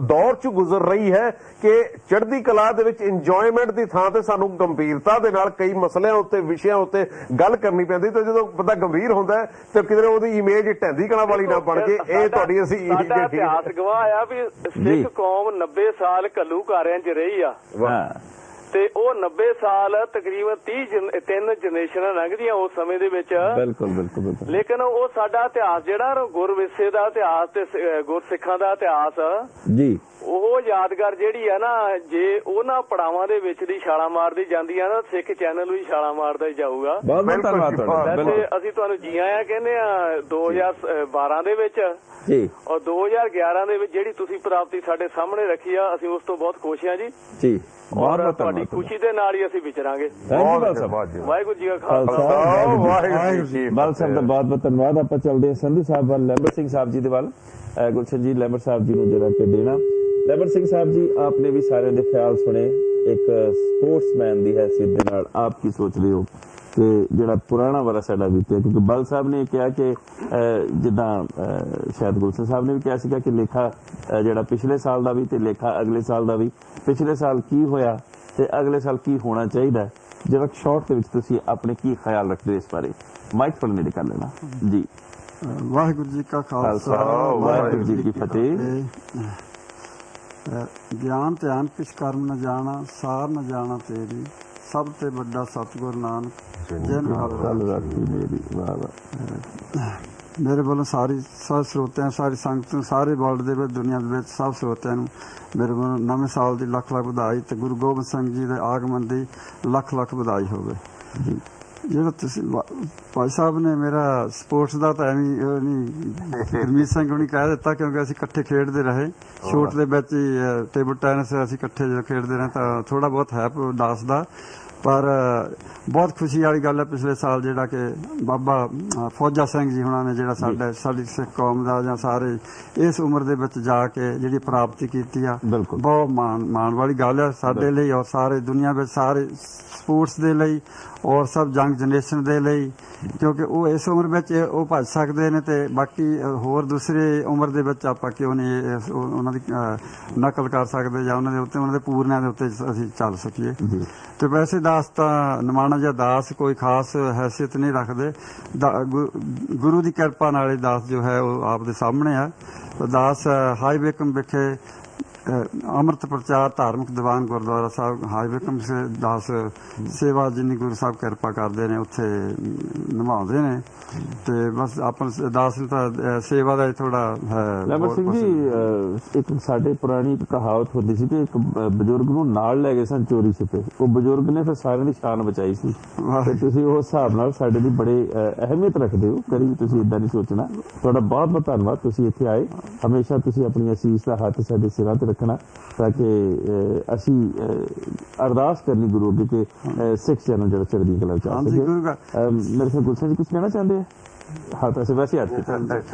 ਦੌਰ ਚ ਗੁਜ਼ਰ ਰਹੀ ਹੈ ਕਿ ਚੜ੍ਹਦੀ ਕਲਾ ਦੇ ਵਿੱਚ ਇੰਜੋਇਮੈਂਟ ਦੀ ਥਾਂ ਤੇ ਸਾਨੂੰ ਗੰਭੀਰਤਾ ਦੇ ਨਾਲ ਕਈ ਮਸਲਿਆਂ ਉੱਤੇ ਵਿਸ਼ਿਆਂ ਉੱਤੇ ਗੱਲ ਕਰਨੀ ਪੈਂਦੀ। ਤੇ ਜਦੋਂ ਬੰਦਾ ਗੰਭੀਰ ਹੁੰਦਾ ਤੇ ਕਿਧਰੇ ਉਹਦੀ ਇਮੇਜ ਢਹਿੰਦੀ ਕਲਾ ਵਾਲੀ ਨਾ ਬਣ ਕੇ ਇਹ ਤੁਹਾਡੀ ਅਸੀਂ ਸਾਡਾ ਇਤਿਹਾਸ ਗਵਾਹ ਆ ਵੀ ਸਿੱਖ ਕੌਮ 90 ਸਾਲ ਘੱਲੂਘਾਰਿਆਂ 'ਚ ਰਹੀ ਆ ਤੇ ਉਹ 90 ਸਾਲ ਤਕਰੀਬਨ 3 ਜਨਰੇਸ਼ਨਾਂ ਲੰਘਦੀਆਂ ਉਸ ਸਮੇਂ ਦੇ ਵਿੱਚ। ਬਿਲਕੁਲ ਬਿਲਕੁਲ ਬਿਲਕੁਲ। ਲੇਕਿਨ ਉਹ ਸਾਡਾ ਇਤਿਹਾਸ ਜਿਹੜਾ ਗੁਰਵਿਰਸੇ ਦਾ ਇਤਿਹਾਸ ਤੇ ਗੁਰਸਿੱਖਾਂ ਦਾ ਇਤਿਹਾਸ ਜੀ, ਉਹ ਯਾਦਗਾਰ ਜਿਹੜੀ ਆ ਨਾ, ਜੇ ਉਹਨਾਂ ਪੜਾਵਾਂ ਦੇ ਵਿੱਚ ਦੀ ਛਾਲਾਂ ਮਾਰਦੀ ਜਾਂਦੀ ਆ ਨਾ, ਸਿੱਖ ਚੈਨਲ ਵੀ ਛਾਲਾਂ ਮਾਰਦਾ ਹੀ ਜਾਊਗਾ। ਬਹੁਤ ਬਹੁਤ ਧੰਨਵਾਦ ਤੁਹਾਡਾ। ਵੈਸੇ ਅਸੀਂ ਤੁਹਾਨੂੰ ਜੀ ਆਇਆਂ ਕਹਿੰਦੇ ਆ 2012 ਦੇ ਵਿੱਚ ਜੀ, ਔਰ 2011 ਦੇ ਵਿੱਚ ਜਿਹੜੀ ਤੁਸੀਂ ਪ੍ਰਾਪਤੀ ਸਾਡੇ ਸਾਹਮਣੇ ਰੱਖੀ ਆ, ਅਸੀਂ ਉਸ ਤੋਂ ਬਹੁਤ ਖੁਸ਼ ਹਾਂ ਜੀ। ਜੀ, ਔਰ ਤੁਹਾਡੀ ਖੁਸ਼ੀ ਦੇ ਨਾਲ ਹੀ ਅਸੀਂ ਵਿਚਰਾਂਗੇ। ਵਾਹਿਗੁਰੂ ਜੀ ਕਾ ਖਾਲਸਾ, ਵਾਹਿਗੁਰੂ ਜੀ। ਬਾਲ ਸਾਹਿਬ ਦਾ ਬਹੁਤ ਬਹੁਤ ਧੰਨਵਾਦ। ਆਪਾਂ ਚੱਲਦੇ ਹਾਂ ਸੰਧੂ ਸਾਹਿਬ ਵੱਲ, ਲੈਂਬਰ ਸਿੰਘ ਸਾਹਿਬ ਜੀ ਦੇ ਵੱਲ। ਗੁਲਸ਼ਨ ਜੀ ਲੈਂਬਰ ਸਾਹਿਬ ਜੀ ਨੂੰ ਜਿਹੜਾ ਕਿ ਦੇਣਾ। ਲੈਂਬਰ ਸਿੰਘ ਸਾਹਿਬ ਜੀ, ਆਪਨੇ ਵੀ ਸਾਰਿਆਂ ਦੇ ਖਿਆਲ ਸੁਣੇ। ਇੱਕ ਸਪੋਰਟਸਮੈਨ ਦੀ ਹੈਸੀਅਤ ਦੇ ਨਾਲ ਆਪ ਕੀ ਸੋਚਦੇ ਹੋ ਕਿ ਜਿਹੜਾ ਪੁਰਾਣਾ ਵਾਲਾ ਸਾਡਾ ਬੀਤਿਆ? ਕਿਉਂਕਿ ਬਲ ਸਾਹਿਬ ਨੇ ਕਿਹਾ ਕਿ ਜਿੱਦਾਂ ਸ਼ਾਇਦ ਗੁਲਸ਼ਨ ਸਾਹਿਬ ਨੇ ਵੀ ਕਿਹਾ ਸੀਗਾ ਕਿ ਲੇਖਾ ਜਿਹੜਾ ਪਿਛਲੇ ਸਾਲ ਦਾ ਵੀ ਤੇ ਲੇਖਾ ਅਗਲੇ ਸਾਲ ਦਾ ਵੀ, ਪਿਛਲੇ ਸਾਲ ਕੀ ਹੋਇਆ ਤੇ ਅਗਲੇ ਸਾਲ ਕੀ ਹੋਣਾ ਚਾਹੀਦਾ, ਜਿਹੜਾ ਸ਼ਾਰਟ ਦੇ ਵਿੱਚ ਤੁਸੀਂ ਆਪਣੇ ਕੀ ਖਿਆਲ ਰੱਖਦੇ ਇਸ ਬਾਰੇ? ਮਾਈਕ ਪਰ ਨੇੜੇ ਕਰ ਲੈਣਾ ਜੀ। ਵਾਹਿਗੁਰੂ ਜੀ ਕਾ ਖਾਲਸਾ, ਵਾਹਿਗੁਰੂ ਜੀ ਕੀ ਫਤਿਹ। ਗਿਆਨ ਧਿਆਨ ਕਿਛ ਕਰਮ ਨ ਜਾਣਾ, ਸਾਰ ਨ ਜਾਣਾ ਤੇਰੀ, ਸਭ ਤੇ ਵੱਡਾ ਸਤਿਗੁਰ ਨਾਨਕ ਜਿਨ ਹਰ ਰਾਖੀ ਮੇਰੀ। ਵਾਹ ਵਾਹ। ਮੇਰੇ ਵੱਲੋਂ ਸਾਰੇ ਸਰੋਤਿਆਂ, ਸਾਰੀ ਸੰਗਤ ਨੂੰ, ਸਾਰੇ ਵਰਲਡ ਦੇ ਵਿੱਚ, ਦੁਨੀਆ ਦੇ ਵਿੱਚ ਸਭ ਸਰੋਤਿਆਂ ਨੂੰ ਮੇਰੇ ਵੱਲੋਂ ਨਵੇਂ ਸਾਲ ਦੀ ਲੱਖ ਲੱਖ ਵਧਾਈ ਤੇ ਗੁਰੂ ਗੋਬਿੰਦ ਸਿੰਘ ਜੀ ਦੇ ਆਗਮਨ ਦੀ ਲੱਖ ਲੱਖ ਵਧਾਈ ਹੋਵੇ। ਜਿਹੜਾ ਤੁਸੀਂ ਭਾਈ ਸਾਹਿਬ ਨੇ ਮੇਰਾ ਸਪੋਰਟਸ ਦਾ ਤਾਂ ਐਵੇਂ ਨਹੀਂ ਗੁਰਮੀਤ ਸਿੰਘ ਹੁਣੀ ਕਹਿ ਦਿੱਤਾ, ਕਿਉਂਕਿ ਅਸੀਂ ਇਕੱਠੇ ਖੇਡਦੇ ਰਹੇ ਛੋਟ ਦੇ ਵਿੱਚ ਹੀ। ਟੇਬਲ ਟੈਨਿਸ ਅਸੀਂ ਇਕੱਠੇ ਜਦੋਂ ਖੇਡਦੇ ਰਹੇ ਤਾਂ ਥੋੜਾ ਬਹੁਤ ਹੈ ਦੱਸਦਾ। ਪਰ ਬਹੁਤ ਖੁਸ਼ੀ ਵਾਲੀ ਗੱਲ ਹੈ ਪਿਛਲੇ ਸਾਲ ਜਿਹੜਾ ਕਿ ਬਾਬਾ ਫੌਜਾ ਸਿੰਘ ਜੀ ਹੁਣਾਂ ਨੇ ਜਿਹੜਾ ਸਾਡੀ ਸਿੱਖ ਕੌਮ ਦਾ ਜਾਂ ਸਾਰੇ ਇਸ ਉਮਰ ਦੇ ਵਿੱਚ ਜਾ ਕੇ ਜਿਹੜੀ ਪ੍ਰਾਪਤੀ ਕੀਤੀ ਆ, ਬਹੁਤ ਮਾਣ ਵਾਲੀ ਗੱਲ ਹੈ ਸਾਡੇ ਲਈ ਔਰ ਸਾਰੇ ਦੁਨੀਆ ਵਿੱਚ, ਸਾਰੇ ਸਪੋਰਟਸ ਦੇ ਲਈ ਔਰ ਸਭ ਯੰਗ ਜਨਰੇਸ਼ਨ ਦੇ ਲਈ, ਕਿਉਂਕਿ ਉਹ ਇਸ ਉਮਰ ਵਿੱਚ ਉਹ ਭੱਜ ਸਕਦੇ ਨੇ ਤੇ ਬਾਕੀ ਹੋਰ ਦੂਸਰੇ ਉਮਰ ਦੇ ਵਿੱਚ ਆਪਾਂ ਕਿਉਂ ਨਹੀਂ ਉਹਨਾਂ ਦੀ ਨਕਲ ਕਰ ਸਕਦੇ ਜਾਂ ਉਹਨਾਂ ਦੇ ਉੱਤੇ, ਉਹਨਾਂ ਦੇ ਪੂਰਨਿਆਂ ਦੇ ਉੱਤੇ ਅਸੀਂ ਚੱਲ ਸਕੀਏ। ਤੇ ਵੈਸੇ ਦਾਸ ਤਾਂ ਨਿਮਾਣਾ ਜਾਂ ਦਾਸ ਕੋਈ ਖਾਸ ਹੈਸੀਅਤ ਨਹੀਂ ਰੱਖਦੇ। ਗੁਰੂ ਦੀ ਕਿਰਪਾ ਨਾਲ ਇਹ ਦਾਸ ਜੋ ਹੈ ਉਹ ਆਪ ਦੇ ਸਾਹਮਣੇ ਆ। ਦਾਸ ਹਾਈ ਵੇਕਮ ਵਿਖੇ ਅੰਮ੍ਰਿਤ ਪ੍ਰਚਾਰ ਧਾਰਮਿਕ ਦੀਵਾਨ ਗੁਰਦੁਆਰਾ ਸਾਹਿਬ ਹਾਈ ਵੇਕਮ ਦਾਸ ਸੇਵਾ ਜਿੰਨੀ ਗੁਰੂ ਸਾਹਿਬ ਕਿਰਪਾ ਕਰਦੇ ਨੇ ਉੱਥੇ ਨਿਭਾਉਂਦੇ ਨੇ। ਤੇ ਬਸ ਆਪਾਂ ਦਾਸ ਨੂੰ ਤਾਂ ਸੇਵਾ ਦਾ ਥੋੜਾ ਹੈ। ਲੈਂਬਰ ਸਿੰਘ ਜੀ, ਇੱਕ ਸਾਡੇ ਪੁਰਾਣੀ ਇੱਕ ਕਹਾਵਤ ਹੁੰਦੀ ਸੀ ਕਿ ਇੱਕ ਬਜ਼ੁਰਗ ਨੂੰ ਨਾਲ ਲੈ ਗਏ ਸਨ ਚੋਰੀ ਛਿਪੇ, ਉਹ ਬਜ਼ੁਰਗ ਨੇ ਫਿਰ ਸਾਰਿਆਂ ਦੀ ਸ਼ਾਨ ਬਚਾਈ ਸੀ। ਤੇ ਤੁਸੀਂ ਉਸ ਹਿਸਾਬ ਨਾਲ ਸਾਡੇ ਲਈ ਬੜੇ ਅਹਿਮੀਅਤ ਰੱਖਦੇ ਹੋ, ਕਦੀ ਤੁਸੀਂ ਇਦਾਂ ਨਹੀਂ ਸੋਚਣਾ। ਤੁਹਾਡਾ ਬਹੁਤ ਬਹੁਤ ਧੰਨਵਾਦ, ਤੁਸੀਂ ਇੱਥੇ ਆਏ। ਹਮੇਸ਼ਾ ਤੁਸੀਂ ਆਪਣੀ ਅਸੀਸ ਦਾ ਹੱਥ ਸਾਡੇ ਸਿਰਾਂ ਤੇ ਰੱਖਣਾ ਤਾਂ ਕਿ ਅਸੀਂ ਅਰਦਾਸ ਕਰਨੀ ਗੁਰੂ ਅੱਗੇ ਕਿ ਸਿੱਖ ਚੈਨਲ ਜਿਹੜਾ ਚੜ੍ਹਦੀ ਕਲਾ ਚ ਆ ਸਕੇ। ਮੇਰੇ ਕੋਲ ਗੁਲਸ਼ਨ ਜੀ ਕੁਝ ਕਹਿਣਾ ਚਾਹੁੰਦੇ ਆ? ਹਾਂ, ਤਾਂ ਵੈਸੇ ਹੱਥ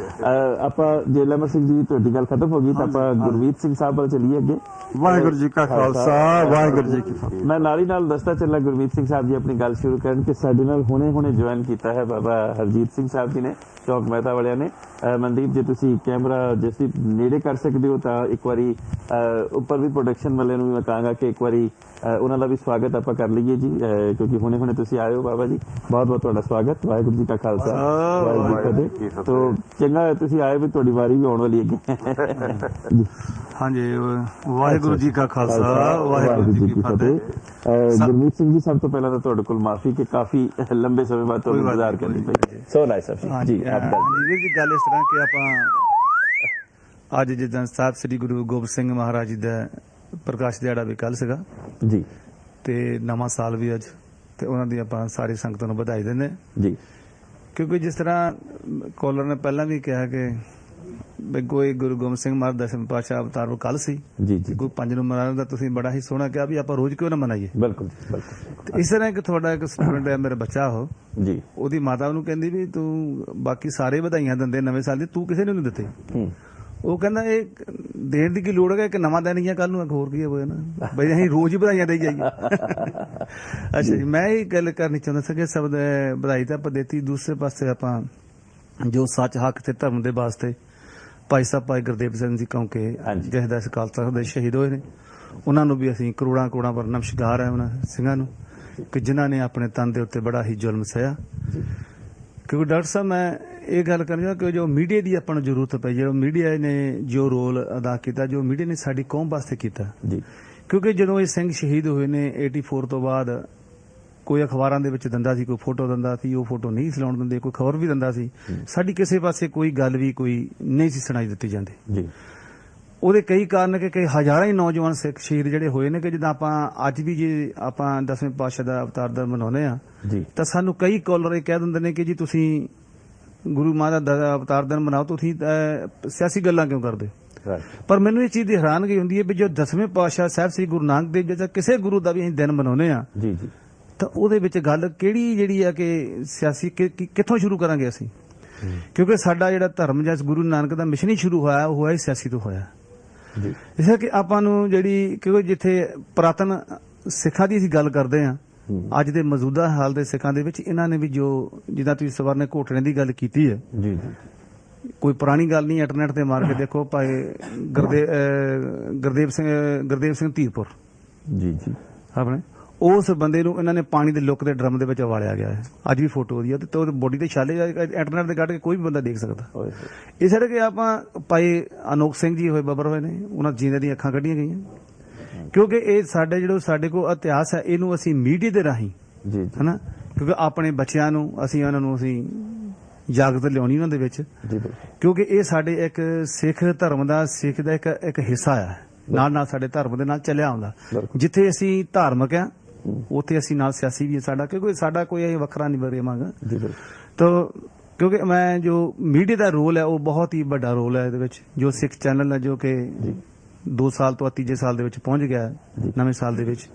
ਆਪਾਂ ਜੇ ਲੈਂਬਰ ਸਿੰਘ ਜੀ ਤੁਹਾਡੀ ਗੱਲ ਖਤਮ ਹੋ ਗਈ ਤਾਂ ਆਪਾਂ ਗੁਰਮੀਤ ਸਿੰਘ ਸਾਹਿਬ ਵੱਲ ਚੱਲੀਏ ਅੱਗੇ। ਵਾਹਿਗੁਰੂ ਜੀ ਕਾ ਖਾਲਸਾ, ਵਾਹਿਗੁਰੂ ਜੀ ਕੀ ਫਤਿਹ। ਮੈਂ ਨਾਲ ਹੀ ਨਾਲ ਦੱਸਦਾ ਚੱਲਾਂ ਗੁਰਮੀਤ ਸਿੰਘ ਸਾਹਿਬ ਜੀ ਆਪਣੀ ਗੱਲ ਸ਼ੁਰੂ ਕਰਨ ਕਿ ਸਾਡੇ ਨਾਲ ਹੁਣੇ ਜੁਆਇਨ ਕੀਤਾ ਹੈ ਬਾਬਾ ਹਰਜੀਤ ਸਿੰਘ ਸਾਹਿਬ ਜੀ ਨੇ, ਚੌਕ ਮਹਿਤਾ ਵਾਲਿਆਂ ਨੇ। ਮਨਦੀਪ ਜੇ ਤੁਸੀਂ ਕੈਮਰਾ ਜਿਸ ਦੀ ਨੇੜੇ ਕਰ ਸਕਦੇ ਹੋ ਤਾਂ ਇੱਕ ਵਾਰੀ ਉੱਪਰ ਵੀ ਪ੍ਰੋਡਕਸ਼ਨ ਵਾਲਿਆਂ ਨੂੰ ਵੀ ਮੈਂ ਕਹਾਂਗਾ ਕਿ ਇੱਕ ਵਾਰੀ ਉਹਨਾਂ ਦਾ ਵੀ ਸਵਾਗਤ ਆਪਾਂ ਕਰ ਲਈਏ ਜੀ, ਕਿਉਂਕਿ ਹੁਣੇ ਤੁਸੀਂ ਆਏ ਹੋ। ਬਾਬਾ ਜੀ ਬਹੁਤ ਬਹੁਤ ਤੁਹਾਡਾ ਸਵਾਗਤ। ਵਾਹਿਗੁਰੂ ਜੀ ਕਾ ਖਾਲਸਾ, ਵਾਹਿਗੁਰੂ ਜੀ ਕੀ ਫਤਿਹ। ਤੋ ਚੰਗਾ ਤੁਸੀਂ ਆਏ ਵੀ, ਤੁਹਾਡੀ ਵਾਰੀ ਵੀ ਆਉਣ ਵਾਲੀ ਹੈ। ਹਾਂਜੀ, ਵਾਹਿਗੁਰੂ ਜੀ ਕਾ ਖਾਲਸਾ, ਵਾਹਿਗੁਰੂ ਜੀ ਕੀ ਫਤਿਹ। ਗੁਰਮੀਤ ਸਿੰਘ ਜੀ, ਸਭ ਤੋਂ ਪਹਿਲਾਂ ਤਾਂ ਤੁਹਾਡੇ ਕੋਲ ਮਾਫੀ ਕਿ ਕਾਫੀ ਲੰਬੇ ਸਮੇਂ ਬਾਅਦ ਤੁਹਾਨੂੰ ਇੰਤਜ਼ਾਰ ਕਰਨੀ ਪਈ। ਸੋ ਨਾਈਸ ਜੀ। ਵੀਰ ਜੀ ਗੱਲ ਇਸ ਤਰ੍ਹਾਂ ਕਿ ਆਪਾਂ ਅੱਜ ਜਿੱਦਾਂ ਸਾਹਿਬ ਸ੍ਰੀ ਗੁਰੂ ਗੋਬਿੰਦ ਸਿੰਘ ਮਹਾਰਾਜ ਜੀ ਦਾ ਪ੍ਰਕਾਸ਼ ਦਿਹਾੜਾ ਵੀ ਕੱਲ ਸੀਗਾ ਜੀ, ਤੇ ਨਵਾਂ ਸਾਲ ਵੀ ਅੱਜ, ਤੇ ਉਹਨਾਂ ਦੀ ਆਪਾਂ ਸਾਰੀ ਸੰਗਤਾਂ ਨੂੰ ਵਧਾਈ ਦਿੰਦੇ ਜੀ। ਕਿਉਂਕਿ ਜਿਸ ਤਰ੍ਹਾਂ ਕਾਲਰ ਨੇ ਪਹਿਲਾਂ ਵੀ ਕਿਹਾ ਕਿ ਵੀ ਕੋਈ ਗੁਰੂ ਗੋਬਿੰਦ ਸਿੰਘ ਮਹਾਰਾਜ ਦਸਵੇਂ ਪਾਤਸ਼ਾਹ ਅਵਤਾਰ ਉਹ ਕੱਲ ਸੀ ਜੀ ਜੀ ਕੋਈ 5 ਨੂੰ ਮਨਾਉਣ ਦਾ ਤੁਸੀਂ ਬੜਾ ਹੀ ਸੋਹਣਾ ਕਿਹਾ ਵੀ ਆਪਾਂ ਰੋਜ਼ ਕਿਉਂ ਨਾ ਮਨਾਈਏ। ਬਿਲਕੁਲ ਬਿਲਕੁਲ। ਤੇ ਇਸ ਤਰ੍ਹਾਂ ਇੱਕ ਤੁਹਾਡਾ ਇੱਕ ਸਟੂਡੈਂਟ ਹੈ ਮੇਰਾ ਬੱਚਾ ਉਹ ਜੀ, ਉਹਦੀ ਮਾਤਾ ਉਹਨੂੰ ਕਹਿੰਦੀ ਵੀ ਤੂੰ ਬਾਕੀ ਸਾਰੇ ਵਧਾਈਆਂ ਦਿੰਦੇ ਨਵੇਂ ਸਾਲ ਦੀ, ਤੂੰ ਕਿਸੇ ਨੂੰ ਨਹੀਂ ਦਿੱਤੇ। ਉਹ ਕਹਿੰਦਾ ਇਹ ਦੇਣ ਦੀ ਕੀ ਲੋੜ ਹੈ ਕਿ ਨਵਾਂ ਦਿਨ ਹੀ ਆ ਕੱਲ ਨੂੰ, ਹੋਰ ਕੀ ਹੋਇਆ ਨਾ ਬਈ ਅਸੀਂ ਰੋਜ਼ ਹੀ ਵਧਾਈਆਂ ਦੇਈ ਜਾਈਏ। ਅੱਛਾ ਜੀ, ਮੈਂ ਇਹ ਗੱਲ ਕਰਨੀ ਚਾਹੁੰਦਾ ਸੀ ਕਿ ਸਭ ਵਧਾਈ ਤਾਂ ਆਪਾਂ ਦੇਤੀ, ਦੂਸਰੇ ਪਾਸੇ ਆਪਾਂ ਜੋ ਸੱਚ ਹੱਕ ਤੇ ਧਰਮ ਦੇ ਵਾਸਤੇ ਭਾਈ ਸਾਹਿਬ ਭਾਈ ਗੁਰਦੇਵ ਸਿੰਘ ਜੀ ਕੌਂਕੇ ਜਿਹਦੇ ਦਾ ਖਾਲਸਾ ਦੇ ਸ਼ਹੀਦ ਹੋਏ ਨੇ, ਉਹਨਾਂ ਨੂੰ ਵੀ ਅਸੀਂ ਕਰੋੜਾਂ ਕਰੋੜਾਂ ਪਰ ਨਮਸਕਾਰ ਹੈ ਉਹਨਾਂ ਸਿੰਘਾਂ ਨੂੰ ਕਿ ਜਿਨ੍ਹਾਂ ਨੇ ਆਪਣੇ ਤਨ ਦੇ ਉੱਤੇ ਬੜਾ ਹੀ ਜ਼ੁਲਮ ਸਹਿਆ। ਕਿਉਂਕਿ ਡਾਕਟਰ ਸਾਹਿਬ ਮੈਂ ਇਹ ਗੱਲ ਕਰਨੀ ਕਿ ਜੋ ਮੀਡੀਆ ਦੀ ਆਪਾਂ ਨੂੰ ਜ਼ਰੂਰਤ ਪਈ, ਜੋ ਮੀਡੀਆ ਨੇ ਜੋ ਰੋਲ ਅਦਾ ਕੀਤਾ, ਜੋ ਮੀਡੀਆ ਨੇ ਸਾਡੀ ਕੌਮ ਵਾਸਤੇ ਕੀਤਾ ਜੀ। ਕਿਉਂਕਿ ਜਦੋਂ ਇਹ ਸਿੰਘ ਸ਼ਹੀਦ ਹੋਏ ਨੇ 84 ਤੋਂ ਬਾਅਦ ਕੋਈ ਅਖਬਾਰਾਂ ਦੇ ਵਿੱਚ ਦਿੰਦਾ ਸੀ, ਕੋਈ ਫੋਟੋ ਦਿੰਦਾ ਸੀ, ਉਹ ਫੋਟੋ ਨਹੀਂ ਸਲਾਉਣ ਦਿੰਦੇ, ਕੋਈ ਖਬਰ ਵੀ ਦਿੰਦਾ ਸੀ, ਸਾਡੀ ਕਿਸੇ ਪਾਸੇ ਕੋਈ ਗੱਲ ਵੀ ਕੋਈ ਨਹੀਂ ਸੀ ਸੁਣਾਈ ਦਿੱਤੀ ਜਾਂਦੀ ਜੀ। ਉਹਦੇ ਕਈ ਕਾਰਨ ਕਿ ਕਈ ਹਜ਼ਾਰਾਂ ਹੀ ਨੌਜਵਾਨ ਸਿੱਖ ਸ਼ਹੀਦ ਜਿਹੜੇ ਹੋਏ ਨੇ ਕਿ ਜਿੱਦਾਂ ਆਪਾਂ ਅੱਜ ਵੀ ਜੇ ਆਪਾਂ ਦਸਵੇਂ ਪਾਤਸ਼ਾਹ ਦਾ ਅਵਤਾਰ ਦਿਨ ਮਨਾਉਂਦੇ ਆ ਤਾਂ ਸਾਨੂੰ ਕਈ ਕਾਲਰ ਇਹ ਕਹਿ ਦਿੰਦੇ ਨੇ ਕਿ ਜੀ ਤੁਸੀਂ ਗੁਰੂ ਮਹਾਰਾਜ ਦਾ ਅਵਤਾਰ ਦਿਨ ਮਨਾਓ, ਤੁਸੀਂ ਸਿਆਸੀ ਗੱਲਾਂ ਕਿਉਂ ਕਰਦੇ। ਪਰ ਮੈਨੂੰ ਇਹ ਚੀਜ਼ ਦੀ ਹੈਰਾਨਗੀ ਹੁੰਦੀ ਹੈ ਵੀ ਜੋ ਦਸਵੇਂ ਪਾਤਸ਼ਾਹ ਸਾਹਿਬ ਸ੍ਰੀ ਗੁਰੂ ਨਾਨਕ ਦੇਵ ਜੀ ਦਾ ਕਿਸੇ ਗੁਰੂ ਦਾ ਵੀ ਅਸੀਂ ਦਿਨ ਮਨਾਉਂਦੇ ਆ ਜੀ ਜੀ, ਤਾਂ ਉਹਦੇ ਵਿੱਚ ਗੱਲ ਕਿਹੜੀ ਜਿਹੜੀ ਆ ਕਿ ਸਿਆਸੀ ਕਿੱਥੋਂ ਸ਼ੁਰੂ ਕਰਾਂਗੇ ਅਸੀਂ। ਕਿਉਂਕਿ ਸਾਡਾ ਜਿਹੜਾ ਧਰਮ ਜਾਂ ਗੁਰੂ ਨਾਨਕ ਦਾ ਮਿਸ਼ਨ ਹੀ ਸ਼ੁਰੂ ਹੋਇਆ ਉਹ ਹੋਇਆ ਹੀ ਸਿਆਸੀ ਤੋਂ ਹੋਇਆ ਜੀ। ਇਸ ਕਰਕੇ ਆਪਾਂ ਨੂੰ ਜਿਹੜੀ ਕਿਉਂਕਿ ਜਿੱਥੇ ਪੁਰਾਤਨ ਸਿੱਖਾਂ ਦੀ ਅਸੀਂ ਗੱਲ ਕਰਦੇ ਆ, ਅੱਜ ਦੇ ਮੌਜੂਦਾ ਹਾਲ ਦੇ ਸਿੱਖਾਂ ਦੇ ਵਿੱਚ ਇਹਨਾਂ ਨੇ ਵੀ ਜੋ ਜਿੱਦਾਂ ਤੁਸੀਂ ਸਵਾਰ ਨੇ ਘੋਟਣੇ ਦੀ ਗੱਲ ਕੀਤੀ ਹੈ ਜੀ, ਕੋਈ ਪੁਰਾਣੀ ਗੱਲ ਨਹੀਂ, ਇੰਟਰਨੈਟ ਤੇ ਮਾਰ ਕੇ ਦੇਖੋ ਭਾਈ ਗੁਰਦੇਵ ਸਿੰਘ ਧੀਰਪੁਰ ਜੀ ਜੀ ਆਪਣੇ ਉਸ ਬੰਦੇ ਨੂੰ ਇਹਨਾਂ ਨੇ ਪਾਣੀ ਦੇ ਲੁੱਕ ਦੇ ਡਰਮ ਦੇ ਵਿੱਚ ਵਾਲਿਆ ਗਿਆ ਹੈ। ਅੱਜ ਵੀ ਫੋਟੋ ਉਹਦੀ ਹੈ ਤੇ ਉਹਦੀ ਬੋਡੀ ਤੇ ਛਾਲੇ ਇੰਟਰਨੈਟ ਤੇ ਕੱਢ ਕੇ ਕੋਈ ਵੀ ਬੰਦਾ ਦੇਖ ਸਕਦਾ। ਇਸ ਕਰਕੇ ਆਪਾਂ ਭਾਈ ਅਨੋਖ ਸਿੰਘ ਜੀ ਹੋਏ ਬੱਬਰ ਹੋਏ ਨੇ, ਉਹਨਾਂ ਜੀਂਦੇ ਦੀਆਂ ਅੱਖਾਂ ਕੱਢੀਆਂ ਗਈਆਂ ਕਿਉਂਕਿ ਇਹ ਸਾਡੇ ਕੋਲ ਇਤਿਹਾਸ ਹੈ, ਇਹਨੂੰ ਅਸੀਂ ਮੀਡੀਆ ਦੇ ਰਾਹੀਂ ਹਨਾ, ਕਿਉਂਕਿ ਆਪਣੇ ਬੱਚਿਆਂ ਨੂੰ ਉਹਨਾਂ ਨੂੰ ਜਾਗਰਤ ਲਿਆਉਣੀ ਉਹਨਾਂ ਦੇ ਵਿੱਚ, ਕਿਉਂਕਿ ਇਹ ਸਾਡੇ ਇੱਕ ਸਿੱਖ ਧਰਮ ਦਾ ਇੱਕ ਹਿੱਸਾ ਹੈ, ਨਾਲ ਸਾਡੇ ਧਰਮ ਦੇ ਨਾਲ ਚੱਲਿਆ ਆਉਂਦਾ। ਜਿੱਥੇ ਅਸੀਂ ਧਾਰਮਿਕ ਆ ਉੱਥੇ ਅਸੀਂ ਨਾਲ ਸਿਆਸੀ ਵੀ ਸਾਡਾ, ਕਿਉਂਕਿ ਸਾਡਾ ਕੋਈ ਵੱਖਰਾ ਨਹੀਂ ਬਰੇਵਾਂਗਾ। ਤਾਂ ਕਿਉਂਕਿ ਮੈਂ ਜੋ ਮੀਡੀਆ ਦਾ ਰੋਲ ਹੈ ਉਹ ਬਹੁਤ ਹੀ ਵੱਡਾ ਰੋਲ ਹੈ ਇਹਦੇ ਵਿੱਚ। ਜੋ ਸਿੱਖ ਚੈਨਲ ਹੈ ਜੋ ਕਿ 2 ਸਾਲ ਤੋਂ 3 ਸਾਲ ਦੇ ਵਿੱਚ ਪਹੁੰਚ ਗਿਆ ਨਵੇਂ ਸਾਲ ਦੇ ਵਿੱਚ,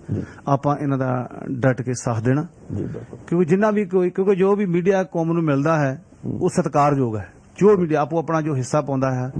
ਆਪਾਂ ਇਹਨਾਂ ਦਾ ਡਟ ਕੇ ਸਾਥ ਦੇਣਾ ਕਿਉਂਕਿ ਜਿੰਨਾ ਵੀ ਕਿਉਂਕਿ ਜੋ ਵੀ ਮੀਡੀਆ ਕੌਮ ਨੂੰ ਮਿਲਦਾ ਹੈ ਉਹ ਸਤਿਕਾਰਯੋਗ ਹੈ। ਜੋ ਮੀਡੀਆ ਆਪੋ ਆਪਣਾ ਜੋ ਹਿੱਸਾ ਪਾਉਂਦਾ ਹੈ